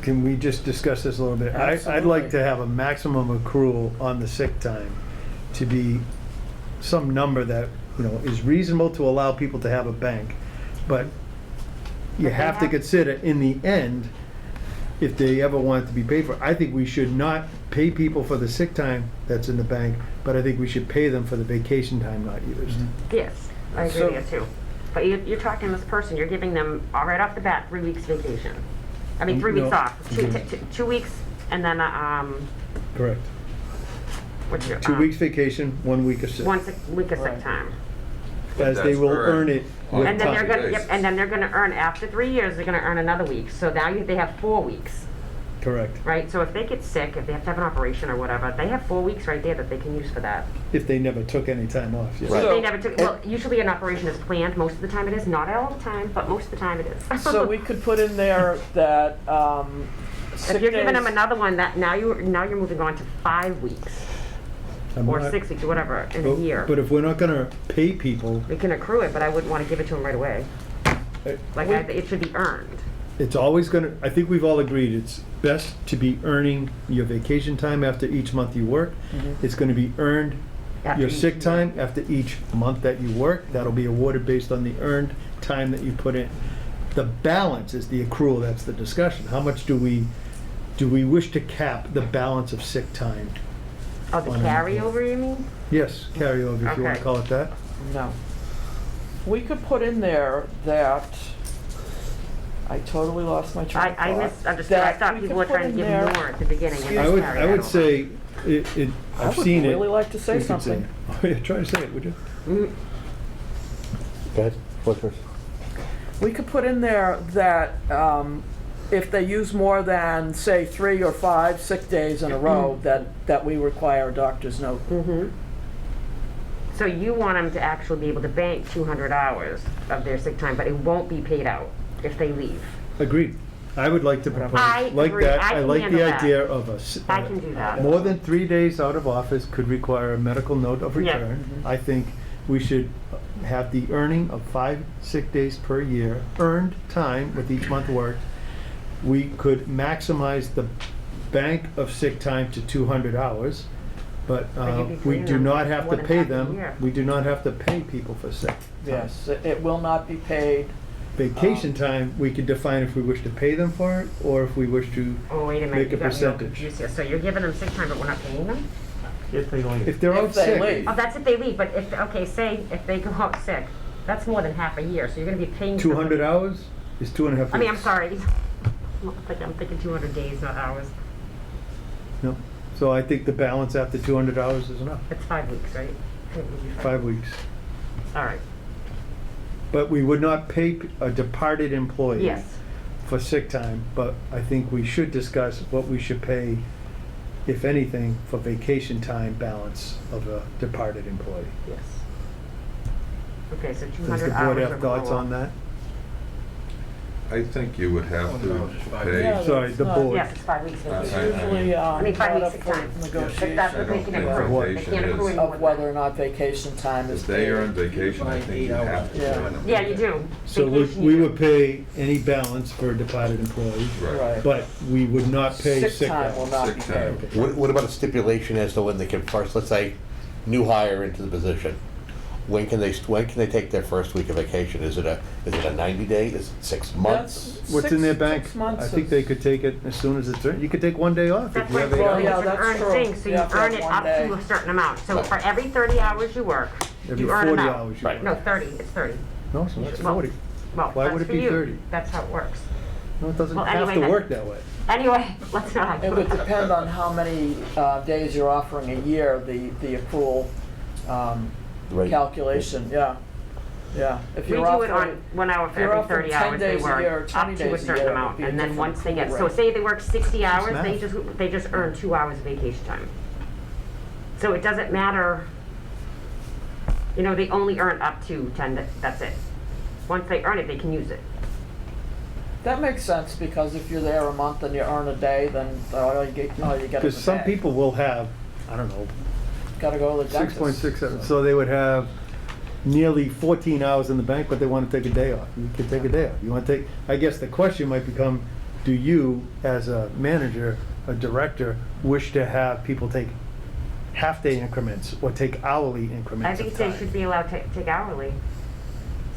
B: can we just discuss this a little bit? I'd
A: Absolutely.
B: like to have a maximum accrual on the sick time to be some number that, is reasonable to allow people to have a bank. But you
E: But they
B: have to
E: have-
B: consider, in the end, if they ever want it to be paid for, I think we should not pay people for the sick time that's in the bank, but I think we should pay them for the vacation time not used.
E: Yes, I agree
A: So-
E: with you too. But you're talking this person, you're giving them, right off the bat, 3 weeks vacation. I mean, 3 weeks
B: No.
E: off, 2 weeks, and then,
B: Correct.
E: what's your?
B: 2 weeks vacation, 1 week of sick.
E: 1 week of sick
A: Right.
E: time.
B: As they
H: That's
B: will
H: earned
B: earn it
H: on
B: with
E: And then they're
B: time.
E: gonna,
H: basis.
E: yep, and then they're gonna earn, after 3 years, they're gonna earn another week. So now they have 4 weeks,
B: Correct.
E: right? So if they get sick, if they have to have an operation or whatever, they have 4 weeks right there that they can use for that.
B: If they never took any time off, yes.
C: Right.
E: If
A: So-
E: they never took, well, usually an operation is planned, most of the time it is, not all the time, but most of the time it is.
A: So we could put in there that
E: If
A: sick
E: you're giving them
A: days-
E: another one, that now you're moving on to 5 weeks,
B: I'm
E: or
B: not-
E: 6 weeks, or whatever, in a
B: but-
E: year.
B: But if we're not gonna pay people,
E: We can accrue it, but I wouldn't wanna give it to them right away. Like,
A: We-
E: it should be earned.
B: it's always gonna, I think we've all agreed, it's best to be earning your vacation time after each month you work. It's gonna be earned,
E: After
B: your
E: each
B: sick
E: year.
B: time after each month that you work. That'll be awarded based on the earned time that you put in. The balance is the accrual, that's the discussion. How much do we wish to cap the balance of sick time?
E: Oh, the
B: on an
E: carryover, you mean?
B: Yes, carryover, if you wanna
E: Okay.
B: call it that.
A: No. We could put in there that, I totally lost my train of thought.
E: I misunderstood. I
A: That
E: thought
A: we
E: people
A: could
E: were trying
A: put
E: to
A: in
E: give
A: there-
E: more at the beginning and
B: I
E: then
B: would,
E: carry
B: I
E: that
B: would
E: over.
B: say,
A: I
B: I've
A: would
B: seen it.
A: really like to say
B: You could
A: something.
B: Oh, yeah, try to say it, would you?
E: Mm,
C: Go ahead. What's yours?
A: We could put in there that if they use more than, say, 3 or 5 sick days in a row, that we require a doctor's note.
E: So you want them to actually be able to bank 200 hours of their sick time, but it won't be paid out if they leave.
B: Agreed. I would like to propose,
E: I
B: like
E: agree.
B: that,
E: I
B: I
E: can
B: like
E: handle
B: the
E: that.
B: idea of
E: I can do that.
B: more than 3 days out of office could require a medical note of
E: Yeah.
B: return. I think we should have the earning of 5 sick days per year, earned time with each month worked. We could maximize the bank of sick time to 200 hours, but
E: But you'd be
B: we
E: paying
B: do
E: them
B: not have
E: more
B: to
E: than
B: pay
E: half a
B: them.
E: year.
B: We do not have to pay people for sick.
A: Yes, it will not be paid.
B: Vacation time, we could define if we wish to pay them for it, or if we wish to
E: Oh, wait a minute.
B: make a
E: You got me all
B: percentage.
E: confused here. So you're giving them sick time, but we're not paying them?
F: If they leave.
B: If they're
A: If
B: out
A: they
B: sick.
A: leave.
E: Oh, that's if they leave, but if, okay, say if they go out sick, that's more than half a year, so you're gonna be paying.
B: 200 hours is 2.5 weeks.
E: I mean, I'm sorry. I'm thinking 200 days, not hours.
B: No. So I think the balance after 200 hours is enough,
E: It's 5 weeks, right? It would be
B: 5 weeks.
E: All right.
B: But we would not pay a departed employee
E: Yes.
B: for sick time, but I think we should discuss what we should pay, if anything, for vacation time balance of a departed employee.
E: Yes. Okay, so
B: Does
E: 200
B: the
E: hours
B: board
E: or
B: have thoughts
E: more.
B: on that?
H: I think you would have to pay.
A: Yeah,
B: Sorry, the
A: not-
B: board.
E: Yes, it's 5 weeks.
A: It's
H: I-
A: usually
E: I mean, 5
A: brought
E: weeks
A: up
E: sick
A: for
E: time.
A: negotiation
E: That's what they
H: I
E: can
H: don't
E: accrue.
H: think
E: They
H: vacation
E: can't accrue
H: is-
E: any more
A: of
E: than
A: whether
E: that.
A: or not vacation time is
H: If
A: paid.
H: they earn vacation, I think you have to
A: Yeah.
H: join them.
E: Yeah, you do.
B: So
E: Vacation,
B: we
E: you do.
B: would pay any balance for a departed employee,
A: Right.
B: but we would not pay sick
A: time will
B: time.
A: not be
H: Sick time.
A: paid.
C: What about a stipulation as to when they can first, let's say, new hire into the position? When can they take their first week of vacation? Is it a 90-day? Is it 6 months?
A: That's
B: What's in their bank?
A: 6 months
B: I think
A: is-
B: they could take it as soon as it's earned. You could take 1 day off if
E: That's
B: you
E: right,
B: have 8
A: Well,
B: hours.
A: yeah,
E: it's an
A: that's
E: earned
A: true.
E: thing, so
A: You
E: you
A: have to
E: earn
A: have
E: it
A: 1
E: up
A: day.
E: to a certain amount. So
C: Right.
E: for every 30 hours you work,
B: Every
E: you earn
B: 40
E: an amount.
B: hours you
C: Right.
E: No,
B: work.
E: 30, it's 30.
B: No, so that's
E: Well,
B: 40.
E: Well,
B: Why
E: that's
B: would it
E: for
B: be
E: you.
B: 30?
E: That's how it works.
B: No, it doesn't
E: Well,
B: have
E: anyway,
B: to
E: then-
B: work that way.
E: Anyway, let's not.
A: It would depend on how many days you're offering a year, the accrual
C: Right.
A: calculation, yeah. Yeah. If
E: We
A: you're
E: do it
A: offering-
E: on 1 hour
A: if
E: for
A: you're
E: every
A: offering
E: 30
A: 10
E: hours they
A: days a year,
E: work,
A: 20
E: up to a
A: days a
E: certain
A: year, it
E: amount,
A: would be a
E: and then
A: different
E: once they get,
A: accrual
E: so
A: rate.
E: say they work 60 hours,
B: math.
E: they just earn 2 hours of vacation time. So it doesn't matter, you know, they only earn up to 10, that's it. Once they earn it, they can use it.
A: That makes sense, because if you're there a month and you earn a day, then all you get is a
B: Because some
A: day.
B: people will have, I don't know,
A: Gotta go to the dentist.
B: 6.67, so they would have nearly 14 hours in the bank, but they want to take a day off. You can take a day off. You want to take, I guess the question might become, do you, as a manager, a director, wish to have people take half-day increments or take hourly
E: I
B: increments
E: think
B: of
E: they
B: time?
E: should be allowed to take hourly.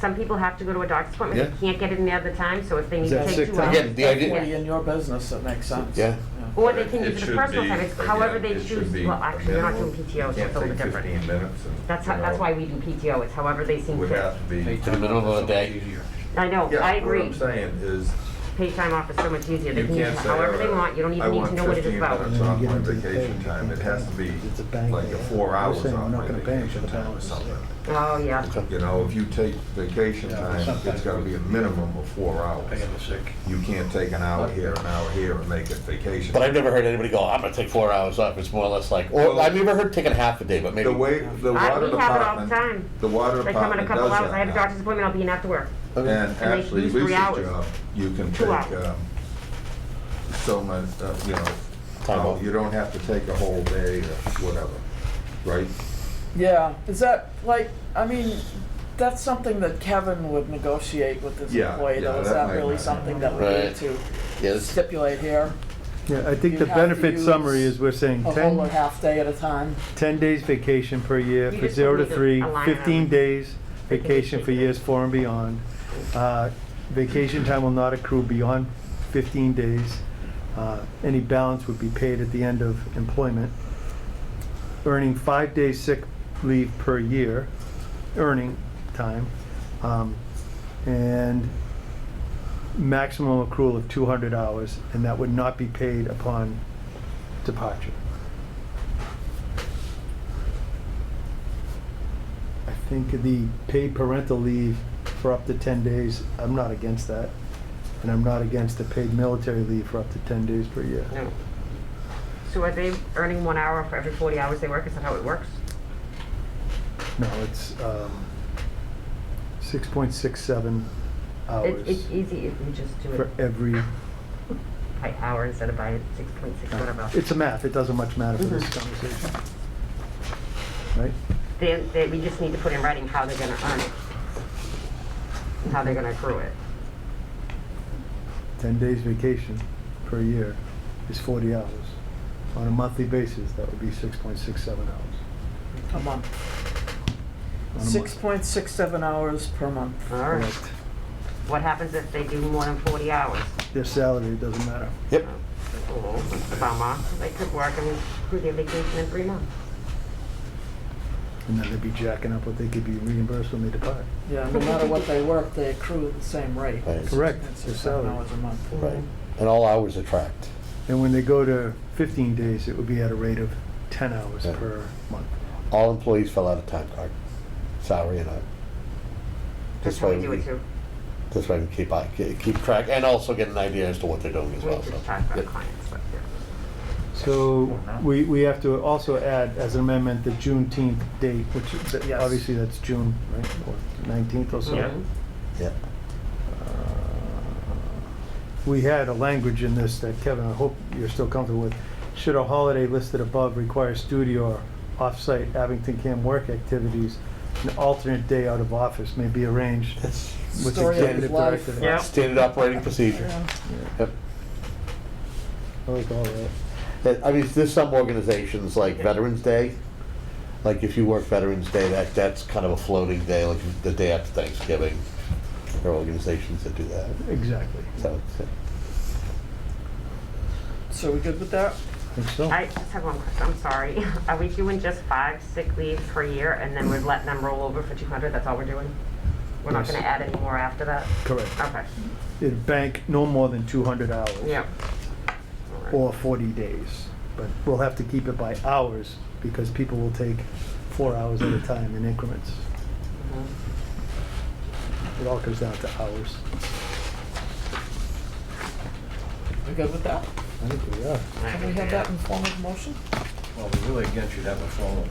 E: Some people have to go to a doctor's appointment,
B: Yeah.
E: they can't get it in the other time, so if they need
B: Is
E: to
B: that
E: take
B: sick
E: 2
B: time?
E: hours.
C: Again, the idea-
A: Definitely in your business, it makes sense.
C: Yeah.
E: Or they can
H: It
E: use it
H: should
E: as personal
H: be,
E: time, it's however
H: again,
E: they
H: it should
E: choose,
H: be
E: well,
H: a
E: actually, you're not doing
H: minimum.
E: PTO, so
H: Can't
E: it's a little
H: take
E: different.
H: 15 minutes and,
E: That's
H: you
E: how, that's
H: know,
E: why we do PTO, it's however they see
H: would
E: fit.
H: have to be.
C: To the minimum of a day.
E: I know,
H: Yeah,
E: I
H: what
E: agree.
H: I'm saying is,
E: Paid time off is so much easier, they
H: you
E: can use it
H: can't say,
E: however they
H: all right,
E: want, you don't
H: I
E: even need
H: want
E: to know what it is
H: 15
E: about.
H: minutes
B: And then
H: off
B: you get
H: my
B: into the
H: vacation
B: pay.
H: time. It has to be
B: It's a bank
H: like a
B: day.
H: 4
B: You're
H: hours
B: saying
H: off
B: I'm not
H: my
B: gonna pay him for
H: vacation
B: the
H: time or
B: balance.
H: something.
E: Oh, yeah.
H: You know, if you take vacation time, it's gotta be a minimum of 4 hours. You can't take an hour here and make it vacation.
C: But I've never heard anybody go, I'm gonna take 4 hours off. It's more or less like, or I've never heard taking half a day, but maybe.
H: The way, the
E: I-
H: water
E: we have it all the
H: department,
E: time.
H: the water
E: They come in a
H: department
E: couple
H: does
E: hours, I have a
H: that
E: doctor's appointment, I'll be in after work.
H: now. And
E: And they
H: actually,
E: use 3
H: Lisa's
E: hours.
H: job, you can
E: 2
H: take,
E: hours.
H: so much, you know,
C: Time off.
H: you don't have to take a whole day or whatever, right?
A: Yeah, is that, like, I mean, That's something that Kevin would negotiate with his
H: Yeah,
A: employee, though.
H: yeah,
A: Is
H: that
A: that
H: might
A: really
H: not-
A: something that we
C: Right.
A: need to
C: Yes.
A: stipulate here?
B: Yeah, I think
A: You
B: the
A: have to
B: benefit
A: use
B: summary is we're saying
A: A
B: 10,
A: whole or half day at a time?
B: 10 days vacation per year
E: You
B: for
E: just
B: 0 to
E: need to
B: 3,
E: align
B: 15
E: them.
B: days vacation for
E: Vacation.
B: years 4 and beyond. Vacation time will not accrue beyond 15 days. Any balance would be paid at the end of employment. Earning 5 days sick leave per year, earning time, and maximum accrual of 200 hours, and that would not be paid upon departure. I think the paid parental leave for up to 10 days, I'm not against that. And I'm not against the paid military leave for up to 10 days per year.
E: No. So are they earning 1 hour for every 40 hours they work? Is that how it works?
B: No, it's 6.67 hours
E: It's easy if we just do
B: for
E: it
B: every,
E: by hour instead of by 6.6, whatever.
B: it's a math, it doesn't much matter for this conversation. Right?
E: We just need to put in writing how they're gonna earn it. And how they're gonna accrue it.
B: 10 days vacation per year is 40 hours. On a monthly basis, that would be 6.67 hours.
A: A month.
B: On a month.
A: 6.67 hours per month.
E: All right.
B: Correct.
E: What happens if they do more than 40 hours?
B: Their salary, it doesn't matter.
C: Yep.
E: Oh, that's a bummer. They could work and accrue their vacation in 3 months.
B: And then they'd be jacking up what they could be reimbursed when they depart.
A: Yeah, no matter what they work, they accrue at the same rate.
C: Right.
B: Correct.
A: It's
B: Their
A: 7
B: salary.
A: hours a month.
C: Right. And all hours are tracked.
B: And when they go to 15 days, it would be at a rate of 10 hours
C: Yeah.
B: per month.
C: All employees fill out a time card, salary and out.
E: That's how we do it too.
C: This way we keep track and also get an idea as to what they're doing as
E: We
C: well.
E: just
C: So.
E: talk about
C: Yep.
E: clients, but yeah.
B: So we have to also add as an amendment the Juneteenth date, which is,
A: Yes.
B: obviously that's June, right, or 19th or so.
E: Yeah.
C: Yeah.
B: We had a language in this that, Kevin, I hope you're still comfortable with. Should a holiday listed above require studio or off-site Abington CAM work activities, an alternate day out of office may be arranged
C: That's
B: with
A: Story of
B: executive
A: his life.
B: director.
E: Yeah.
C: standard operating procedure.
A: Yeah.
C: Yep.
B: I like all that.
C: I mean, there's some organizations like Veterans Day. Like if you work Veterans Day, that's kind of a floating day, like the day after Thanksgiving. There are organizations that do that.
B: Exactly.
C: So,
A: So we good with that?
B: I think so.
E: I just have one question, I'm sorry. Are we doing just 5 sick leave per year and then we're letting them roll over for 200? That's all we're doing? We're not
B: Yes.
E: gonna add any more after that?
B: Correct.
E: Okay.
B: It'd bank no more than 200 hours.
E: Yeah. All right.
B: Or 40 days. But we'll have to keep it by hours because people will take 4 hours at a time in increments.
E: Mhm.
B: It all comes down to hours.
A: We good with that?
B: I think we are.
A: Can we have that in form of motion?
G: Well, we really, again, should have a formal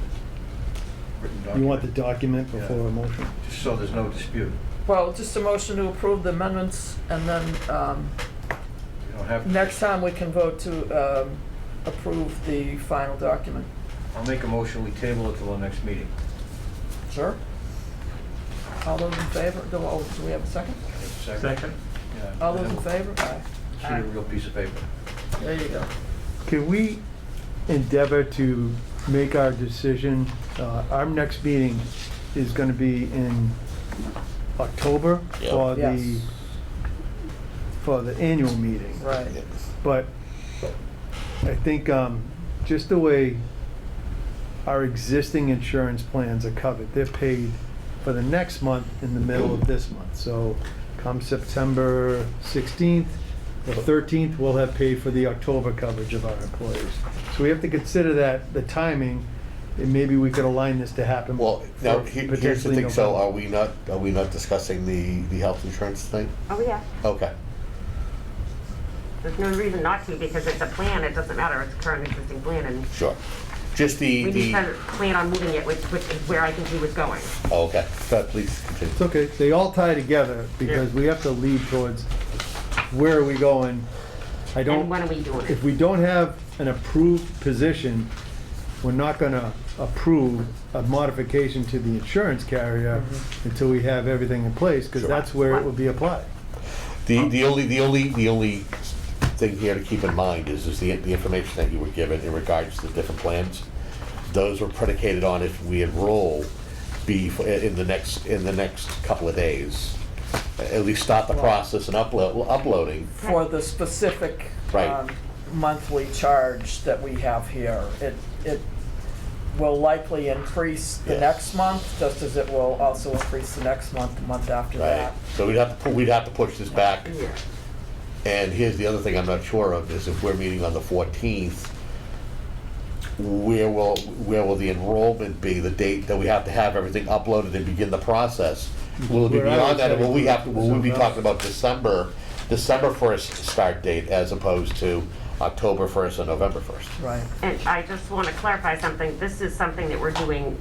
G: written document.
B: You want the document
G: Yeah.
B: before a motion?
G: Just so there's no dispute.
A: Well, just a motion to approve the amendments, and then
G: You don't have.
A: next time we can vote to approve the final document.
G: I'll make a motion, we table it till the next meeting.
A: Sure. All those in favor? Do we have a second?
F: Second.
G: Yeah.
A: All those in favor? Aye.
G: See a real piece of paper.
A: There you go.
B: Can we endeavor to make our decision? Our next meeting is going to be in October
C: Yep.
B: for
A: Yes.
B: for the annual meeting.
A: Right.
B: But I think just the way our existing insurance plans are covered, they're paid for the next month in the middle of this month. So come September 16th or 13th, we'll have paid for the October coverage of our employees. So we have to consider that, the timing, and maybe we could align this to happen.
C: well, now
B: for
C: here's the
B: potentially
C: thing. So
B: November.
C: are we not discussing the health insurance thing?
E: Oh, yeah.
C: Okay.
E: There's no reason not to because it's a plan. It doesn't matter. It's a current existing plan and
C: Sure. Just
E: we need
C: the.
E: to plan on moving it, which is where I think he was going.
C: Oh, okay. Please continue.
B: It's okay, they all tie together because we have to lead towards where are we going. I
E: And
B: don't,
E: when are we doing it?
B: if we don't have an approved position, we're not gonna approve a modification to the insurance carrier until we have everything in place, because
C: Sure.
B: that's where it will be applied.
C: The only thing here to keep in mind is the information that you were given in regards to the different plans. Those were predicated on if we enroll in the next couple of days. At least start the process and uploading.
A: For the specific
C: Right.
A: monthly charge that we have here, it will likely increase the
C: Yes.
A: next month, just as it will also increase the next month, the month after
C: Right.
A: that.
C: So we'd have to push this back.
E: Yeah.
C: And here's the other thing I'm not sure of, is if we're meeting on the 14th, where will the enrollment be, the date that we have to have everything uploaded and begin the process? Will it be
B: Where I
C: beyond
B: was
C: that, or will we
B: heading
C: be
B: was
C: talking about December 1st start date as opposed to October 1st or November 1st?
A: Right.
E: And I just want to clarify something. This is something that we're doing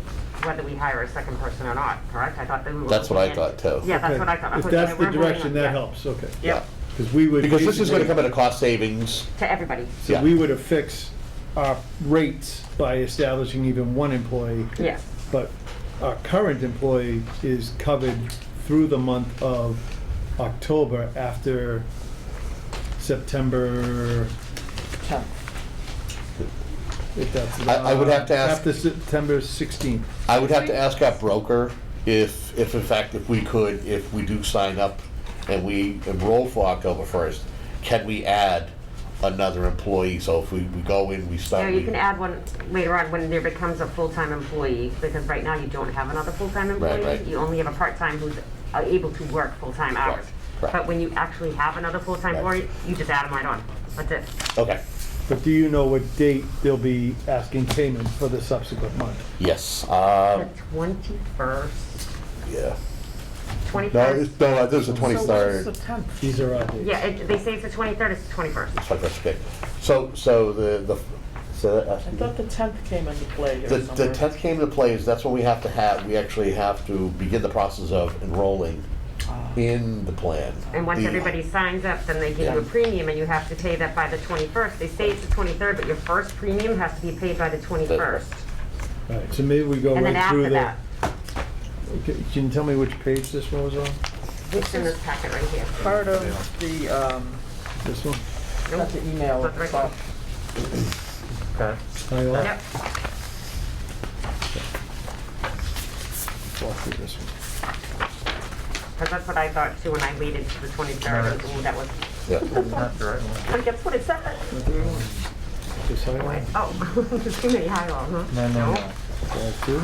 E: whether we hire a second person or not, correct? I thought that we were.
C: That's what I
E: looking at-
C: thought too.
E: Yeah, that's
B: Okay.
E: what I thought.
B: If
E: Okay,
B: that's the
E: we're voting
B: direction,
E: on-
B: that
E: yeah.
B: helps, okay.
E: Yep,
B: Because we would.
C: Because this is gonna
B: basically-
C: come at a cost savings.
E: to everybody.
B: So
C: Yeah.
B: we would affix our rates by establishing even one employee.
E: Yes.
B: But our current employee is covered through the month of October after September,
A: 10th.
B: if that's.
C: I would have to ask-
B: After September 16th.
C: I would have to ask our broker if in fact, if we do sign up and we enroll for October 1st, can we add another employee? So if we go in, we start.
E: Yeah, you can add one later on when there becomes a full-time employee, because right now you don't have another full-time employee.
C: right.
E: You only have a part-time who's able to work full-time hours.
C: correct.
E: But when you actually have another full-time
C: Right.
E: employee, you just add them right on. That's it.
C: Okay,
B: But do you know what date they'll be asking payment for the subsequent month?
C: yes,
E: The 21st,
C: yeah.
E: 21st.
C: This is the
A: So what's
C: 23rd.
A: the 10th?
B: These are our dates.
E: Yeah, they say it's the 23rd, it's the 21st.
C: Okay. So
A: I thought the 10th came into play here
C: the
A: somewhere.
C: 10th came into play, is that's when we actually have to begin the process of enrolling in the plan.
E: And once
C: The-
E: everybody signs up, then they give you a
C: Yeah.
E: premium, and you have to pay that by the 21st. They say it's the 23rd, but your first premium has to be paid by the 21st.
B: All right, so maybe we go
E: And then
B: right through
E: after
B: the.
E: that,
B: Okay, can you tell me which page this one was on?
E: it's in this packet right here.
A: Part of the,
B: This one?
A: not the email at the top.
B: Hi, all.
E: Yep.
B: Walk through this one.
E: Because that's what I thought too when I waited to the 23rd. I was, ooh, that was,
C: Yeah.
E: but guess what it said?
B: This highlight?
E: Wait, oh, there's too many highlights, huh?
F: No.
B: Walk through.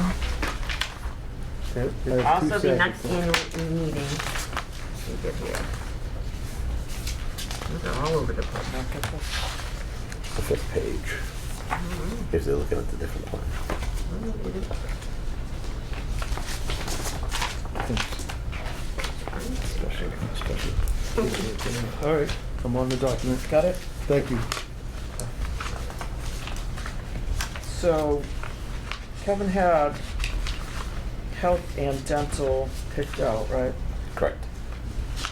B: Okay, I have two
E: Also, the next
B: seconds.
E: annual meeting, we get here. These are all over the place.
C: The 5th page. If they're looking at the different plan.
B: All right, I'm on the document.
A: Got it?
B: Thank you.
A: So Kevin had health and dental picked out, right?
C: Correct.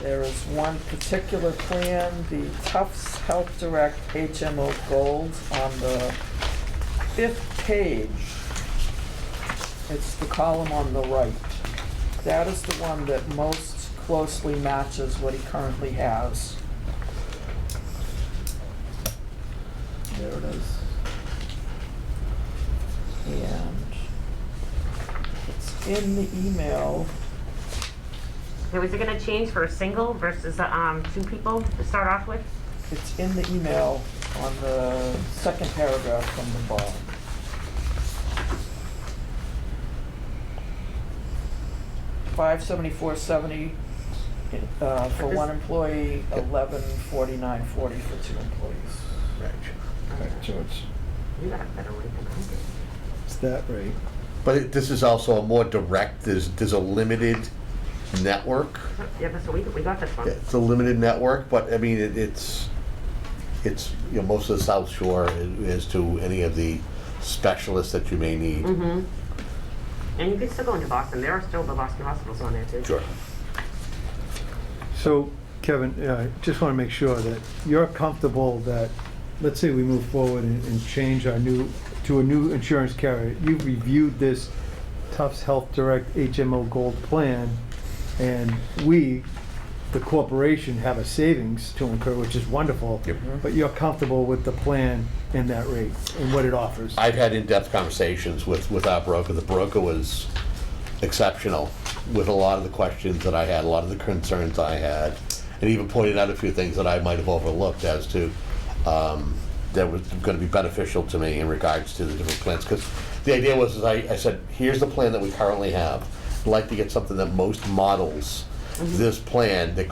A: There is one particular plan, the Tufts Health Direct HMO Gold on the 5th page. It's the column on the right. That is the one that most closely matches what he currently has. There it is. And it's in the email.
E: So is it gonna change for a single versus, two people to start off with?
A: It's in the email on the second paragraph from the bottom. $574.70 for one employee, $1149.40 for 2 employees.
B: Right, so
E: You got a better rate than I did.
B: it's that rate.
C: But this is also a more direct, there's a limited network.
E: Yeah, that's what we got this one.
C: It's a limited network, but I mean, it's, most of the South Shore is to any of the specialists that you may need.
E: Mm-hmm. And you can still go into Boston. There are still the Boston hospitals on there too.
C: Sure.
B: So, Kevin, I just want to make sure that you're comfortable that let's say we move forward and change to a new insurance carrier. You've reviewed this Tufts Health Direct HMO Gold plan, and we, the corporation, have a savings to incur, which is wonderful.
C: Yep.
B: But you're comfortable with the plan and that rate and what it offers?
C: I've had in-depth conversations with our broker. The broker was exceptional with a lot of the questions that I had, a lot of the concerns I had, and even pointed out a few things that I might have overlooked as to that was going to be beneficial to me in regards to the different plans. Because the idea was, I said, here's the plan that we currently have. I'd like to get something that most models this plan that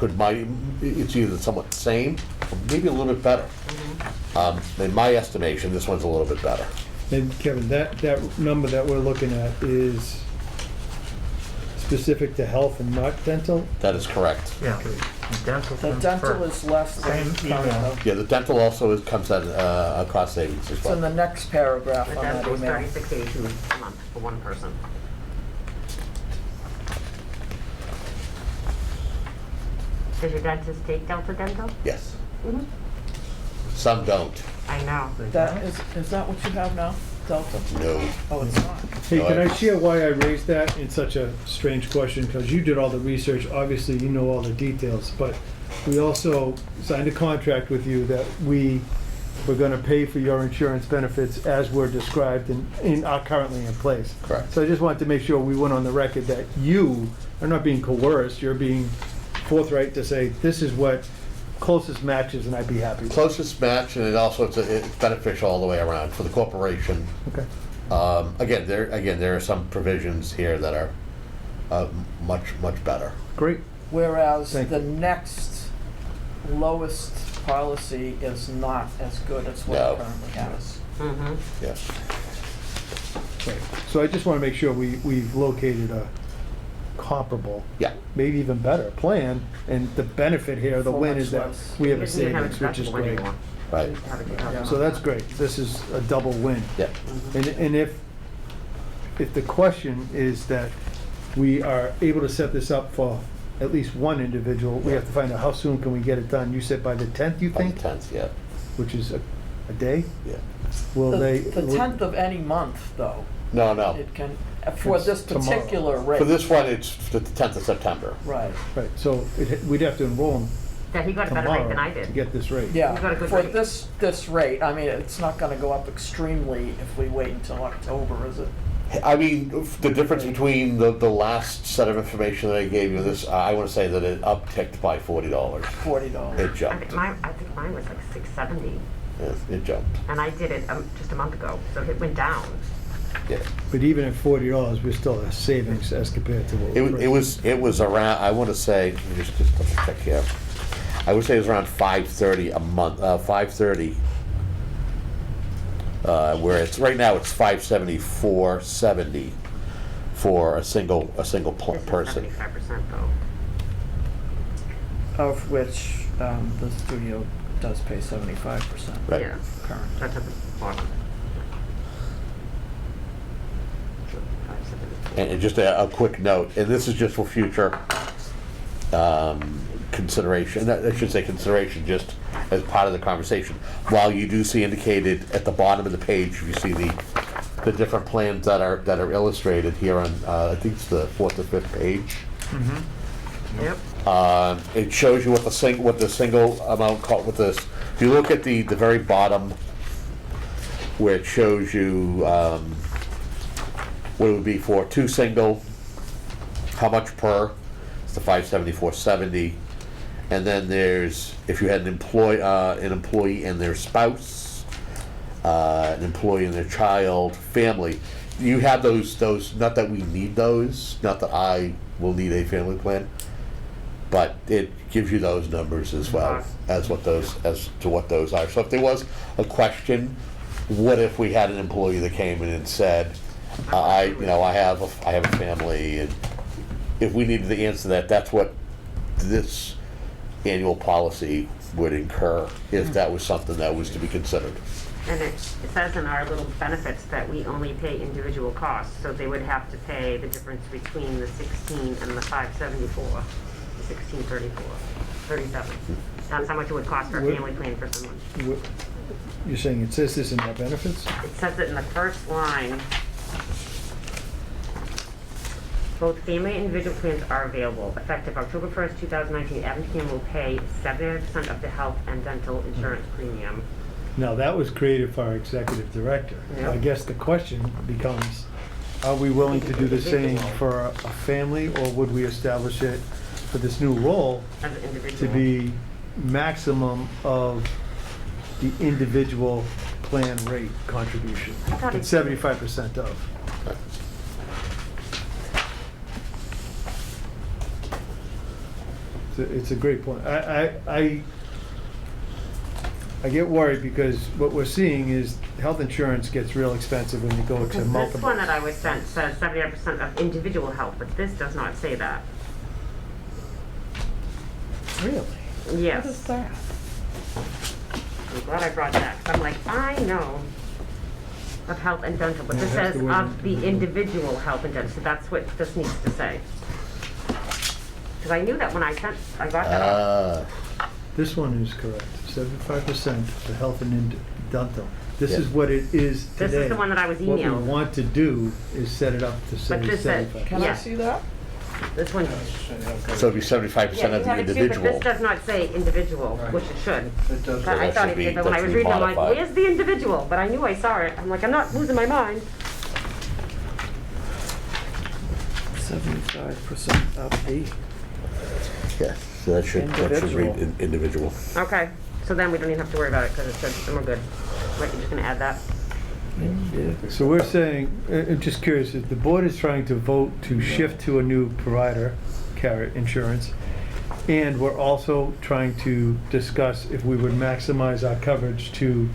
C: it's either somewhat the same or maybe a little bit better. In my estimation, this one's a little bit better.
B: And Kevin, that number that we're looking at is specific to health and not dental?
C: That is correct.
F: Yeah. Dental
A: The
F: comes
A: dental
F: first.
A: is less than
F: Same
A: current,
F: email.
A: though.
C: Yeah, the dental also comes at a cost savings as
A: It's in the
C: well.
A: next paragraph
E: The
A: on that
E: dental is
A: email.
E: $36.82 a month for one person. Does your dentist take Delta Dental?
C: Yes.
E: Mhm.
C: Some don't.
E: I know.
A: That is that what you have now, Delta?
C: No.
A: Oh, it's not.
B: Hey,
C: No,
B: can
C: I-
B: I share why I raised that in such a strange question? Because you did all the research, obviously you know all the details, but we also signed a contract with you that we were gonna pay for your insurance benefits as were described and are currently in place.
C: Correct.
B: So I just wanted to make sure we went on the record that you are not being coerced, you're being forthright to say, this is what closest matches and I'd be happy with.
C: Closest match, and it's beneficial all the way around for the corporation.
B: Okay.
C: Again, there are some provisions here that are much better.
B: Great.
A: Whereas
B: Thank
A: the
B: you.
A: next lowest policy is not as good as what
C: No.
A: it currently has.
E: Mm-hmm.
C: Yeah.
B: Right. So I just want to make sure we've located a comparable,
C: Yeah.
B: maybe even better plan, and the benefit here, the
A: For
B: win
A: much
B: is that
A: less.
B: we have a
E: You didn't have
B: savings, which is
E: deductible
B: great.
E: anymore.
C: Right.
E: You have a deductible.
B: So that's great. This is a double win.
C: Yeah.
B: And if the question is that we are able to set this up for at least one individual, we have to find out how soon can we get it done. You said by the 10th, you
C: On the
B: think?
C: 10th, yeah.
B: Which is a day?
C: Yeah.
B: Will they?
A: The 10th of any month, though,
C: No.
A: it can, for
B: It's
A: this
B: tomorrow.
A: particular rate.
C: For this one, it's the 10th of September.
A: Right,
B: Right, so we'd have to enroll them
E: Yeah, he got a better rate than I
B: tomorrow to
E: did.
B: get this rate.
A: yeah.
E: You got a good
A: For
E: rate.
A: this rate, I mean, it's not gonna go up extremely if we wait until October, is it?
C: I mean, the difference between the last set of information that I gave you, this, I want to say that it upticked by $40.
A: $40.
C: It
E: I
C: jumped.
E: think mine was like $670,
C: Yeah, it jumped.
E: and I did it just a month ago, so it went down.
C: Yeah.
B: But even at $40, we're still a savings as compared to what
C: It was around, I want to say, let me just double check here. I would say it was around $530 a month, $530. Where it's, right now it's $574.70 for a single
E: This is
C: person.
E: 75% though.
A: Of which, the studio does pay 75%
C: Right.
E: Yeah,
A: current.
E: that's at the bottom.
C: And just a quick note, and this is just for future consideration, I should say consideration, just as part of the conversation. While you do see indicated at the bottom of the page, you see the different plans that are illustrated here on, I think it's the 4th or 5th page.
E: Yep.
C: It shows you what the single amount with this. If you look at the very bottom, where it shows you what it would be for two single, how much per? It's the $574.70, and then there's if you had an employee and their spouse, an employee and their child, family. You have those. Not that we need those. Not that I will need a family plan. But it gives you those numbers as well as to what those are. So if there was a question, what if we had an employee that came in and said, I have a family, and if we needed to answer that, that's what this annual policy would incur if that was something that was to be considered.
E: And it says in our little benefits that we only pay individual costs, so they would have to pay the difference between the 16 and the 574, the 1634, 37. That's how much it would cost for a family plan for someone.
B: You're saying it says this in our benefits?
E: It says it in the first line. Both family and individual plans are available. Effective October 1st, 2019, Abington will pay 70% of the health and dental insurance premium.
B: Now, that was created for our executive director.
E: Yep.
B: I guess the question becomes, are we willing to do the same for a family, or would we establish it for this new role
E: As an
B: to
E: individual.
B: be maximum of the individual plan rate contribution?
E: I thought
B: It's
E: it-
B: 75% of. It's a great point. I get worried because what we're seeing is health insurance gets real expensive when you go to
E: Because this
B: multiple.
E: one that I was sent says 75% of individual health, but this does not say that.
A: Really?
E: Yes.
A: What is that?
E: I'm glad I brought that, 'cause I'm like, I know of health and dental, but
B: Yeah,
E: this
B: that's
E: says
B: the word
E: of the individual health and dental, so that's what this needs to say. Because I knew that when I got that off.
B: This one is correct, 75% for health and dental. This
C: Yeah.
B: is what it is today.
E: This is the one that I was
B: What we
E: emailed.
B: want to do is set it up to say
E: But this said-
B: 75.
A: Can I
E: Yeah.
A: see that?
E: This one,
C: So it'd be 75%
E: yeah,
C: of
E: you
C: the
E: have it too, but
C: individual.
E: this does not say individual,
G: Right.
E: which it should.
G: It does.
E: But I
C: that
E: thought
C: should
E: it did,
C: be-
E: but when
C: that
E: I was
C: should be
E: reading, I'm like,
C: modified.
E: where's the individual? But I knew I saw it. I'm like, I'm not losing my mind.
A: 75% of the.
C: Yeah, so that should read individual.
E: Okay, so then we don't even have to worry about it, because it says, and we're good. Right, you're just gonna add that?
B: So we're saying, I'm just curious, if the board is trying to vote to shift to a new provider, Carrot Insurance, and we're also trying to discuss if we would maximize our coverage to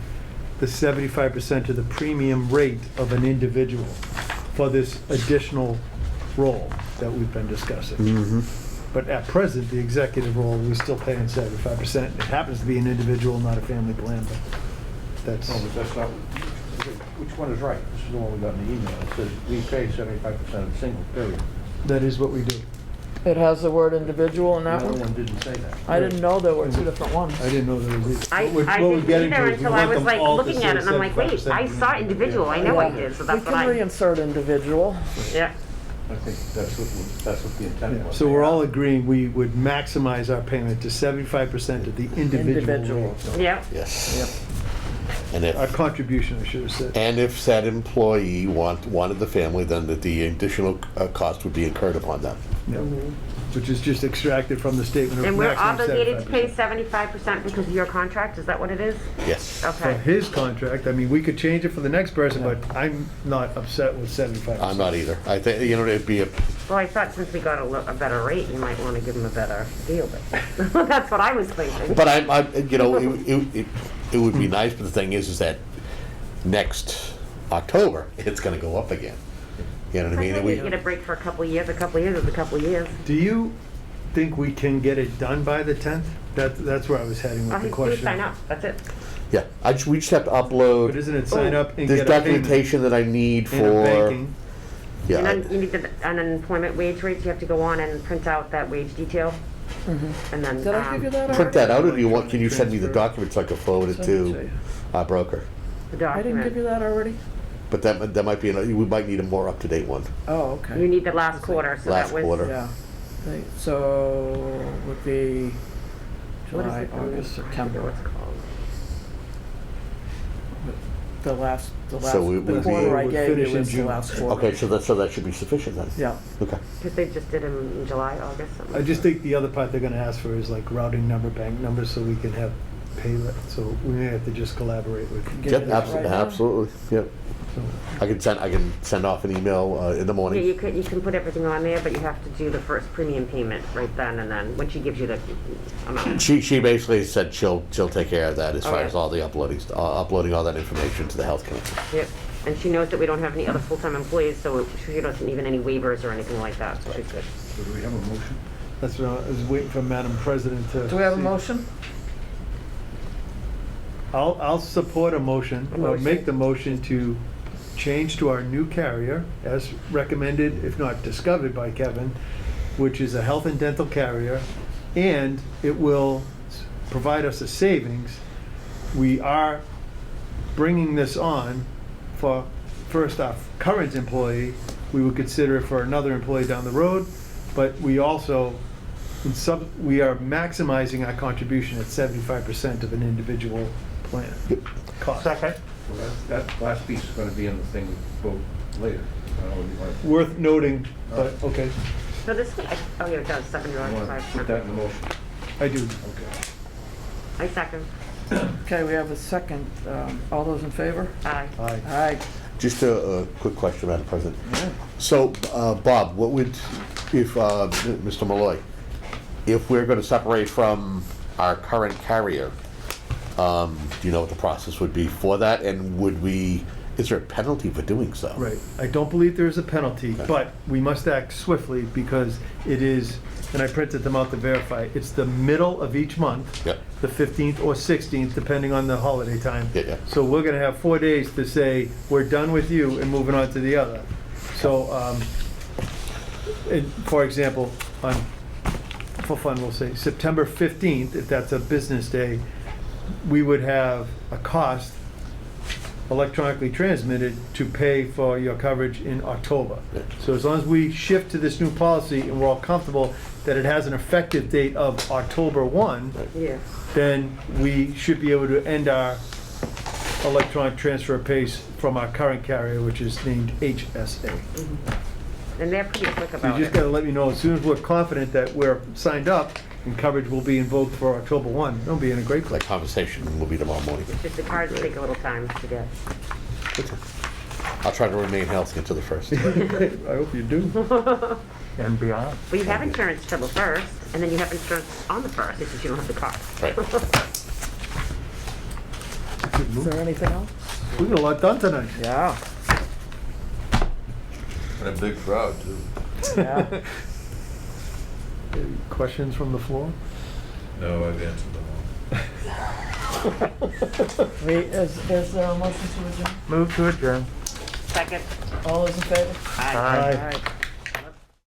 B: the 75% of the premium rate of an individual for this additional role that we've been discussing. But at present, the executive role, we're still paying 75%. It happens to be an individual, not a family plan, but that's.
G: No, but that's not, which one is right? This is the one we got in the email. It says we pay 75% of the single, period.
B: That is what we do.
A: It has the word individual in
G: The
A: that
G: other
A: one?
G: one didn't say that.
A: I didn't know there were two different ones.
B: I didn't know there was either.
E: I
B: What we're
E: didn't
B: getting
E: either
B: to is we
E: until I
B: want
E: was
B: them
E: like
B: all to
E: looking
B: say
E: at it, and I'm like, wait,
B: 75%
E: I saw individual, I know I did, so that's what
A: We can
E: I,
A: reinsert individual.
E: yeah.
G: I think that's what the intent
B: Yeah,
G: was.
B: so we're all agreeing we would maximize our payment to 75% of the individual
A: Individual.
B: rate.
E: Yep.
C: Yes. And
B: Our
C: if,
B: contribution, I should have said.
C: and if said employee wanted the family, then the additional cost would be incurred upon them.
B: Yeah. Which is just extracted from the statement of
E: And we're
B: maximum
E: obligated to pay
B: 75%.
E: 75% because of your contract, is that what it is?
C: Yes.
B: For
E: Okay.
B: his contract, I mean, we could change it for the next person, but I'm not upset with 75%.
C: I'm not either. I think, it'd be a,
E: Well, I thought since we got a better rate, you might want to give them a better deal, but that's what I was thinking.
C: but it would be nice, but the thing is that next October, it's gonna go up again. You know what I mean?
E: Maybe you get a break for a couple of years is a couple of years.
B: Do you think we can get it done by the 10th? That's where I was heading
E: Oh,
B: with the
E: please
B: question.
E: sign up, that's it.
C: Yeah, we just have to
B: But
C: upload,
B: isn't it sign up and
C: there's
B: get a payment
C: documentation that I need
B: and a
C: for,
B: banking?
E: And
C: yeah.
E: then you need the unemployment wage rates, you have to go on and print out that wage detail. And then,
A: Did I give you that
C: Print
A: already?
C: that out, or do you want, can you send me the documents so I can forward it
A: Send it to
C: to
A: you.
C: our broker?
E: the
A: I didn't give you
E: document.
A: that already?
C: But that might be, we might need a more up-to-date one.
A: Oh, okay.
E: You need the last quarter, so
C: Last
E: that was.
C: quarter.
A: Yeah. So, would be
E: What is
A: July,
E: it?
A: August,
E: I forget
A: September.
E: what it's called.
A: The last
C: So we
A: the
C: would be-
A: quarter I
B: would
A: gave
B: finish
A: you
B: in
A: was the
B: June.
A: last quarter.
C: Okay, so that should be sufficient then?
A: Yeah.
C: Okay.
E: Because they just did them in July, August, something.
B: I just think the other part they're gonna ask for is like routing number, bank numbers, so we can have pay, so we may have to just collaborate with.
A: Get
C: Yep,
A: it right now?
C: absolutely, yep. I can send off an email in the
E: Yeah,
C: morning.
E: you can put everything on there, but you have to do the first premium payment right then and then, when she gives you the amount.
C: She basically said she'll take care of that as far
E: Okay.
C: as all the uploading all that information to the health committee.
E: Yep, and she knows that we don't have any other full-time employees, so she doesn't even any waivers or anything like that, so she's good.
G: So do we have a motion?
B: That's what I was waiting for Madam President to.
A: Do we have a
B: see.
A: motion?
B: I'll support a motion,
A: A
B: or
A: motion.
B: make the motion to change to our new carrier, as recommended, if not discovered by Kevin, which is a health and dental carrier, and it will provide us a savings. We are bringing this on for, first, our current employee, we would consider it for another employee down the road, but we also, we are maximizing our contribution at 75% of an individual plan cost.
F: Second.
G: Well, that last piece is gonna be in the thing we vote later. I don't know if you want to-
B: Worth noting, but, okay,
E: So this, oh, yeah, it does,
G: you want to put that
E: 75%.
G: in the motion.
B: I do.
G: Okay.
E: I second.
A: Okay, we have a second. All those in favor?
E: Aye.
B: Aye.
A: Aye.
C: Just a quick question, Madam President.
A: Yeah.
C: So, Bob, what would, if, Mr. Malloy, if we're gonna separate from our current carrier, do you know what the process would be for that? And would we, is there a penalty for doing so?
B: Right. I don't believe there is a penalty,
C: Okay.
B: but we must act swiftly because it is, and I printed them out to verify, it's the middle of each month.
C: Yep.
B: The 15th or 16th, depending on the holiday time.
C: Yeah, yeah.
B: So we're gonna have 4 days to say, we're done with you and moving on to the other. So, for example, for fun, we'll say September 15th, if that's a business day, we would have a cost electronically transmitted to pay for your coverage in October.
C: Yeah.
B: So as long as we shift to this new policy and we're all comfortable that it has an effective date of October 1,
E: Yeah.
B: then we should be able to end our electronic transfer of pays from our current carrier, which is named HSA.
E: And they're pretty quick
B: So
E: about
B: you just
E: it.
B: gotta let me know as soon as we're confident that we're signed up and coverage will be invoked for October 1. It'll be in a great
C: That
B: place.
C: conversation will be tomorrow morning.
E: Just the cards take a little time to get.
C: I'll try to remain healthy until the first.
B: I hope you do.
F: And beyond.
E: Well, you have insurance till the 1st, and then you have insurance on the 1st, it's just you don't have the car.
C: Right.
A: Is there anything else?
B: We got a lot done tonight.
A: Yeah.
H: And a big crowd, too.
A: Yeah.
B: Questions from the floor?
H: No, I've answered them all.
A: Is there a motion to adjourn?
F: Move to adjourn.
E: Second.
A: All those in favor?
E: Aye.
F: Aye.
A: Aye.